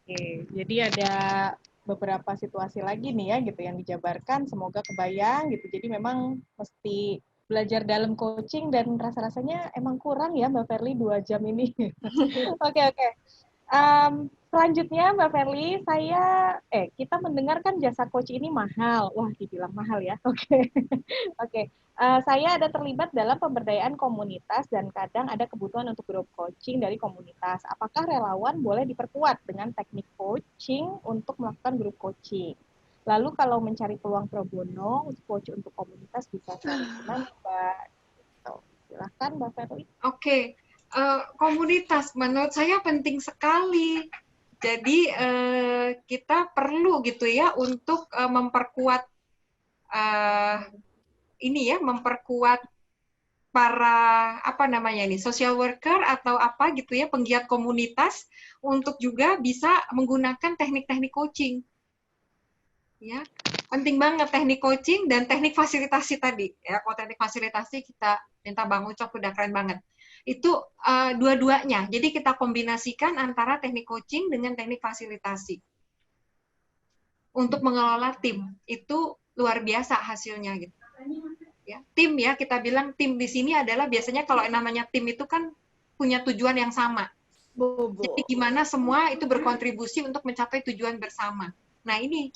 Oke, jadi ada beberapa situasi lagi nih ya gitu yang dijabarkan, semoga kebayang gitu. Jadi memang mesti belajar dalam coaching dan rasa-rasanya emang kurang ya Mbak Verly 2 jam ini. Oke. Selanjutnya Mbak Verly, kita mendengarkan jasa coach ini mahal. Wah, dibilang mahal ya. Oke. Saya ada terlibat dalam pemberdayaan komunitas dan kadang ada kebutuhan untuk grup coaching dari komunitas. Apakah relawan boleh diperkuat dengan teknik coaching untuk melakukan grup coaching? Lalu kalau mencari peluang pro bono coach untuk komunitas bisa cari mana, Mbak? Silahkan Mbak Verly. Oke. Komunitas menurut saya penting sekali. Jadi kita perlu gitu ya untuk memperkuat memperkuat para social worker atau apa gitu ya, penggiat komunitas untuk juga bisa menggunakan teknik-teknik coaching. Ya, penting banget teknik coaching dan teknik fasilitasi tadi. Ya, kalau teknik fasilitasi kita minta Bang Ucok, udah keren banget. Itu dua-duanya. Jadi kita kombinasikan antara teknik coaching dengan teknik fasilitasi. Untuk mengelola tim, itu luar biasa hasilnya gitu. Ya, tim ya, kita bilang tim di sini adalah biasanya kalau namanya tim itu kan punya tujuan yang sama. Jadi gimana semua itu berkontribusi untuk mencapai tujuan bersama. Nah, ini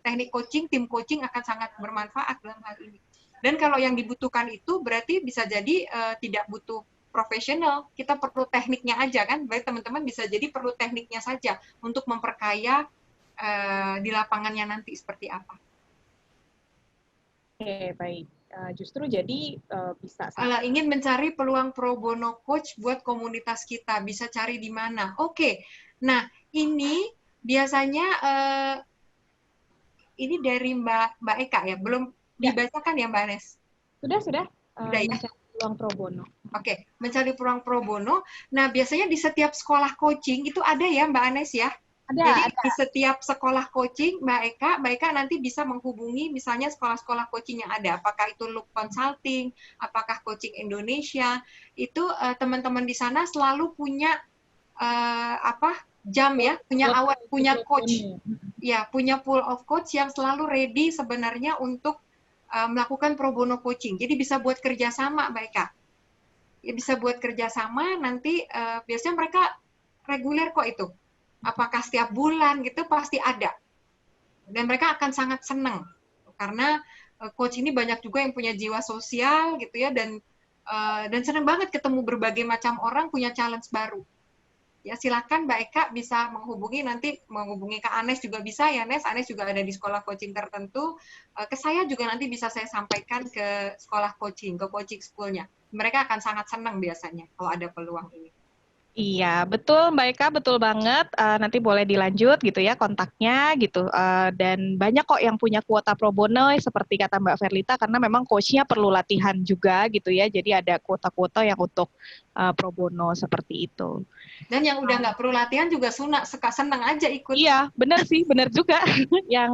teknik coaching, tim coaching akan sangat bermanfaat dalam hal ini. Dan kalau yang dibutuhkan itu berarti bisa jadi tidak butuh profesional, kita perlu tekniknya aja kan. Baik teman-teman bisa jadi perlu tekniknya saja untuk memperkaya di lapangannya nanti seperti apa. Oke, baik. Justru jadi bisa. Ingin mencari peluang pro bono coach buat komunitas kita, bisa cari di mana? Oke, nah ini biasanya ini dari Mbak Eka ya, belum dibacakan ya Mbak Anes? Sudah. Sudah ya? Mencari peluang pro bono. Oke, mencari peluang pro bono. Nah, biasanya di setiap sekolah coaching itu ada ya Mbak Anes ya? Jadi di setiap sekolah coaching, Mbak Eka nanti bisa menghubungi misalnya sekolah-sekolah coaching yang ada. Apakah itu Loop Consulting, apakah Coaching Indonesia, itu teman-teman di sana selalu punya jam ya, punya coach. Ya, punya pool of coach yang selalu ready sebenarnya untuk melakukan pro bono coaching. Jadi bisa buat kerjasama, Mbak Eka. Ya, bisa buat kerjasama, nanti biasanya mereka reguler kok itu. Apakah setiap bulan gitu pasti ada. Dan mereka akan sangat senang. Karena coach ini banyak juga yang punya jiwa sosial gitu ya, dan senang banget ketemu berbagai macam orang punya challenge baru. ya silakan Mbak Eka bisa menghubungi Kak Anes juga bisa ya Nes. Anes juga ada di sekolah coaching tertentu. Ke saya juga nanti bisa saya sampaikan ke sekolah coaching, ke coaching school-nya. Mereka akan sangat senang biasanya kalau ada peluang ini. Iya, betul Mbak Eka, betul banget. Nanti boleh dilanjut gitu ya kontaknya gitu. Dan banyak kok yang punya kuota pro bono seperti kata Mbak Verlita karena memang coachnya perlu latihan juga gitu ya. Jadi ada kuota-kuota yang untuk pro bono seperti itu. Dan yang udah nggak perlu latihan juga senang aja ikut. Iya, benar sih, benar juga. Yang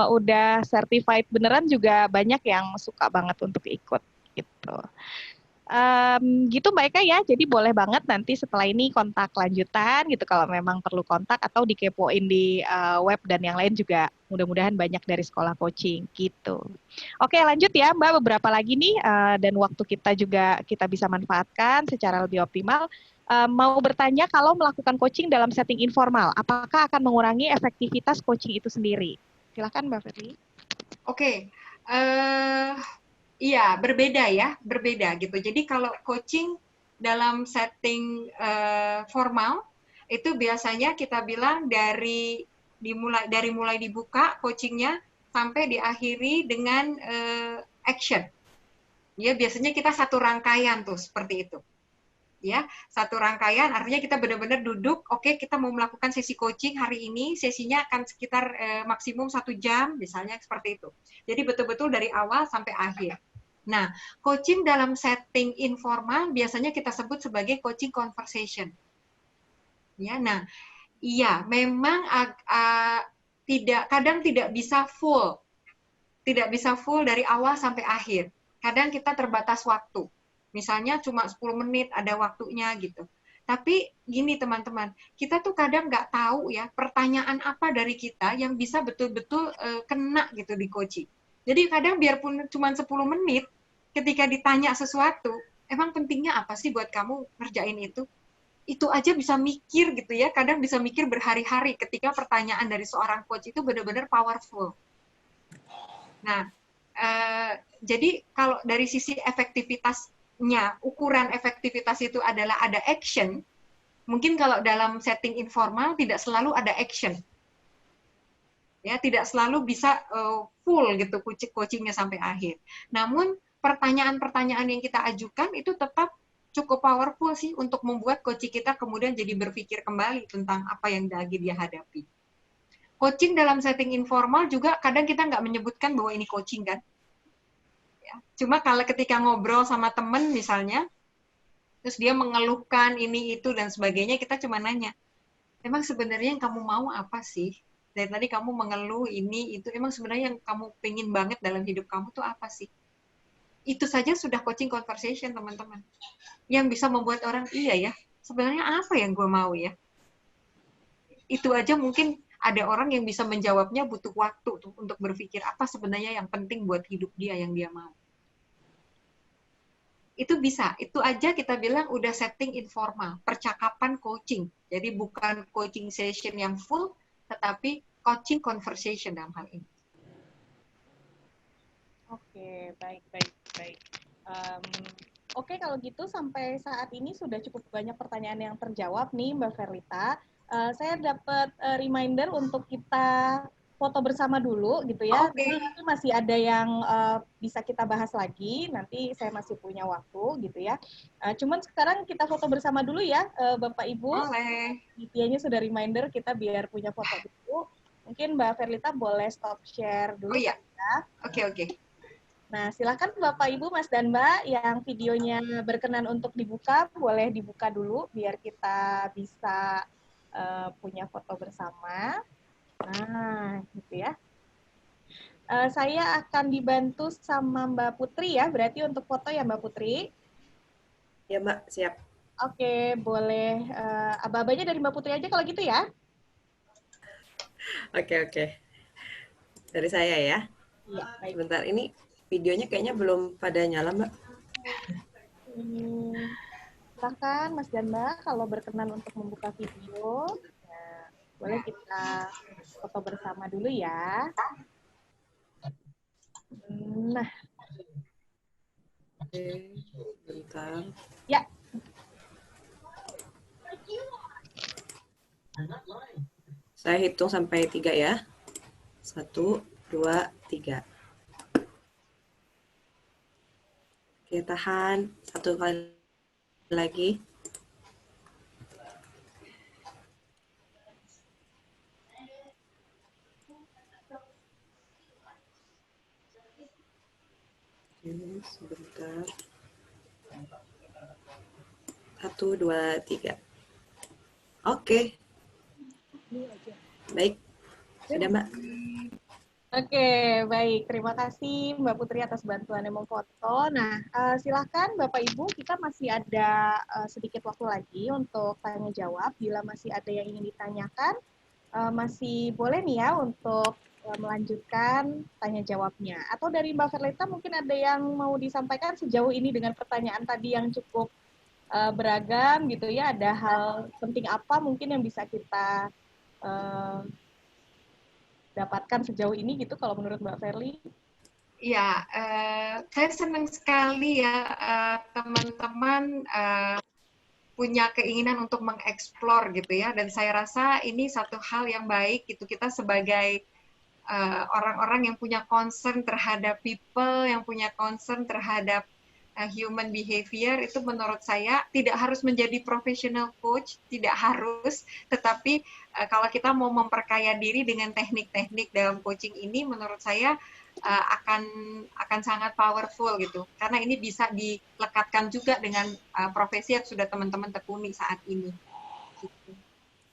udah certified beneran juga banyak yang suka banget untuk ikut gitu. Gitu Mbak Eka ya, jadi boleh banget nanti setelah ini kontak lanjutan gitu kalau memang perlu kontak atau dikepoin di web dan yang lain juga mudah-mudahan banyak dari sekolah coaching gitu. Oke lanjut ya Mbak, beberapa lagi nih dan waktu kita juga kita bisa manfaatkan secara lebih optimal. Mau bertanya kalau melakukan coaching dalam setting informal, apakah akan mengurangi efektivitas coaching itu sendiri? Silakan Mbak Ferli. Oke. Iya, berbeda gitu. Jadi kalau coaching dalam setting formal itu biasanya kita bilang dari mulai dibuka coachingnya sampai diakhiri dengan action. Ya, biasanya kita satu rangkaian tuh seperti itu. Ya, satu rangkaian artinya kita benar-benar duduk, oke, kita mau melakukan sesi coaching hari ini, sesinya akan sekitar maksimum 1 jam, misalnya seperti itu. Jadi betul-betul dari awal sampai akhir. Nah, coaching dalam setting informal biasanya kita sebut sebagai coaching conversation. Ya, nah, iya, memang kadang tidak bisa full dari awal sampai akhir. Kadang kita terbatas waktu. Misalnya cuma 10 menit ada waktunya gitu. Tapi gini teman-teman, kita tuh kadang nggak tahu ya pertanyaan apa dari kita yang bisa betul-betul kena gitu di coaching. Jadi kadang biarpun cuma 10 menit, ketika ditanya sesuatu, emang pentingnya apa sih buat kamu ngerjain itu? Itu aja bisa mikir gitu ya, kadang bisa mikir berhari-hari ketika pertanyaan dari seorang coach itu benar-benar powerful. Nah, jadi kalau dari sisi efektivitasnya, ukuran efektivitas itu adalah ada action, mungkin kalau dalam setting informal tidak selalu ada action. Ya, tidak selalu bisa full gitu coachingnya sampai akhir. Namun pertanyaan-pertanyaan yang kita ajukan itu tetap cukup powerful sih untuk membuat coaching kita kemudian jadi berpikir kembali tentang apa yang lagi dia hadapi. Coaching dalam setting informal juga kadang kita nggak menyebutkan bahwa ini coaching kan. Ya, cuma kalau ketika ngobrol sama temen misalnya, terus dia mengeluhkan ini itu dan sebagainya, kita cuma nanya, emang sebenarnya yang kamu mau apa sih? Dari tadi kamu mengeluh ini itu, emang sebenarnya yang kamu pengen banget dalam hidup kamu tuh apa sih? Itu saja sudah coaching conversation teman-teman, yang bisa membuat orang iya ya, sebenarnya apa yang gue mau ya? Itu aja mungkin ada orang yang bisa menjawabnya butuh waktu tuh untuk berpikir apa sebenarnya yang penting buat hidup dia yang dia mau. Itu bisa, itu aja kita bilang udah setting informal, percakapan coaching. Jadi bukan coaching session yang full, tetapi coaching conversation dalam hal ini. Oke, baik. Oke, kalau gitu sampai saat ini sudah cukup banyak pertanyaan yang terjawab nih Mbak Verlita. Saya dapat reminder untuk kita foto bersama dulu gitu ya. Oke. Nanti masih ada yang bisa kita bahas lagi. Nanti saya masih punya waktu gitu ya. Cuman sekarang kita foto bersama dulu ya, Bapak Ibu. Boleh. Intinya sudah reminder kita biar punya foto dulu. Mungkin Mbak Verlita boleh stop share dulu. Oh iya. Ya. Oke. Nah, silakan Bapak, Ibu, Mas, dan Mbak yang videonya berkenan untuk dibuka, boleh dibuka dulu biar kita bisa punya foto bersama. Nah, gitu ya. Saya akan dibantu sama Mbak Putri ya, berarti untuk foto ya Mbak Putri. Ya Mbak, siap. Oke, boleh. Aba-abanya dari Mbak Putri aja kalau gitu ya. Oke. Dari saya ya. Iya, baik. Sebentar, ini videonya kayaknya belum pada nyala, Mbak. Silakan Mas dan Mbak kalau berkenan untuk membuka video. Nah, boleh kita foto bersama dulu ya. Nah. Oke, bentar. Ya. Saya hitung sampai 3 ya. 1, 2, 3. Oke, tahan. 1 kali lagi. Oke, sebentar. 1, 2, 3. Oke. Baik. Sudah, Mbak. Oke, baik. Terima kasih Mbak Putri atas bantuan yang memfoto. Nah, silakan Bapak Ibu, kita masih ada sedikit waktu lagi untuk tanya jawab. Bila masih ada yang ingin ditanyakan, masih boleh nih ya untuk melanjutkan tanya jawabnya. Atau dari Mbak Verlita mungkin ada yang mau disampaikan sejauh ini dengan pertanyaan tadi yang cukup beragam gitu ya. Ada hal penting apa mungkin yang bisa kita dapatkan sejauh ini gitu kalau menurut Mbak Verly? Ya, saya senang sekali ya teman-teman punya keinginan untuk mengeksplor gitu ya, dan saya rasa ini satu hal yang baik gitu, kita sebagai orang-orang yang punya concern terhadap people, yang punya concern terhadap human behavior, itu menurut saya tidak harus menjadi professional coach, tidak harus, tetapi kalau kita mau memperkaya diri dengan teknik-teknik dalam coaching ini, menurut saya akan sangat powerful gitu, karena ini bisa dilekatkan juga dengan profesi yang sudah teman-teman tekuni saat ini. Gitu.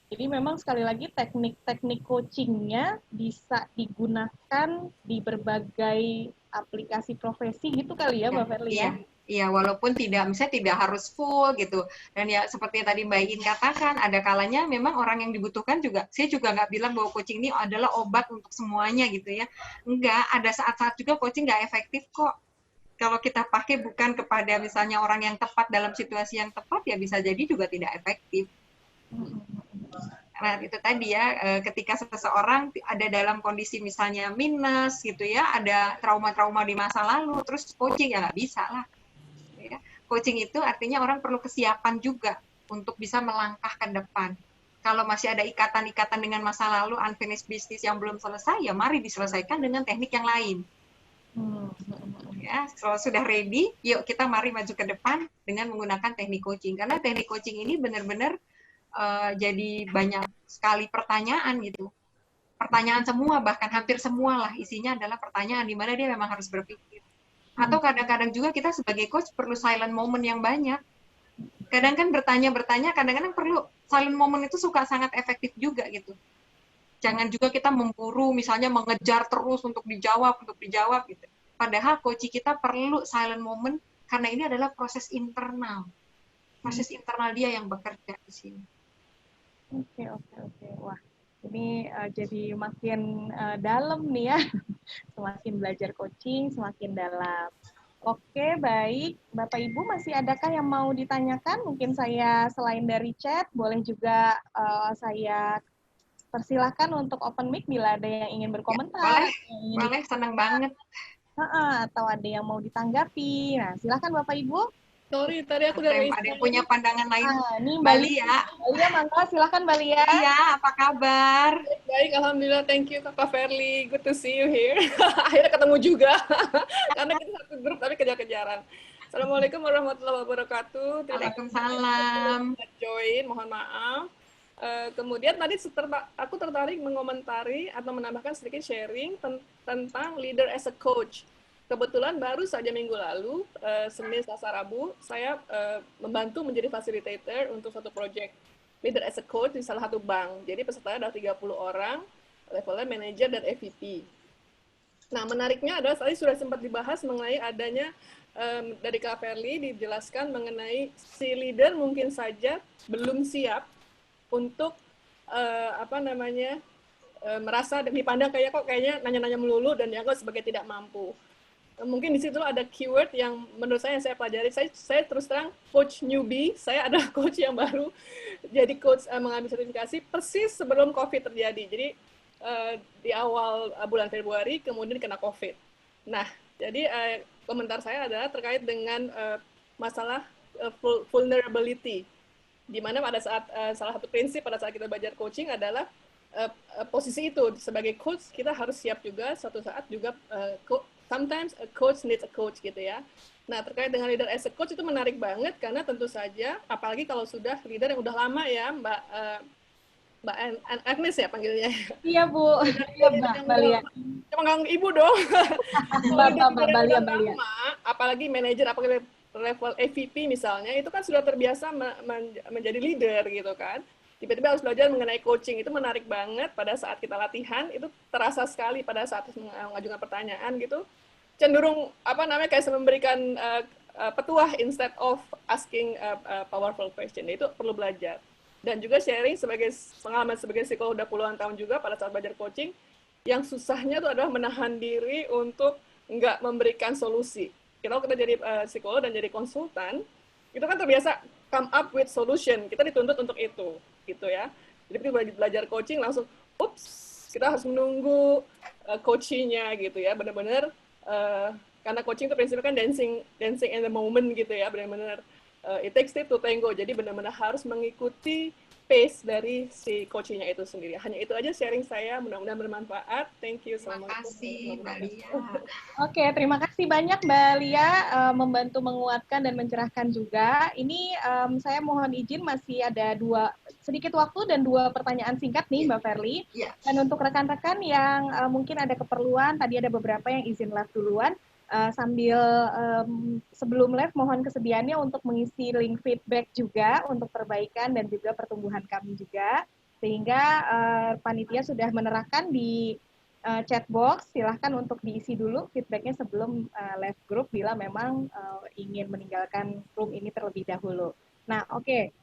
Jadi memang sekali lagi teknik-teknik coachingnya bisa digunakan di berbagai aplikasi profesi gitu kali ya, Mbak Verly ya? Iya, walaupun misalnya tidak harus full gitu. Dan ya seperti yang tadi Mbak In katakan, ada kalanya memang orang yang dibutuhkan juga, saya juga nggak bilang bahwa coaching ini adalah obat untuk semuanya gitu ya. Enggak, ada saat-saat juga coaching nggak efektif kok. Kalau kita pakai bukan kepada misalnya orang yang tepat dalam situasi yang tepat, ya bisa jadi juga tidak efektif. Nah, itu tadi ya, ketika seseorang ada dalam kondisi misalnya minus gitu ya, ada trauma-trauma di masa lalu, terus coaching ya nggak bisa lah. Ya. Coaching itu artinya orang perlu kesiapan juga untuk bisa melangkah ke depan. Kalau masih ada ikatan-ikatan dengan masa lalu, unfinished business yang belum selesai, ya mari diselesaikan dengan teknik yang lain. Ya, kalau sudah ready, yuk kita mari maju ke depan dengan menggunakan teknik coaching. Karena teknik coaching ini benar-benar jadi banyak sekali pertanyaan gitu. Pertanyaan semua, bahkan hampir semua lah isinya adalah pertanyaan di mana dia memang harus berpikir. Atau kadang-kadang juga kita sebagai coach perlu silent moment yang banyak. Kadang kan bertanya-bertanya, kadang-kadang perlu silent moment itu sangat efektif juga gitu. Jangan juga kita memburu, misalnya mengejar terus untuk dijawab gitu. Padahal coach kita perlu silent moment karena ini adalah proses internal. Proses internal dia yang bekerja di sini. Oke. Wah, ini jadi makin dalam nih ya. Semakin belajar coaching, semakin dalam. Oke, baik. Bapak Ibu masih adakah yang mau ditanyakan? Mungkin saya selain dari chat, boleh juga saya persilahkan untuk open mic bila ada yang ingin berkomentar. Ya, boleh, senang banget. Atau ada yang mau ditanggapi. Nah, silakan Bapak Ibu. Sorry, tadi aku dari ada yang punya pandangan lain. Ini Mbak Lia. Mbak Lia, mangga, silakan Mbak Lia. Iya, apa kabar? Baik, alhamdulillah, thank you Kakak Verly, good to see you here. Akhirnya ketemu juga, karena kita satu grup tapi kejar-kejaran. Assalamualaikum warahmatullahi wabarakatuh. Waalaikumsalam. Join, mohon maaf. Kemudian tadi aku tertarik mengomentari atau menambahkan sedikit sharing tentang leader as a coach. Kebetulan baru saja minggu lalu, Senin, Selasa, Rabu, saya membantu menjadi facilitator untuk satu proyek leader as a coach di salah satu bank. Jadi pesertanya ada 30 orang, levelnya manager dan EVP. Nah, menariknya adalah tadi sudah sempat dibahas mengenai adanya dari Kak Verly dijelaskan mengenai si leader mungkin saja belum siap untuk merasa dipandang kayak kok kayaknya nanya-nanya melulu dan dianggap sebagai tidak mampu. Mungkin di situ ada keyword yang menurut saya yang saya pelajari. Saya terus terang coach newbie, saya adalah coach yang baru jadi coach mengambil sertifikasi persis sebelum COVID terjadi. Jadi di awal bulan Februari kemudian kena COVID. Nah, jadi komentar saya adalah terkait dengan masalah vulnerability. Di mana pada saat salah satu prinsip pada saat kita belajar coaching adalah posisi itu sebagai coach kita harus siap juga suatu saat juga sometimes a coach needs a coach gitu ya. Nah, terkait dengan leader as a coach itu menarik banget karena tentu saja apalagi kalau sudah leader yang udah lama ya Mbak Agnes ya panggilnya. Iya Bu, iya Mbak Lia. Cuma ibu dong. Mbak Lia. Apalagi manajer, apalagi level AVP misalnya, itu kan sudah terbiasa menjadi leader gitu kan. Tiba-tiba harus belajar mengenai coaching, itu menarik banget pada saat kita latihan, itu terasa sekali pada saat mengajukan pertanyaan gitu. Cenderung kayak memberikan petuah instead of asking powerful question. Itu perlu belajar. Dan juga sharing sebagai pengalaman sebagai psikolog udah puluhan tahun juga pada saat belajar coaching, yang susahnya itu adalah menahan diri untuk nggak memberikan solusi. Kalau kita jadi psikolog dan jadi konsultan, itu kan terbiasa come up with solution. Kita dituntut untuk itu, gitu ya. Jadi belajar coaching langsung, kita harus menunggu coachingnya gitu ya, benar-benar karena coaching itu prinsipnya kan dancing in the moment gitu ya, benar-benar it takes two to tango, jadi benar-benar harus mengikuti pace dari si coachingnya itu sendiri. Hanya itu aja sharing saya, mudah-mudahan bermanfaat. Thank you. Terima kasih Mbak Lia. Oke, terima kasih banyak Mbak Lia membantu menguatkan dan mencerahkan juga. Ini saya mohon izin masih ada sedikit waktu dan 2 pertanyaan singkat nih Mbak Verly. Dan untuk rekan-rekan yang mungkin ada keperluan, tadi ada beberapa yang izin live duluan. Sambil sebelum live mohon kesediaannya untuk mengisi link feedback juga untuk perbaikan dan juga pertumbuhan kami juga, sehingga panitia sudah menerapkan di chat box. Silahkan untuk diisi dulu feedbacknya sebelum live group bila memang ingin meninggalkan room ini terlebih dahulu. Nah, oke.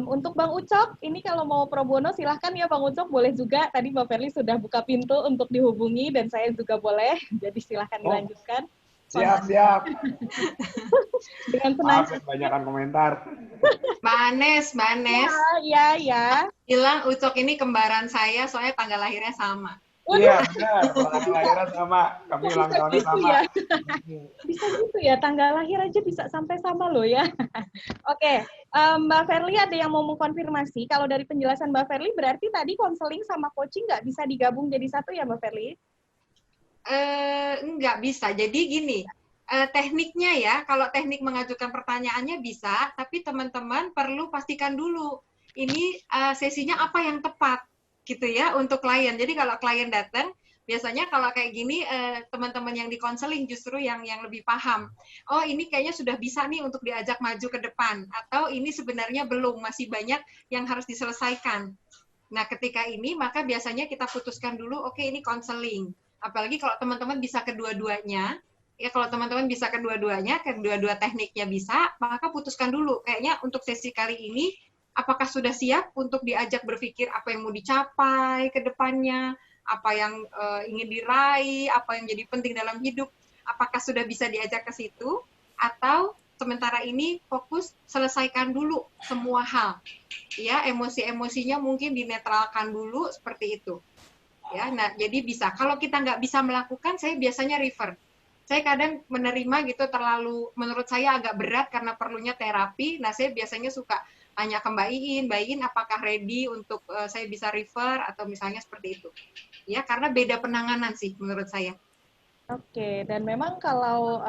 Untuk Bang Ucok, ini kalau mau pro bono silahkan ya Bang Ucok, boleh juga. Tadi Mbak Verly sudah buka pintu untuk dihubungi dan saya juga boleh, jadi silahkan dilanjutkan. Siap. Dengan senang. Maaf, kebanyakan komentar. Mbak Anes. Ya. Bilang Ucok ini kembaran saya, soalnya tanggal lahirnya sama. Iya, benar. Tanggal lahirnya sama. Kami ulang tahunnya sama. Ya. Bisa gitu ya, tanggal lahir aja bisa sampai sama loh ya. Oke, Mbak Verly ada yang mau mengkonfirmasi. Kalau dari penjelasan Mbak Verly, berarti tadi konseling sama coaching nggak bisa digabung jadi satu ya Mbak Verly? Nggak bisa. Jadi gini, tekniknya ya, kalau teknik mengajukan pertanyaannya bisa, tapi teman-teman perlu pastikan dulu, ini sesinya apa yang tepat, gitu ya, untuk klien. Jadi kalau klien datang, biasanya kalau kayak gini, teman-teman yang di konseling justru yang lebih paham. Oh, ini kayaknya sudah bisa nih untuk diajak maju ke depan, atau ini sebenarnya belum, masih banyak yang harus diselesaikan. Nah, ketika ini, maka biasanya kita putuskan dulu, oke, ini konseling. Apalagi kalau teman-teman bisa kedua-duanya, ya kalau teman-teman bisa kedua-dua tekniknya bisa, maka putuskan dulu. Kayaknya untuk sesi kali ini, apakah sudah siap untuk diajak berpikir apa yang mau dicapai ke depannya, apa yang ingin diraih, apa yang jadi penting dalam hidup, apakah sudah bisa diajak ke situ, atau sementara ini fokus selesaikan dulu semua hal. Ya, emosi-emosinya mungkin dinetralkan dulu, seperti itu. Ya, nah jadi bisa. Kalau kita nggak bisa melakukan, saya biasanya refer. Saya kadang menerima gitu terlalu, menurut saya agak berat karena perlunya terapi. Nah, saya biasanya suka tanya ke Mbak Iin apakah ready untuk saya bisa refer atau misalnya seperti itu. Ya, karena beda penanganan sih menurut saya. Oke, dan memang kalau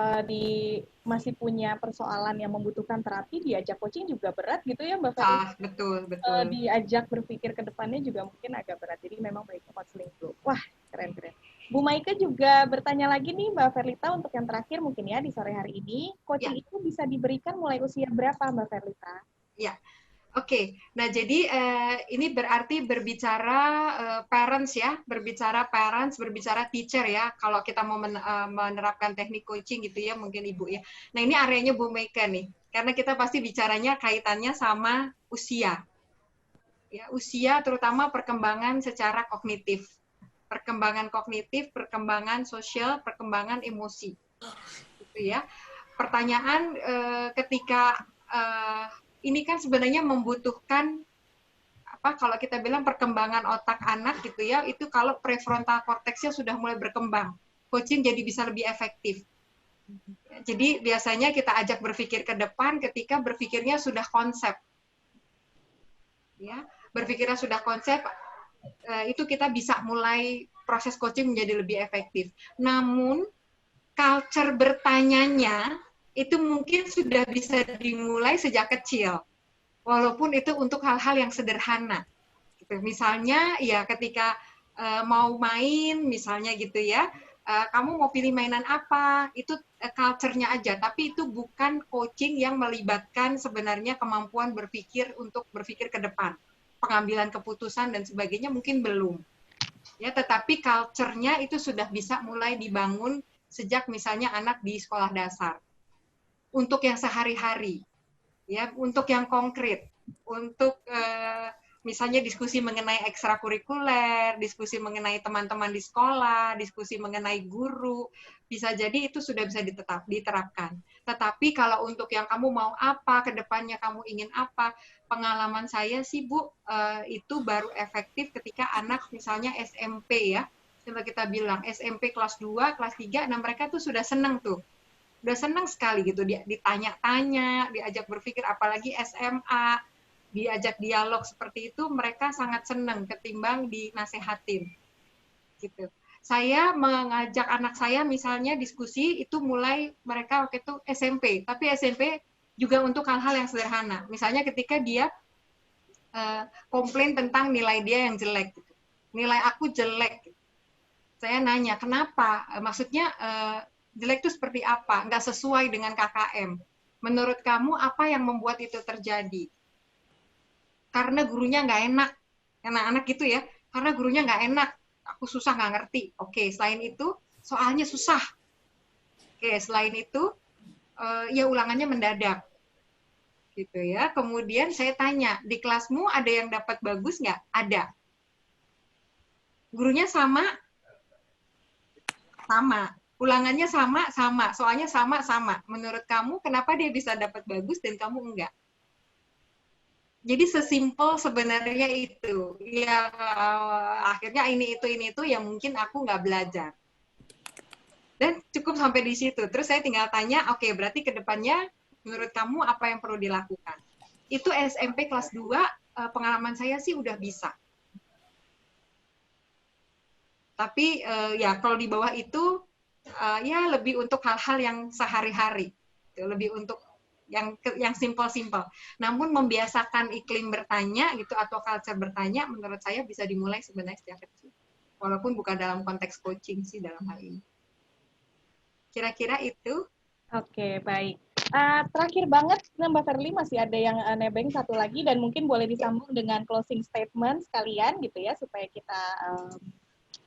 masih punya persoalan yang membutuhkan terapi, diajak coaching juga berat gitu ya Mbak Ferry? Betul. Diajak berpikir ke depannya juga mungkin agak berat, jadi memang baiknya counseling dulu. Wah, keren. Bu Maika juga bertanya lagi nih Mbak Verlita untuk yang terakhir mungkin ya di sore hari ini, coaching itu bisa diberikan mulai usia berapa Mbak Verlita? Ya. Oke, nah jadi ini berarti berbicara parents ya, berbicara teacher ya, kalau kita mau menerapkan teknik coaching gitu ya, mungkin Ibu ya. Nah ini areanya Bu Meika nih, karena kita pasti bicaranya kaitannya sama usia. Ya, usia terutama perkembangan secara kognitif. Perkembangan sosial, perkembangan emosi. Gitu ya. Pertanyaan ketika ini kan sebenarnya membutuhkan kalau kita bilang perkembangan otak anak gitu ya, itu kalau prefrontal cortexnya sudah mulai berkembang, coaching jadi bisa lebih efektif. Jadi biasanya kita ajak berpikir ke depan ketika berpikirnya sudah konsep. Ya, berpikirnya sudah konsep, itu kita bisa mulai proses coaching menjadi lebih efektif. Namun culture bertanyanya itu mungkin sudah bisa dimulai sejak kecil, walaupun itu untuk hal-hal yang sederhana. Gitu. Misalnya ya ketika mau main, misalnya gitu ya, kamu mau pilih mainan apa, itu culture-nya aja, tapi itu bukan coaching yang melibatkan sebenarnya kemampuan berpikir untuk berpikir ke depan, pengambilan keputusan dan sebagainya mungkin belum. Ya, tetapi culture-nya itu sudah bisa mulai dibangun sejak misalnya anak di sekolah dasar. Untuk yang sehari-hari, ya, untuk yang konkret, untuk misalnya diskusi mengenai ekstrakurikuler, diskusi mengenai teman-teman di sekolah, diskusi mengenai guru, bisa jadi itu sudah bisa diterapkan. Tetapi kalau untuk yang kamu mau apa, ke depannya kamu ingin apa, pengalaman saya sih Bu, itu baru efektif ketika anak misalnya SMP ya, coba kita bilang SMP kelas 2, kelas 3, nah mereka tuh sudah senang tuh. Udah senang sekali gitu, ditanya-tanya, diajak berpikir, apalagi SMA, diajak dialog seperti itu, mereka sangat senang ketimbang dinasehatin. Gitu. Saya mengajak anak saya misalnya diskusi, itu mulai mereka waktu itu SMP, tapi SMP juga untuk hal-hal yang sederhana. Misalnya ketika dia komplain tentang nilai dia yang jelek. Gitu. Nilai aku jelek. Gitu. Saya nanya, kenapa? Maksudnya, jelek itu seperti apa? Nggak sesuai dengan KKM. Menurut kamu apa yang membuat itu terjadi? Karena gurunya nggak enak. Anak-anak gitu ya, karena gurunya nggak enak. Aku susah nggak ngerti. Oke, selain itu, soalnya susah. Oke, selain itu, ya ulangannya mendadak. Gitu ya. Kemudian saya tanya, di kelasmu ada yang dapat bagus nggak? Ada. Gurunya sama? Sama. Ulangannya sama, soalnya sama. Menurut kamu, kenapa dia bisa dapat bagus dan kamu enggak? Jadi sesimpel sebenarnya itu. Ya, akhirnya ini itu yang mungkin aku nggak belajar. Dan cukup sampai di situ. Terus saya tinggal tanya, oke, berarti ke depannya, menurut kamu apa yang perlu dilakukan? Itu SMP kelas 2, pengalaman saya sih udah bisa. Tapi ya kalau di bawah itu, ya lebih untuk hal-hal yang sehari-hari, lebih untuk yang simpel-simpel. Namun membiasakan iklim bertanya gitu atau culture bertanya, menurut saya bisa dimulai sebenarnya sejak kecil. Walaupun bukan dalam konteks coaching sih dalam hal ini. Kira-kira itu. Oke, baik. Terakhir banget, Mbak Verly masih ada yang nebeng satu lagi dan mungkin boleh disambung dengan closing statement sekalian gitu ya supaya kita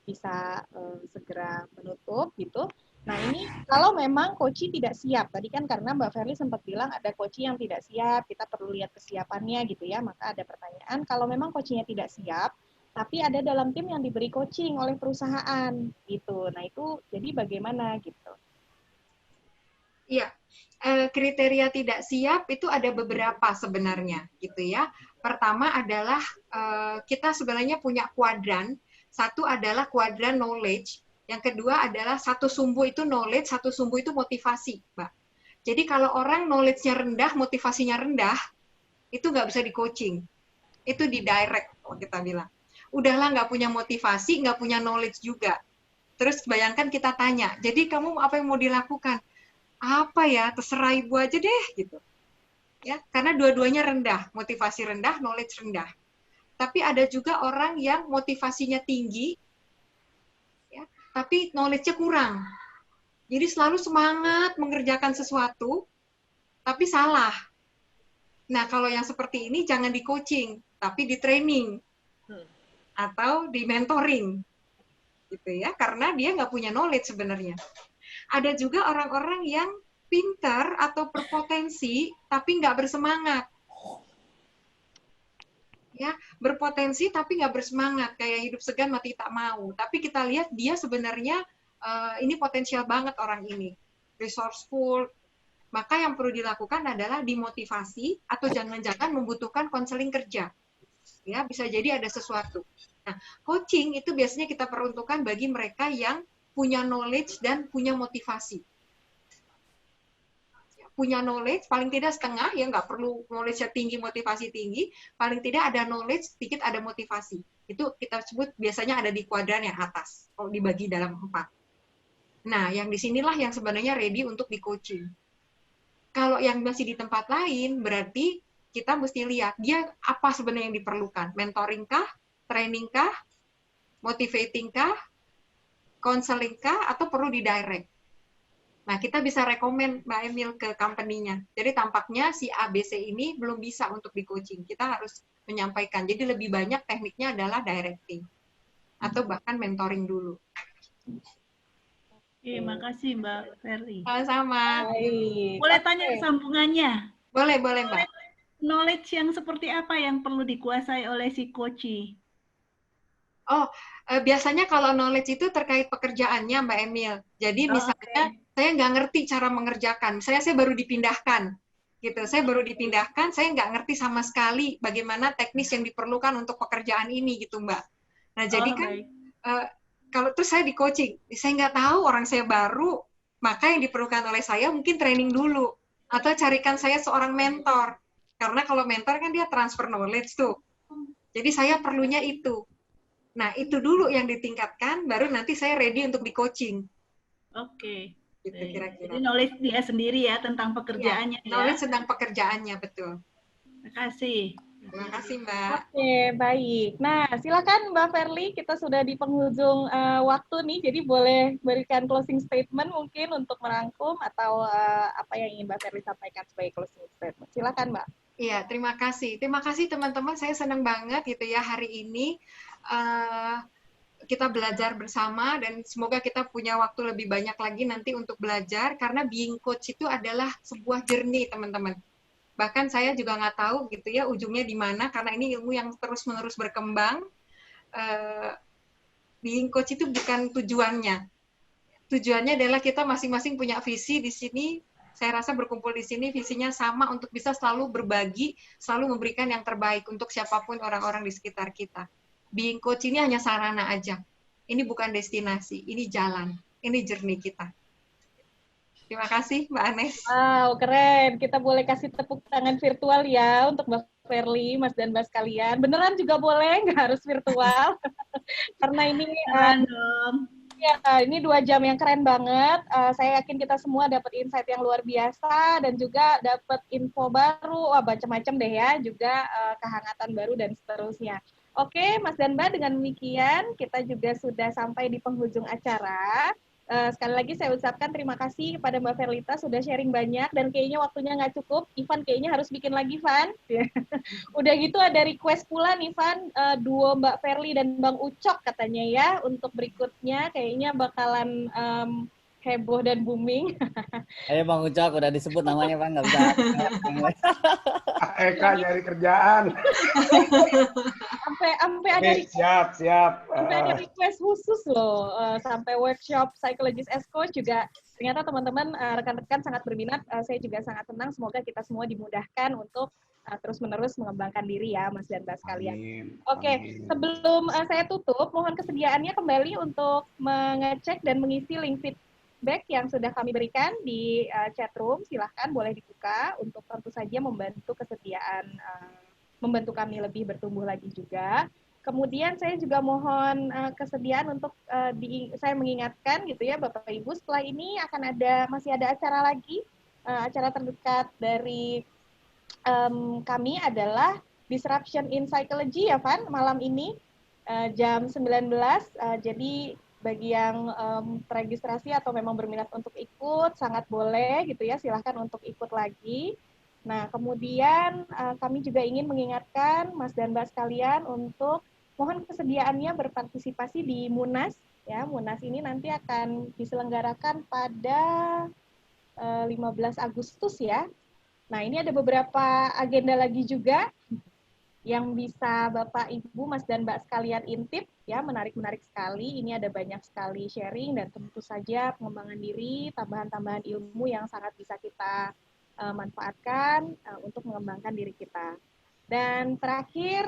bisa segera menutup gitu. Nah ini kalau memang coaching tidak siap, tadi kan karena Mbak Verly sempat bilang ada coaching yang tidak siap, kita perlu lihat kesiapannya gitu ya, maka ada pertanyaan, kalau memang coachingnya tidak siap, tapi ada dalam tim yang diberi coaching oleh perusahaan gitu, nah itu jadi bagaimana gitu? Iya, kriteria tidak siap itu ada beberapa sebenarnya gitu ya. Pertama adalah kita sebenarnya punya kuadran. Satu adalah kuadran knowledge, yang kedua adalah satu sumbu itu knowledge, satu sumbu itu motivasi, Mbak. Jadi kalau orang knowledge-nya rendah, motivasinya rendah, itu nggak bisa di-coaching. Itu di-direct, kalau kita bilang. Udahlah nggak punya motivasi, nggak punya knowledge juga. Terus bayangkan kita tanya, jadi kamu apa yang mau dilakukan? Apa ya, terserah ibu aja deh, gitu. Ya, karena dua-duanya rendah, motivasi rendah, knowledge rendah. Tapi ada juga orang yang motivasinya tinggi, ya, tapi knowledge-nya kurang. Jadi selalu semangat mengerjakan sesuatu, tapi salah. Nah, kalau yang seperti ini jangan di coaching, tapi di training atau di mentoring, gitu ya, karena dia nggak punya knowledge sebenarnya. Ada juga orang-orang yang pintar atau berpotensi, tapi nggak bersemangat. Ya, berpotensi tapi nggak bersemangat, kayak hidup segan mati tak mau. Tapi kita lihat dia sebenarnya ini potensial banget orang ini, resourceful. Maka yang perlu dilakukan adalah dimotivasi atau jangan-jangan membutuhkan konseling kerja. Ya, bisa jadi ada sesuatu. Nah, coaching itu biasanya kita peruntukkan bagi mereka yang punya knowledge dan punya motivasi. punya knowledge, paling tidak setengah, ya nggak perlu knowledge-nya tinggi, motivasi tinggi, paling tidak ada knowledge, sedikit ada motivasi. Itu kita sebut biasanya ada di kuadran yang atas, kalau dibagi dalam 4. Nah, yang disinilah yang sebenarnya ready untuk di coaching. Kalau yang masih di tempat lain, berarti kita mesti lihat dia apa sebenarnya yang diperlukan. Mentoring kah? Training kah? Motivating kah? Counseling kah? Atau perlu di direct? Nah, kita bisa rekomen Mbak Emil ke company-nya. Jadi tampaknya si ABC ini belum bisa untuk di coaching. Kita harus menyampaikan. Jadi lebih banyak tekniknya adalah directing. Atau bahkan mentoring dulu. Oke, makasih Mbak Ferry. Sama-sama. Baik. Boleh tanya sambungannya? Boleh, Mbak. Knowledge yang seperti apa yang perlu dikuasai oleh si coach? Oh, biasanya kalau knowledge itu terkait pekerjaannya Mbak Emil. Jadi misalnya saya nggak ngerti cara mengerjakan. Misalnya saya baru dipindahkan. Gitu. Saya baru dipindahkan, saya nggak ngerti sama sekali bagaimana teknis yang diperlukan untuk pekerjaan ini gitu Mbak. Nah, jadi kan kalau terus saya di coaching, saya nggak tahu, orang saya baru, maka yang diperlukan oleh saya mungkin training dulu. Atau carikan saya seorang mentor. Karena kalau mentor kan dia transfer knowledge tuh. Jadi saya perlunya itu. Nah, itu dulu yang ditingkatkan, baru nanti saya ready untuk di coaching. Oke. Gitu kira-kira. Jadi knowledge dia sendiri ya tentang pekerjaannya ya. Knowledge tentang pekerjaannya, betul. Terima kasih. Terima kasih, Mbak. Oke, baik. Nah, silakan Mbak Ferly, kita sudah di penghujung waktu nih, jadi boleh berikan closing statement mungkin untuk merangkum atau apa yang ingin Mbak Ferly sampaikan sebagai closing statement. Silakan, Mbak. Iya, terima kasih. Terima kasih teman-teman, saya senang banget gitu ya hari ini kita belajar bersama dan semoga kita punya waktu lebih banyak lagi nanti untuk belajar karena being coach itu adalah sebuah journey, teman-teman. Bahkan saya juga nggak tahu gitu ya ujungnya di mana karena ini ilmu yang terus-menerus berkembang. Being coach itu bukan tujuannya. Tujuannya adalah kita masing-masing punya visi di sini. Saya rasa berkumpul di sini visinya sama untuk bisa selalu berbagi, selalu memberikan yang terbaik untuk siapapun orang-orang di sekitar kita. Being coach ini hanya sarana aja. Ini bukan destinasi, ini jalan, ini journey kita. Terima kasih, Mbak Anes. Wow, keren. Kita boleh kasih tepuk tangan virtual ya untuk Mbak Ferly, Mas dan Mbak sekalian. Beneran juga boleh, nggak harus virtual. Karena ini ya, ini 2 jam yang keren banget. Saya yakin kita semua dapat insight yang luar biasa dan juga dapat info baru, macam-macam deh ya, juga kehangatan baru dan seterusnya. Oke, Mas dan Mbak, dengan demikian kita juga sudah sampai di penghujung acara. Sekali lagi saya ucapkan terima kasih kepada Mbak Ferlita sudah sharing banyak dan kayaknya waktunya nggak cukup. Ivan kayaknya harus bikin lagi, Van. Udah gitu ada request pula nih, Van, duo Mbak Ferly dan Bang Ucok katanya ya untuk berikutnya kayaknya bakalan heboh dan booming. Ayo Bang Ucok, udah disebut namanya Bang, nggak bisa. Eka nyari kerjaan. Sampai ada siap. Sampai ada request khusus loh, sampai workshop psychologist as coach juga ternyata teman-teman rekan-rekan sangat berminat. Saya juga sangat senang. Semoga kita semua dimudahkan untuk terus-menerus mengembangkan diri ya, Mas dan Mbak sekalian. Oke, sebelum saya tutup, mohon kesediaannya kembali untuk mengecek dan mengisi link feedback yang sudah kami berikan di chat room. Silahkan boleh dibuka untuk tentu saja membantu kesediaan, membantu kami lebih bertumbuh lagi juga. Kemudian saya juga mohon kesediaan untuk saya mengingatkan gitu ya Bapak Ibu, setelah ini masih ada acara lagi, acara terdekat dari kami adalah Disruption in Psychology ya Van, malam ini jam 19, jadi bagi yang terregistrasi atau memang berminat untuk ikut, sangat boleh gitu ya, silahkan untuk ikut lagi. Nah, kemudian kami juga ingin mengingatkan Mas dan Mbak sekalian untuk mohon kesediaannya berpartisipasi di Munas. Ya, Munas ini nanti akan diselenggarakan pada 15 Agustus ya. Nah, ini ada beberapa agenda lagi juga yang bisa Bapak, Ibu, Mas dan Mbak sekalian intip ya, menarik-menarik sekali. Ini ada banyak sekali sharing dan tentu saja pengembangan diri, tambahan-tambahan ilmu yang sangat bisa kita manfaatkan untuk mengembangkan diri kita. Dan terakhir,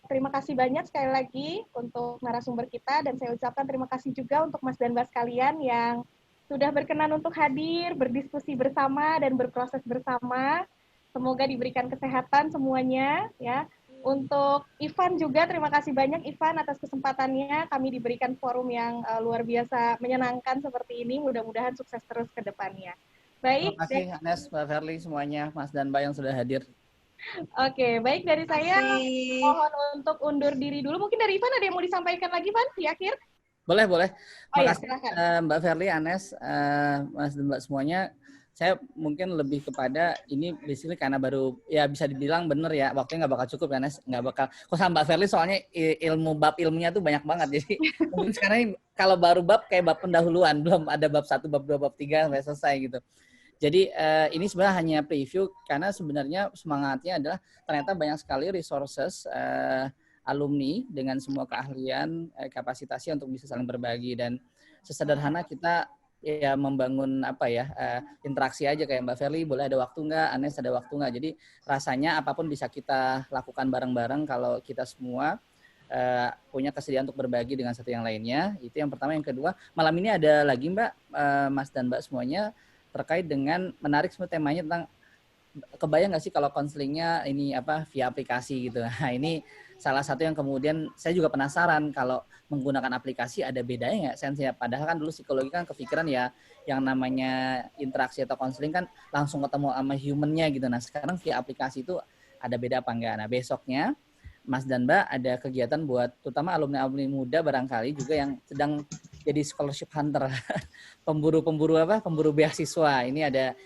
terima kasih banyak sekali lagi untuk narasumber kita dan saya ucapkan terima kasih juga untuk Mas dan Mbak sekalian yang sudah berkenan untuk hadir, berdiskusi bersama dan berproses bersama. Semoga diberikan kesehatan semuanya ya. Untuk Ivan juga, terima kasih banyak Ivan atas kesempatannya. Kami diberikan forum yang luar biasa menyenangkan seperti ini. Mudah-mudahan sukses terus ke depannya. Baik. Terima kasih Anes, Mbak Verly, semuanya, Mas dan Mbak yang sudah hadir. Oke, baik dari saya mohon untuk undur diri dulu. Mungkin dari Ivan ada yang mau disampaikan lagi, Van, di akhir? Boleh, boleh. Oh ya, Makasih silakan. Mbak Verly, Anes, Mas dan Mbak semuanya. Saya mungkin lebih kepada ini basically karena baru ya bisa dibilang bener ya, waktunya nggak bakal cukup ya Nes, nggak bakal. Kok sama Mbak Verly soalnya bab ilmunya tuh banyak banget, jadi mungkin sekarang ini, kalau baru bab kayak bab pendahuluan, belum ada bab 1, bab 2, bab 3 sampai selesai gitu. Jadi ini sebenarnya hanya preview karena sebenarnya semangatnya adalah ternyata banyak sekali resources alumni dengan semua keahlian, kapasitasnya untuk bisa saling berbagi, dan sesederhana kita ya membangun apa ya interaksi aja kayak Mbak Verly, boleh ada waktu nggak, Anes ada waktu nggak, jadi rasanya apapun bisa kita lakukan bareng-bareng kalau kita semua punya kesediaan untuk berbagi dengan satu yang lainnya. Itu yang pertama. Yang kedua, malam ini ada lagi Mbak, Mas dan Mbak semuanya terkait dengan menarik semua temanya tentang kebayang nggak sih kalau konselingnya ini apa via aplikasi gitu. Nah ini salah satu yang kemudian saya juga penasaran kalau menggunakan aplikasi ada bedanya nggak sense ya. Padahal kan dulu psikologi kan kepikiran ya yang namanya interaksi atau konseling kan langsung ketemu sama human-nya gitu. Nah sekarang via aplikasi itu ada beda apa enggak. Nah besoknya Mas dan Mbak ada kegiatan buat terutama alumni-alumni muda barangkali juga yang sedang jadi scholarship hunter, pemburu beasiswa. Ini ada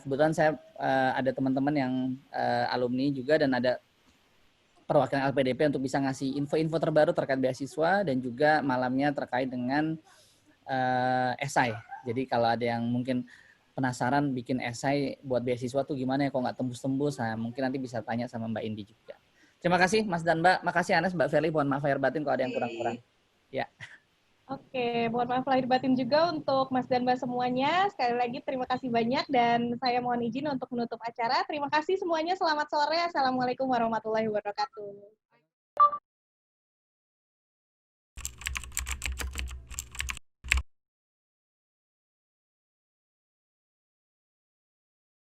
kebetulan saya ada teman-teman yang alumni juga dan ada perwakilan LPDP untuk bisa ngasih info-info terbaru terkait beasiswa dan juga malamnya terkait dengan esai. Jadi kalau ada yang mungkin penasaran bikin esai buat beasiswa tuh gimana ya kok nggak tembus-tembus, nah mungkin nanti bisa tanya sama Mbak Indi juga. Terima kasih Mas dan Mbak, makasih Anes, Mbak Verly, mohon maaf lahir batin kalau ada yang kurang-kurang. Ya. Oke, mohon maaf lahir batin juga untuk Mas dan Mbak semuanya. Sekali lagi terima kasih banyak dan saya mohon izin untuk menutup acara. Terima kasih semuanya, selamat sore. Assalamualaikum warahmatullahi wabarakatuh.